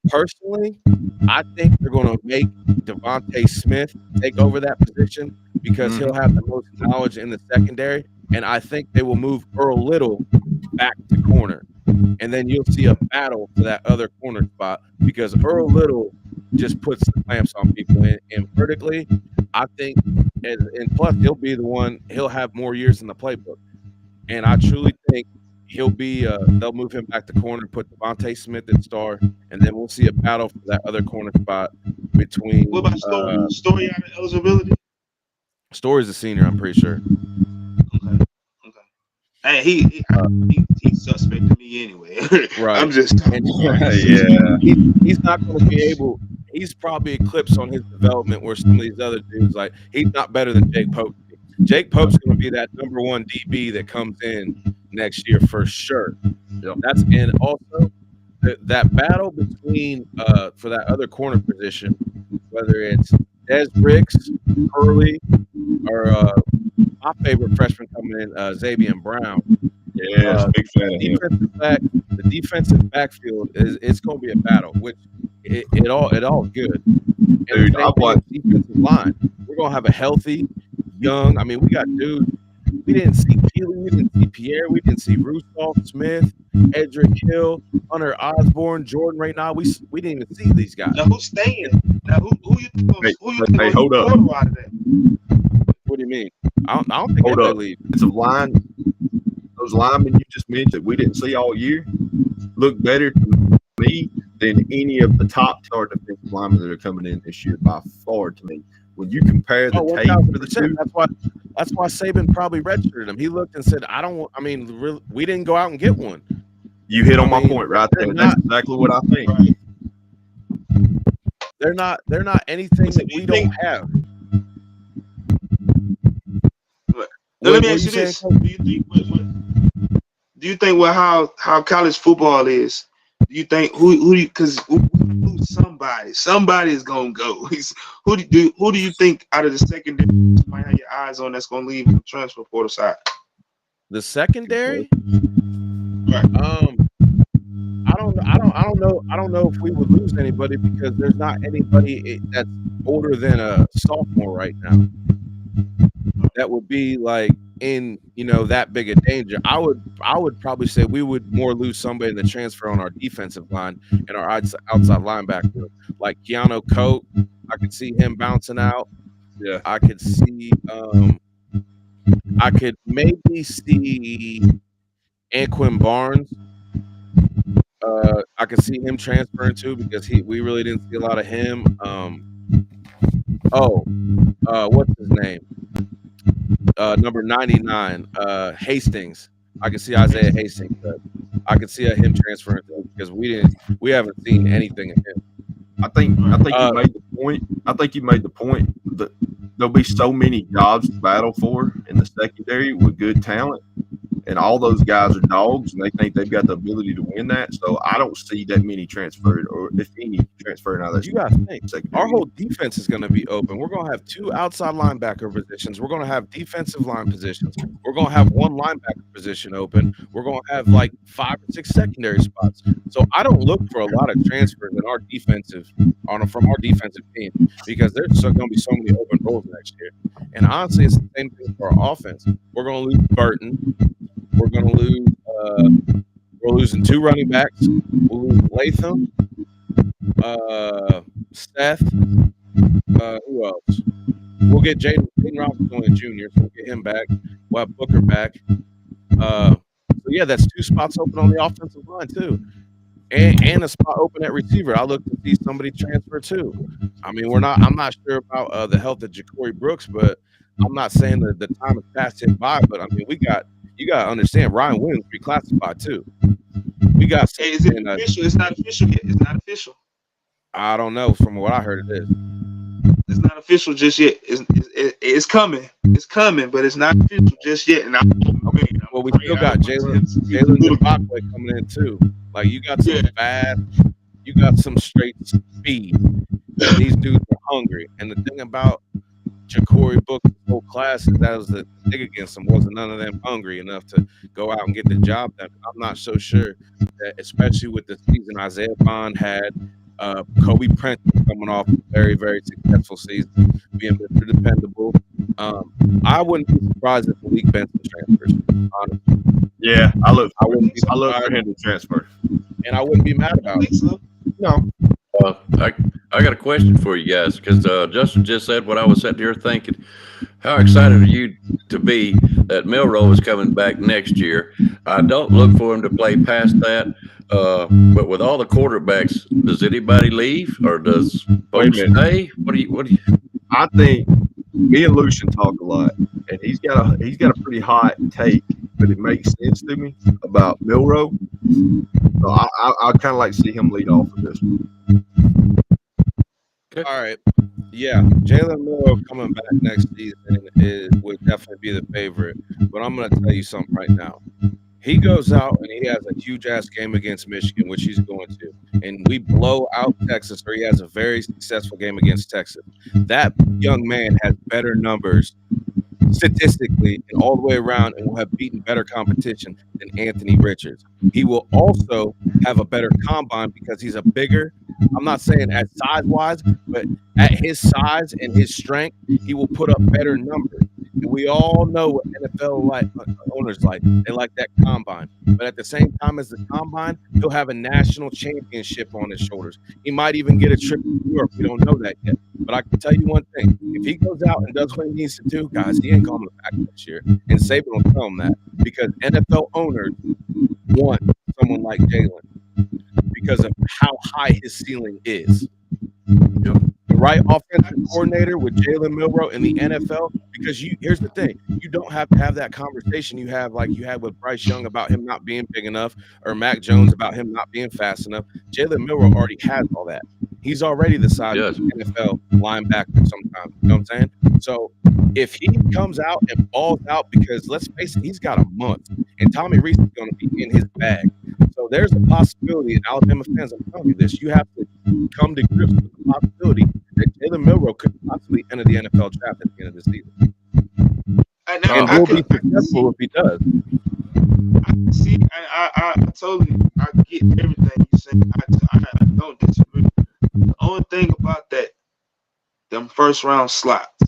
Personally, I think they're going to make Devontae Smith take over that position because he'll have the most knowledge in the secondary. And I think they will move Earl Little back to corner. and then you'll see a battle for that other corner spot because Earl Little just puts the clamps on people. And vertically, I think, and plus he'll be the one. He'll have more years in the playbook, and I truly think he'll be. They'll move him back to corner, put Devontae Smith at star, and then we'll see a battle for that other corner spot between. What about Story out of eligibility? Story's a senior, I'm pretty sure. Okay. Hey, he's suspect to me anyway. Right. I'm just he's not going to be able. He's probably eclipsed on his development where some of these other dudes, like, he's not better than Jake Pope. Jake Pope's going to be that number one DB that comes in next year for sure. Yep. And also that battle between for that other corner position, whether it's Des Bricks, Hurley, or my favorite freshman coming in, Xavier Brown. Yeah, big fan of him. The defensive backfield it's going to be a battle, which it all good. And Dude, I watched defensive line. We're going to have a healthy, young. I mean, we got dudes. We didn't see Keely, we didn't see Pierre, we didn't see Rudolph Smith, Edric Hill, Hunter Osborne, Jordan. Right now, we didn't even see these guys. Now who's staying? Now who you think? Hey, hold up. Out of that? What do you mean? I don't think they leave. It's a line. Those linemen you just mentioned, we didn't see all year, look better to me than any of the top tier defensive linemen that are coming in this year by far. To me, when you compare the tape for the two, that's why Saban probably redshirted him. He looked and said, really, we didn't go out and get one. You hit on my point right there. That's exactly what I think. They're not anything that we don't have. Let me ask you this: Do you think how college football is? Do you think because somebody is gonna go? Who do you think out of the secondary you might have your eyes on that's gonna leave the transfer portal side? The secondary? Right. I don't know if we would lose anybody because there's not anybody that's older than a sophomore right now that would be like in that big a danger. I would probably say we would more lose somebody in the transfer on our defensive line and our outside linebacker, like Keanu Coate. I could see him bouncing out. Yeah, I could see. I could maybe see Anquin Barnes. I could see him transferring too because we really didn't see a lot of him. What's his name? Number 99, Hastings. I can see Isaiah Hastings. I could see him transferring too because we haven't seen anything of him. I think you made the point. I think you made the point that there'll be so many jobs to battle for in the secondary with good talent, and all those guys are dogs, and they think they've got the ability to win that. So I don't see that many transferred, or if any transferred out of that. You got to think our whole defense is going to be open. We're going to have 2 outside linebacker positions. We're going to have defensive line positions. We're going to have 1 linebacker position open. We're going to have like 5 or 6 secondary spots. So I don't look for a lot of transfers in our from our defensive team because there's going to be so many open roles next year. And honestly, it's the same thing for our offense. We're going to lose Burton. We're going to lose. We're losing 2 running backs. We'll lose Latham, Seth. Who else? We'll get Jaden Robinson Jr. So we'll get him back. We'll have Booker back. So yeah, that's 2 spots open on the offensive line too, and a spot open at receiver. I look to see somebody transfer too. I mean, I'm not sure about the health of Ja'Cory Brooks, but I'm not saying that the time has passed him by. But I mean, you got to understand Ryan Williams reclassified too. We got. Hey, is it official? It's not official yet. It's not official. I don't know. From what I heard, it is. It's not official just yet. It's coming. It's coming, but it's not official just yet. And well, we still got Jalen Mbakwe coming in too. Like you got some fast, you got some straight speed. And these dudes are hungry. And the thing about Ja'Cory Brooks' whole class is that was the thing against them. Wasn't none of them hungry enough to go out and get the job done. I'm not so sure that, especially with the season Isaiah Bond had. Kobe Prince coming off a very, very successful season, being Mr. Dependable. I wouldn't be surprised if Malik Benson transfers, honestly. Yeah, I look wouldn't be for surprised, him to transfer. and I wouldn't be mad about it. No. I got a question for you guys because Justin just said what I was sitting here thinking. How excited are you to be that Milroe is coming back next year? I don't look for him to play past that. But with all the quarterbacks, does anybody leave or does Wait a folks minute. stay? What do you? I think me and Lucian talk a lot, and he's got a pretty hot take, but it makes sense to me about Milroe. So I kind of like to see him lead off of this. All right. Yeah, Jalen Milroe coming back next season would definitely be the favorite. But I'm going to tell you something right now. He goes out and he has a huge ass game against Michigan, which he's going to, and we blow out Texas, or he has a very successful game against Texas. That young man has better numbers statistically and all the way around, and will have beaten better competition than Anthony Richards. He will also have a better combine because he's a bigger. I'm not saying at size wise, but at his size and his strength, he will put up better numbers. And we all know what NFL owners like. They like that combine. But at the same time as the combine, he'll have a national championship on his shoulders. He might even get a trip to New York. We don't know that yet. But I can tell you one thing. If he goes out and does what he needs to do, guys, he ain't coming back next year. And Saban will tell him that. Because NFL owners want someone like Jalen because of how high his ceiling is. The right offensive coordinator with Jalen Milroe in the NFL, because here's the thing, you don't have to have that conversation you have like you had with Bryce Young about him not being big enough, or Mac Jones about him not being fast enough. Jalen Milroe already has all that. He's already the size of the NFL linebacker sometimes. You know what I'm saying? So if he comes out and balls out, because let's face it, he's got a month, and Tommy Rees is going to be in his bag. So there's a possibility, and Alabama fans, I'm telling you this, you have to come to grips with the possibility that Jalen Milroe could possibly enter the NFL draft at the end of the season. And he'll be successful if he does. I totally get everything you're saying. I don't disagree. The only thing about that, them first round slots,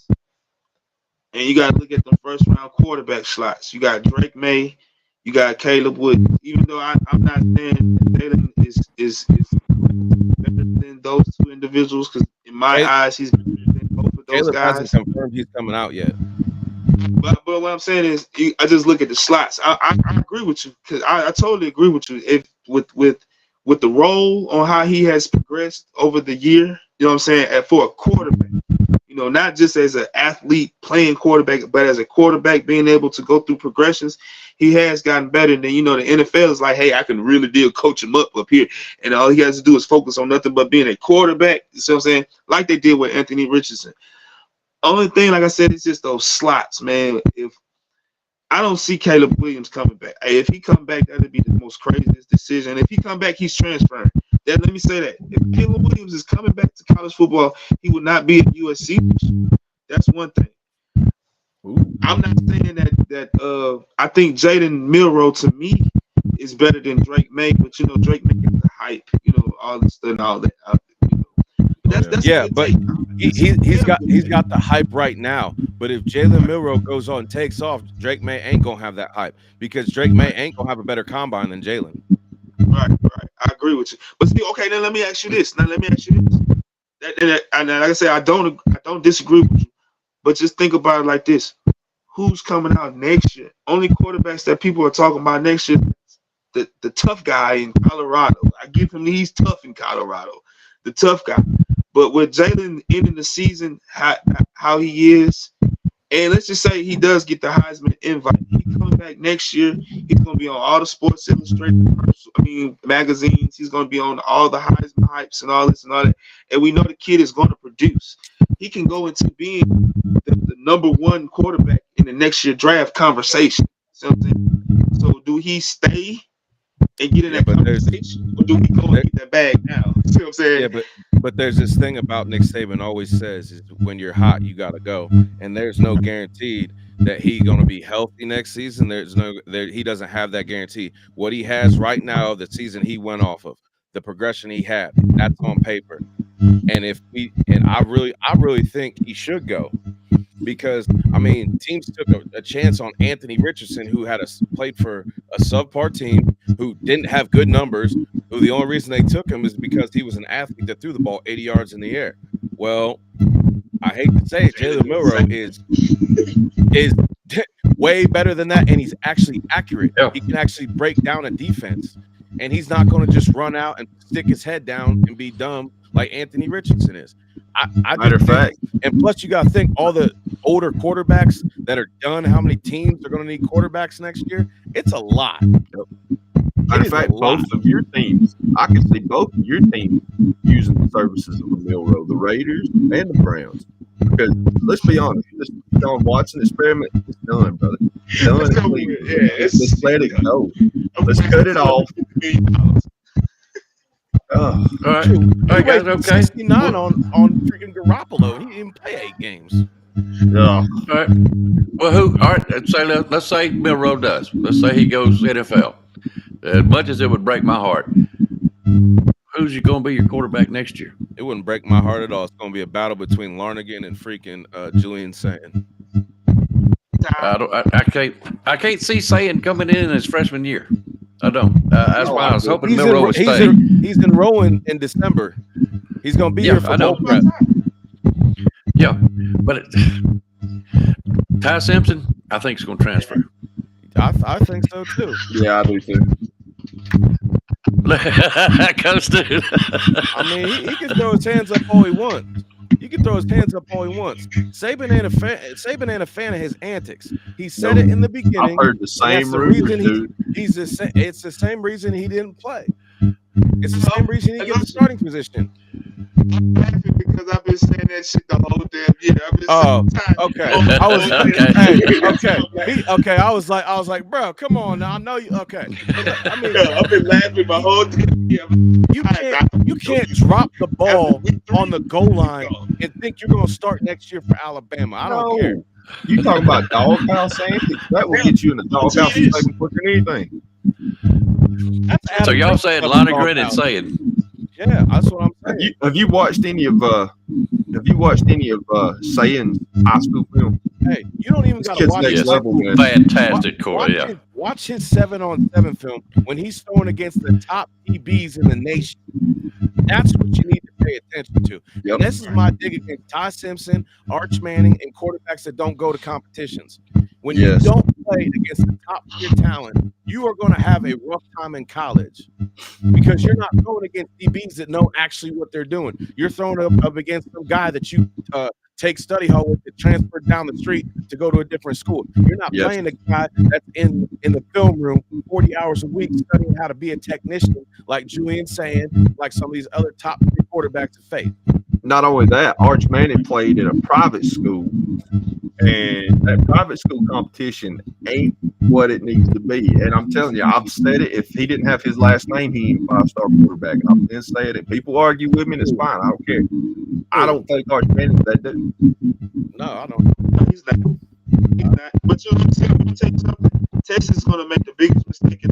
and you got to look at the first round quarterback slots. You got Drake May, you got Caleb Wood. Even though I'm not saying Jalen is better than those two individuals, because in my eyes he's better than both of those guys. Hasn't confirmed he's coming out yet. But what I'm saying is, I just look at the slots. I agree with you, because I totally agree with you. If with the role on how he has progressed over the year, you know what I'm saying, for a quarterback, you know, not just as an athlete playing quarterback, but as a quarterback being able to go through progressions, he has gotten better. And then, you know, the NFL is like, hey, I can really coach him up here, and all he has to do is focus on nothing but being a quarterback. You see what I'm saying? Like they did with Anthony Richardson. Only thing, like I said, is just those slots, man. If I don't see Caleb Williams coming back. Hey, if he come back, that'd be the most craziest decision. If he come back, he's transferring. Then let me say that if Caleb Williams is coming back to college football, he would not be at USC. That's one thing. I'm not saying that I think Jaden Milroe to me is better than Drake May, but you know, Drake May gets the hype, you know, all this and all that. You know. That's but he's got the hype right now. But if Jalen Milroe goes on and takes off, Drake May ain't gonna have that hype, because Drake May ain't gonna have a better combine than Jalen. Right. I agree with you. But see, okay, then let me ask you this. And like I said, I don't disagree with you. But just think about it like this: who's coming out next year? Only quarterbacks that people are talking about next year, the tough guy in Colorado. I give him, he's tough in Colorado, the tough guy. But with Jalen ending the season, how he is, and let's just say he does get the Heisman invite, he comes back next year, he's going to be on all the Sports Illustrated magazines. He's going to be on all the Heisman hypes and all this and all that. And we know the kid is going to produce. He can go into being the number one quarterback in the next year draft conversation. So do he stay and get in that conversation, or do we go and get that bag now? You see what I'm saying? Yeah, but there's this thing about Nick Saban always says is when you're hot, you gotta go, and there's no guaranteed that he's gonna be healthy next season. He doesn't have that guarantee. What he has right now, the season he went off of, the progression he had, that's on paper. And I really think he should go. because I mean teams took a chance on Anthony Richardson, who had played for a subpar team, who didn't have good numbers. Who the only reason they took him is because he was an athlete that threw the ball 80 yards in the air. Well, I hate to say it, Jalen Milroe is way better than that, and he's actually accurate. Yeah. He can actually break down a defense, and he's not going to just run out and stick his head down and be dumb like Anthony Richardson is. Matter of fact, and plus you got to think all the older quarterbacks that are done. How many teams are going to need quarterbacks next year? It's a lot. Matter of fact, both of your teams, I can see both of your teams using the services of the Milroe, the Raiders and the Browns. Because let's be honest, this John Watson experiment is done, brother. Done. Let's let it go. Let's cut it off. All right, guys. Okay. 69 on freaking Garoppolo. He didn't play 8 games. Yeah. All right. Well, all right. Let's say Milroe does. Let's say he goes NFL. As much as it would break my heart, who's you going to be your quarterback next year? It wouldn't break my heart at all. It's going to be a battle between Larnigan and freaking Julian Sayin. I can't see Sayin coming in his freshman year. I don't. That's why I was hoping Milroe would stay. He's enrolling in December. He's going to be here for bowl prep. Yeah, but Ty Simpson, I think, is going to transfer. I think so too. Yeah, I do too. Coach, dude. I mean, he can throw his hands up all he wants. He can throw his hands up all he wants. Saban ain't a fan of his antics. He said it in the beginning. I've heard the same rumors, dude. It's the same reason he didn't play. It's the same reason he gets the starting position. I'm laughing because I've been saying that shit the whole damn year. Okay. I was like, bro, come on now. I know you. Okay. I mean, I've been laughing my whole damn year. You can't drop the ball on the goal line and think you're going to start next year for Alabama. I don't care. You talking about doghouse antics? That will get you in the doghouse quicker than anything. So y'all saying Lonergan and saying? Yeah, that's what I'm saying. Have you watched any of Sayin's high school film? Hey, you don't even got to watch next level, man. Fantastic, Corey. Yeah. Watch his 7-on-7 film when he's throwing against the top DBs in the nation. That's what you need to pay attention to. Yep. And this is my dig against Ty Simpson, Arch Manning, and quarterbacks that don't go to competitions. When you don't play against the top tier talent, you are going to have a rough time in college because you're not going against DBs that know actually what they're doing. You're throwing up against some guy that you take study hall with to transfer down the street to go to a different school. You're not playing a guy that's in the film room 40 hours a week studying how to be a technician like Julian Sayin, like some of these other top quarterbacks of faith. Not only that, Arch Manning played in a private school, and that private school competition ain't what it needs to be. And I'm telling you, I've said it. If he didn't have his last name, he ain't a 5-star quarterback. And I've been saying it. People argue with me, and it's fine. I don't care. I don't think Arch Manning's that dude. No, I don't. He's not. But you know what I'm saying? I'm going to tell you something. Texas is going to make the biggest mistake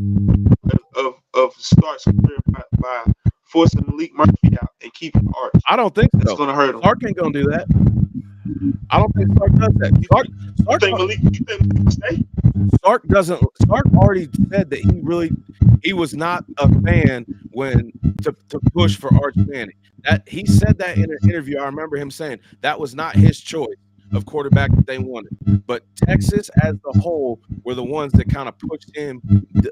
of starts career by forcing Malik Murphy out and keeping Arch. I don't think so. It's going to hurt him. Sark ain't going to do that. I don't think Sark does that. You think Malik will stay? Sark already said that he was not a fan when to push for Arch Manning. That he said that in an interview. I remember him saying that was not his choice of quarterback that they wanted. But Texas as the whole were the ones that kind of pushed him,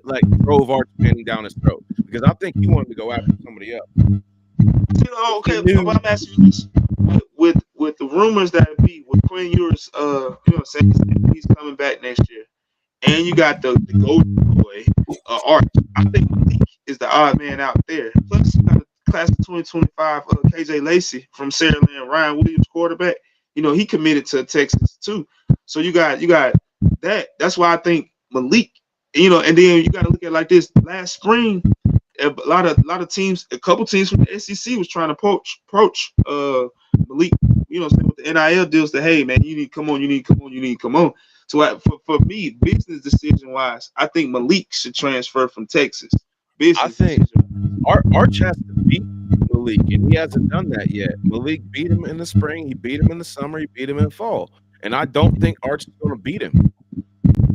like drove Arch Manning down his throat. Because I think he wanted to go after somebody else. Okay, but I'm asking you this. With the rumors that be with Quinn Ewers, saying he's coming back next year, and you got the golden boy, Arch. I think Malik is the odd man out there. Plus, you got a class of 2025, KJ Lacey from Saraland, Ryan Williams, quarterback. He committed to Texas too. So you got that. That's why I think Malik. And then you got to look at it like this. Last spring, a lot of teams, a couple teams from the SEC was trying to approach Malik. With the NIL deals, that hey man, you need to come on. So for me, business decision wise, I think Malik should transfer from Texas. I think Arch has to beat Malik, and he hasn't done that yet. Malik beat him in the spring, he beat him in the summer, he beat him in the fall. and I don't think Arch is going to beat him.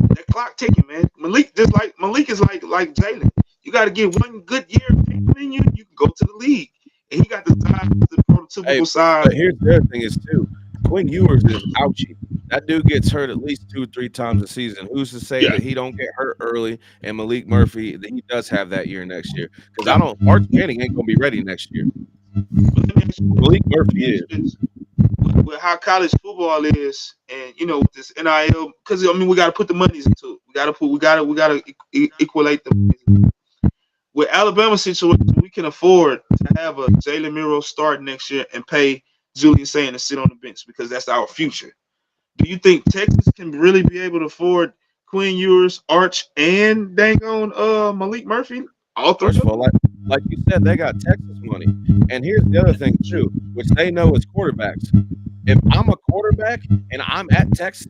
That clock ticking, man. Malik is like Jalen. You got to get one good year in you. You can go to the league, and he got the size, the prototypical size. But here's the other thing is too, Quinn Ewers is ouchie. That dude gets hurt at least 2-3 times a season. Who's to say that he don't get hurt early? And Malik Murphy, that he does have that year next year. Because Arch Manning ain't gonna be ready next year. Malik Murphy is. With how college football is, and with this NIL, because we got to put the monies into it. We got to equate the. With Alabama situation, we can afford to have a Jalen Miro start next year and pay Julian Sand to sit on the bench because that's our future. Do you think Texas can really be able to afford Quinn Ewers, Arch, and Malik Murphy? All three. First of all, like you said, they got Texas money. And here's the other thing too, which they know is quarterbacks. If I'm a quarterback and I'm at Texas,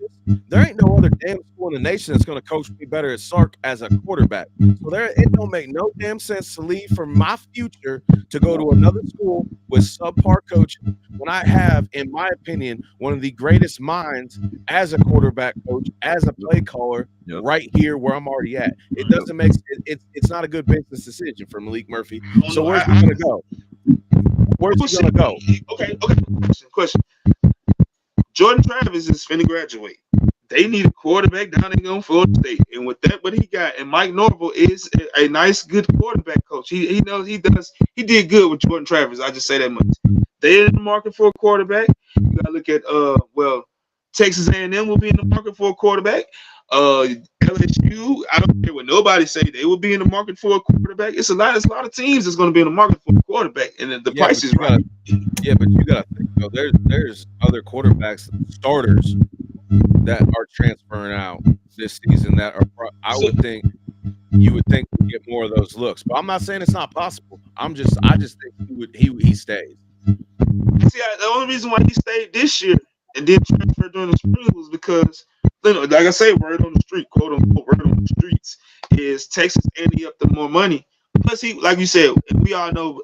there ain't no other damn school in the nation that's going to coach me better at Sark as a quarterback. So it don't make no damn sense to leave for my future to go to another school with subpar coaching when I have, in my opinion, one of the greatest minds as a quarterback coach, as a play caller, right here where I'm already at. It doesn't make it's not a good business decision for Malik Murphy. So where's he going to go? Where's he going to go? Okay. Question. Jordan Travis is finna graduate. They need a quarterback down there on Florida State, and with that, what he got, and Mike Norvell is a nice, good quarterback coach. He knows he did good with Jordan Travis. I just say that much. They're in the market for a quarterback. You gotta look at Texas A&M will be in the market for a quarterback. LSU, I don't care what nobody say, they will be in the market for a quarterback. It's a lot of teams that's going to be in the market for a quarterback, and the price is right. But you got to think though. There's other quarterbacks, starters that are transferring out this season that are. You would think would get more of those looks, but I'm not saying it's not possible. I just think he stays. See, the only reason why he stayed this year and didn't transfer during the spring was because, like I say, word on the street, quote unquote, word on the streets, is Texas ante up the more money. Plus, he, like you said, we all know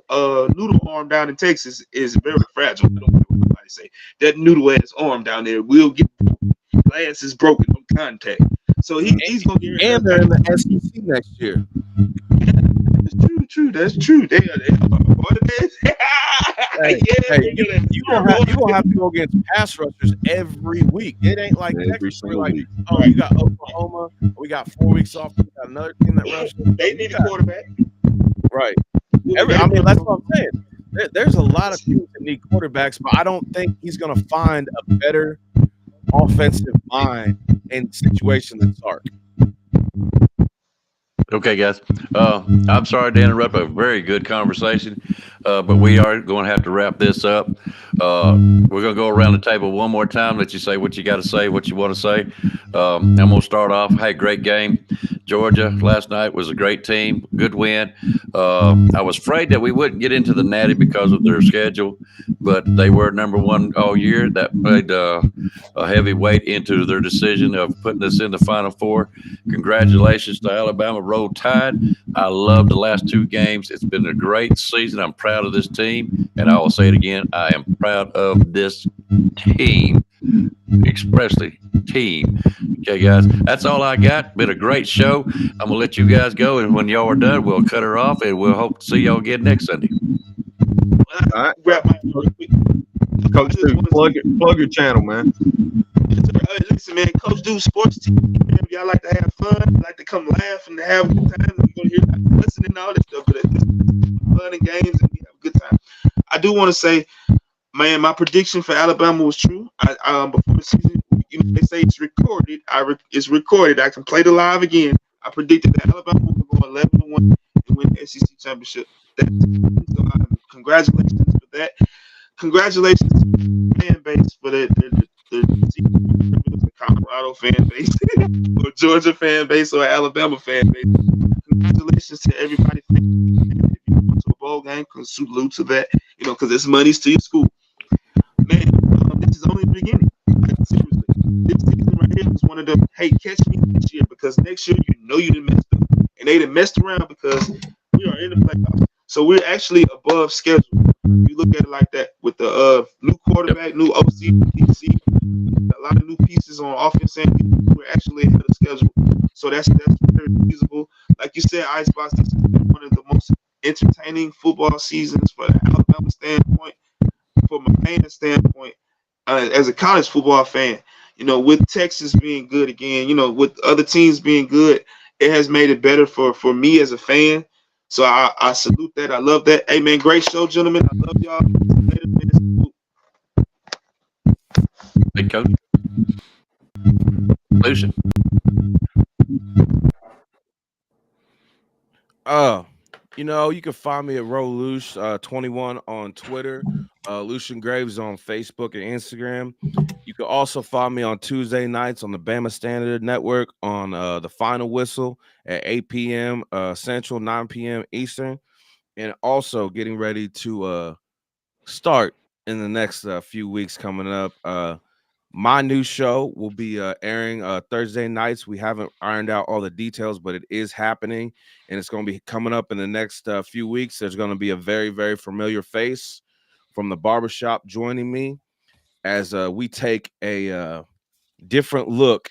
noodle arm down in Texas is very fragile. I don't care what nobody say. That noodle ass arm down there will get broken. Glass is broken on contact. So he's going to get. And they're in the SEC next year. That's true. They you gonna have to go against pass rushers every week. It ain't like Texas. Like, you got Oklahoma. We got 4 weeks off. We got another team that rushes. They need a quarterback. Right. That's what I'm saying. There's a lot of teams that need quarterbacks, but I don't think he's gonna find a better offensive mind in situation than Sark. Okay, guys. I'm sorry to interrupt a very good conversation, but we are going to have to wrap this up. We're going to go around the table one more time, let you say what you got to say, what you want to say. I'm going to start off. Hey, great game. Georgia last night was a great team. Good win. I was afraid that we wouldn't get into the Natty because of their schedule, but they were number one all year. That played a heavy weight into their decision of putting us in the Final Four. Congratulations to Alabama. Roll Tide. I love the last two games. It's been a great season. I'm proud of this team, and I will say it again. I am proud of this team, expressly team. Okay, guys, that's all I got. Been a great show. I'm gonna let you guys go, and when y'all are done, we'll cut her off, and we'll hope to see y'all again next Sunday. All right, Coach Dude, plug your channel, man. Listen, man, Coach Dude Sports Team. If y'all like to have fun, like to come laugh and have a good time, you're gonna hear listening and all this stuff, but it's fun and games, and we have a good time. I do want to say, man, my prediction for Alabama was true. Before the season, they say it's recorded. It's recorded. I can play the live again. I predicted that Alabama would go 11-1 and win the SEC championship. So, congratulations for that. Congratulations to the fan base for the Colorado fan base, or Georgia fan base, or Alabama fan base. Congratulations to everybody. If you went to a bowl game, salute to that. Because it's money's to your school. Man, this is only the beginning. Like, seriously, this season right here is one of them. Hey, catch me next year, because next year you done messed up, and they done messed around because we are in the playoffs. So we're actually above schedule. You look at it like that with the new quarterback, new OC, DC, a lot of new pieces on offense, and we're actually ahead of schedule. So that's very feasible. Like you said, Icebox, this is one of the most entertaining football seasons for the Alabama standpoint, from a fan standpoint, as a college football fan. With Texas being good again, with other teams being good, it has made it better for me as a fan. So I salute that. I love that. Hey, man, great show, gentlemen. I love y'all. Later, man. Hey, Coach. Lucian. You can find me at Rolush21 on Twitter, Lucian Graves on Facebook and Instagram. You can also find me on Tuesday nights on the Bama Standard Network on the Final Whistle at 8 p.m. Central, 9 p.m. Eastern, and also getting ready to start in the next few weeks coming up. My new show will be airing Thursday nights. We haven't ironed out all the details, but it is happening, and it's going to be coming up in the next few weeks. There's going to be a very, very familiar face from the Barbershop joining me as we take a different look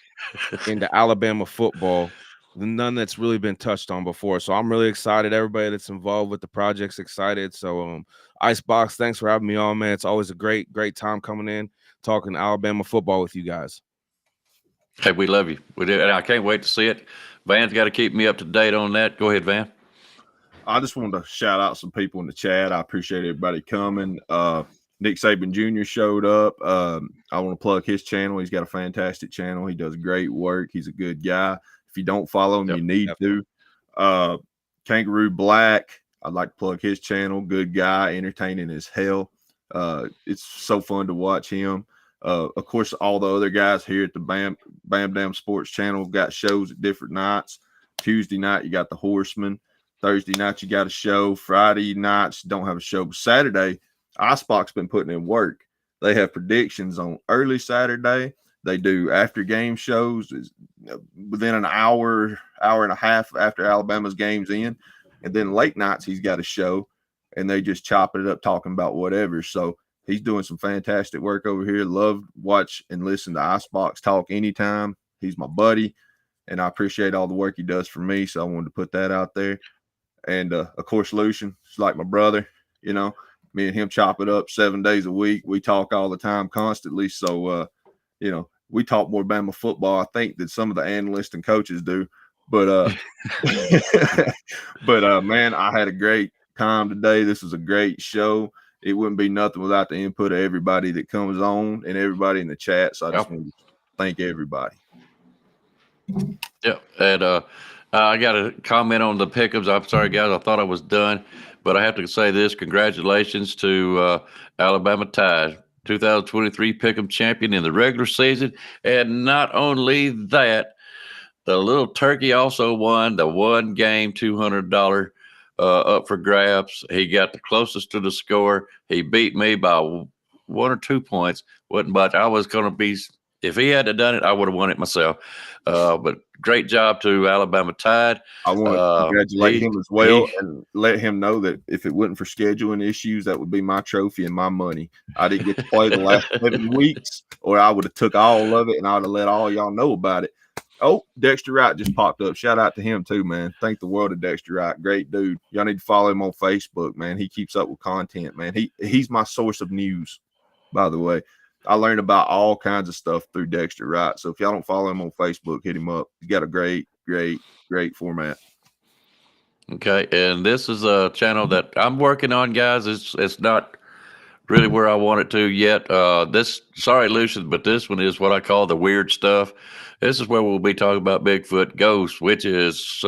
into Alabama football, none that's really been touched on before. So I'm really excited. Everybody that's involved with the project's excited. So Icebox, thanks for having me on, man. It's always a great time coming in, talking Alabama football with you guys. Hey, we love you. We do, and I can't wait to see it. Van's got to keep me up to date on that. Go ahead, Van. I just wanted to shout out some people in the chat. I appreciate everybody coming. Nick Saban Jr. showed up. I want to plug his channel. He's got a fantastic channel. He does great work. He's a good guy. If you don't follow him, you need to. Kangaroo Black, I'd like to plug his channel. Good guy, entertaining as hell. It's so fun to watch him. Of course, all the other guys here at the Bam Damn Sports channel got shows at different nights. Tuesday night, you got the Horseman. Thursday night, you got a show. Friday nights, don't have a show. But Saturday, Icebox been putting in work. They have predictions on early Saturday. They do after game shows within an hour and a half after Alabama's game's in. And then late nights, he's got a show, and they just chop it up talking about whatever. So he's doing some fantastic work over here. Love, watch, and listen to Icebox talk anytime. He's my buddy, and I appreciate all the work he does for me. So I wanted to put that out there. And, of course, Lucian is like my brother. Me and him chop it up 7 days a week. We talk all the time, constantly. So, we talk more Bama football, I think, than some of the analysts and coaches do. But, man, I had a great time today. This was a great show. It wouldn't be nothing without the input of everybody that comes on and everybody in the chat. So I just want to thank everybody. Yeah, and I got a comment on the pickups. I'm sorry, guys. I thought I was done, but I have to say this. Congratulations to Alabama Tide, 2023 pick'em champion in the regular season. And not only that, the little turkey also won the one game $200 up for grabs. He got the closest to the score. He beat me by 1 or 2 points. Wasn't much. I was going to be – if he had done it, I would have won it myself. But great job to Alabama Tide. I want to congratulate him as well and let him know that if it wasn't for scheduling issues, that would be my trophy and my money. I didn't get to play the last 7 weeks, or I would have took all of it and I would have let all y'all know about it. Oh, Dexter Wright just popped up. Shout out to him too, man. Thank the world of Dexter Wright. Great dude. Y'all need to follow him on Facebook, man. He keeps up with content, man. He's my source of news, by the way. I learned about all kinds of stuff through Dexter Wright. So if y'all don't follow him on Facebook, hit him up. He's got a great format. Okay, and this is a channel that I'm working on, guys. It's not really where I want it to yet. Sorry, Lucian, but this one is what I call the weird stuff. This is where we'll be talking about Bigfoot ghosts, which is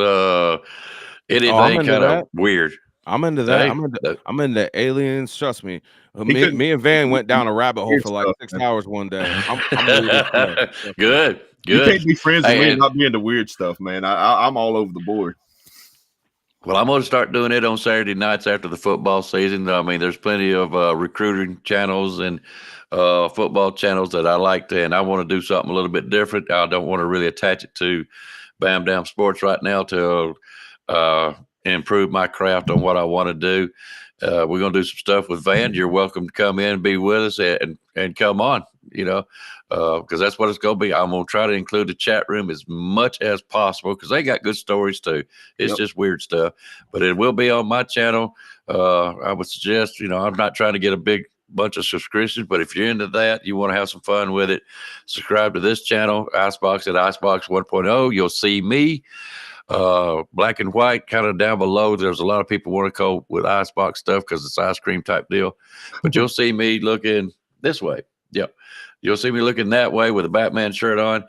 anything kind of weird. I'm into that. Hey, I'm into aliens. Trust me. Me and Van went down a rabbit hole for like 6 hours one day. I'm Good. You can't be friends with me and not be into weird stuff, man. I'm all over the board. Well, I'm going to start doing it on Saturday nights after the football season. I mean, there's plenty of recruiting channels and football channels that I like to, and I want to do something a little bit different. I don't want to really attach it to Bam Damn Sports right now till improve my craft on what I want to do. We're going to do some stuff with Van. You're welcome to come in and be with us and come on, because that's what it's going to be. I'm going to try to include the chat room as much as possible because they got good stories too. It's just weird stuff, but it will be on my channel. I would suggest, I'm not trying to get a big bunch of subscriptions, but if you're into that, you want to have some fun with it, subscribe to this channel, Icebox at Icebox 1.0. You'll see me. Black and white kind of down below. There's a lot of people want to go with icebox stuff because it's ice cream type deal, but you'll see me looking this way. Yep. You'll see me looking that way with a Batman shirt on.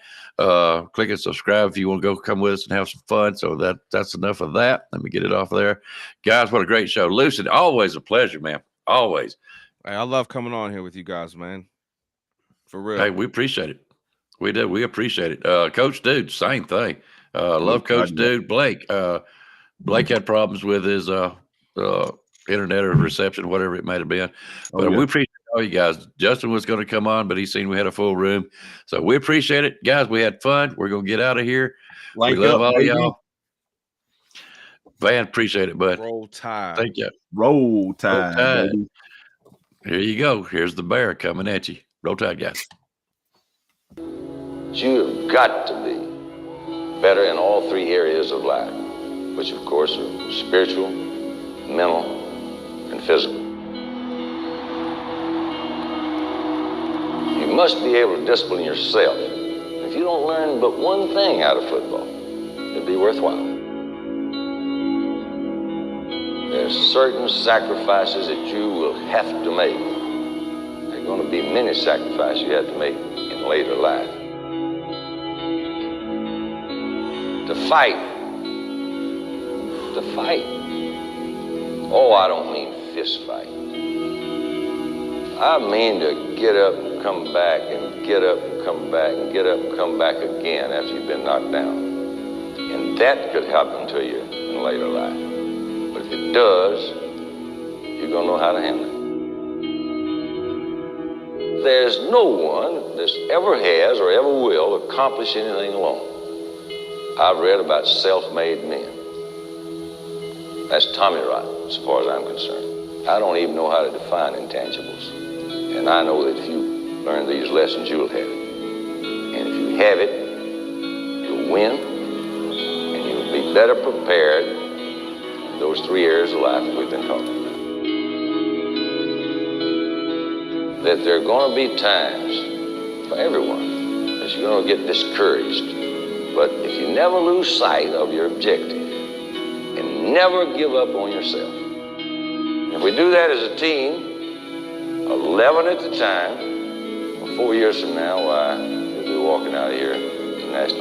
Click and subscribe if you want to go come with us and have some fun. So that's enough of that. Let me get it off there. Guys, what a great show. Lucid, always a pleasure, man. Always. Hey, I love coming on here with you guys, man. For real. Hey, we appreciate it. We do. We appreciate it. Coach Dude, same thing. Love Coach Dude. Blake. Blake had problems with his internet or reception, whatever it might have been. But we appreciate all you guys. Justin was going to come on, but he seen we had a full room. So we appreciate it. Guys, we had fun. We're going to get out of here. We love all y'all. Van, appreciate it, bud. Roll Tide. Thank you. Roll Tide, baby. Here you go. Here's the bear coming at you. Roll Tide, guys. You've got to be better in all three areas of life, which of course are spiritual, mental, and physical. You must be able to discipline yourself. If you don't learn but one thing out of football, it'll be worthwhile. There's certain sacrifices that you will have to make. There are going to be many sacrifices you have to make in later life. To fight. Oh, I don't mean fist fight. I mean to get up and come back and get up and come back and get up and come back again after you've been knocked down. And that could happen to you in later life. But if it does, you're going to know how to handle it. There's no one that ever has or ever will accomplish anything alone. I've read about self-made men. That's Tommy rot, as far as I'm concerned. I don't even know how to define intangibles. And I know that if you learn these lessons, you'll have it. And if you have it, you'll win, and you'll be better prepared in those three areas of life that we've been talking about. That there are going to be times for everyone that you're going to get discouraged. But if you never lose sight of your objective and never give up on yourself, if we do that as a team, 11 at the time, 4 years from now, why, we'll be walking out of here to the national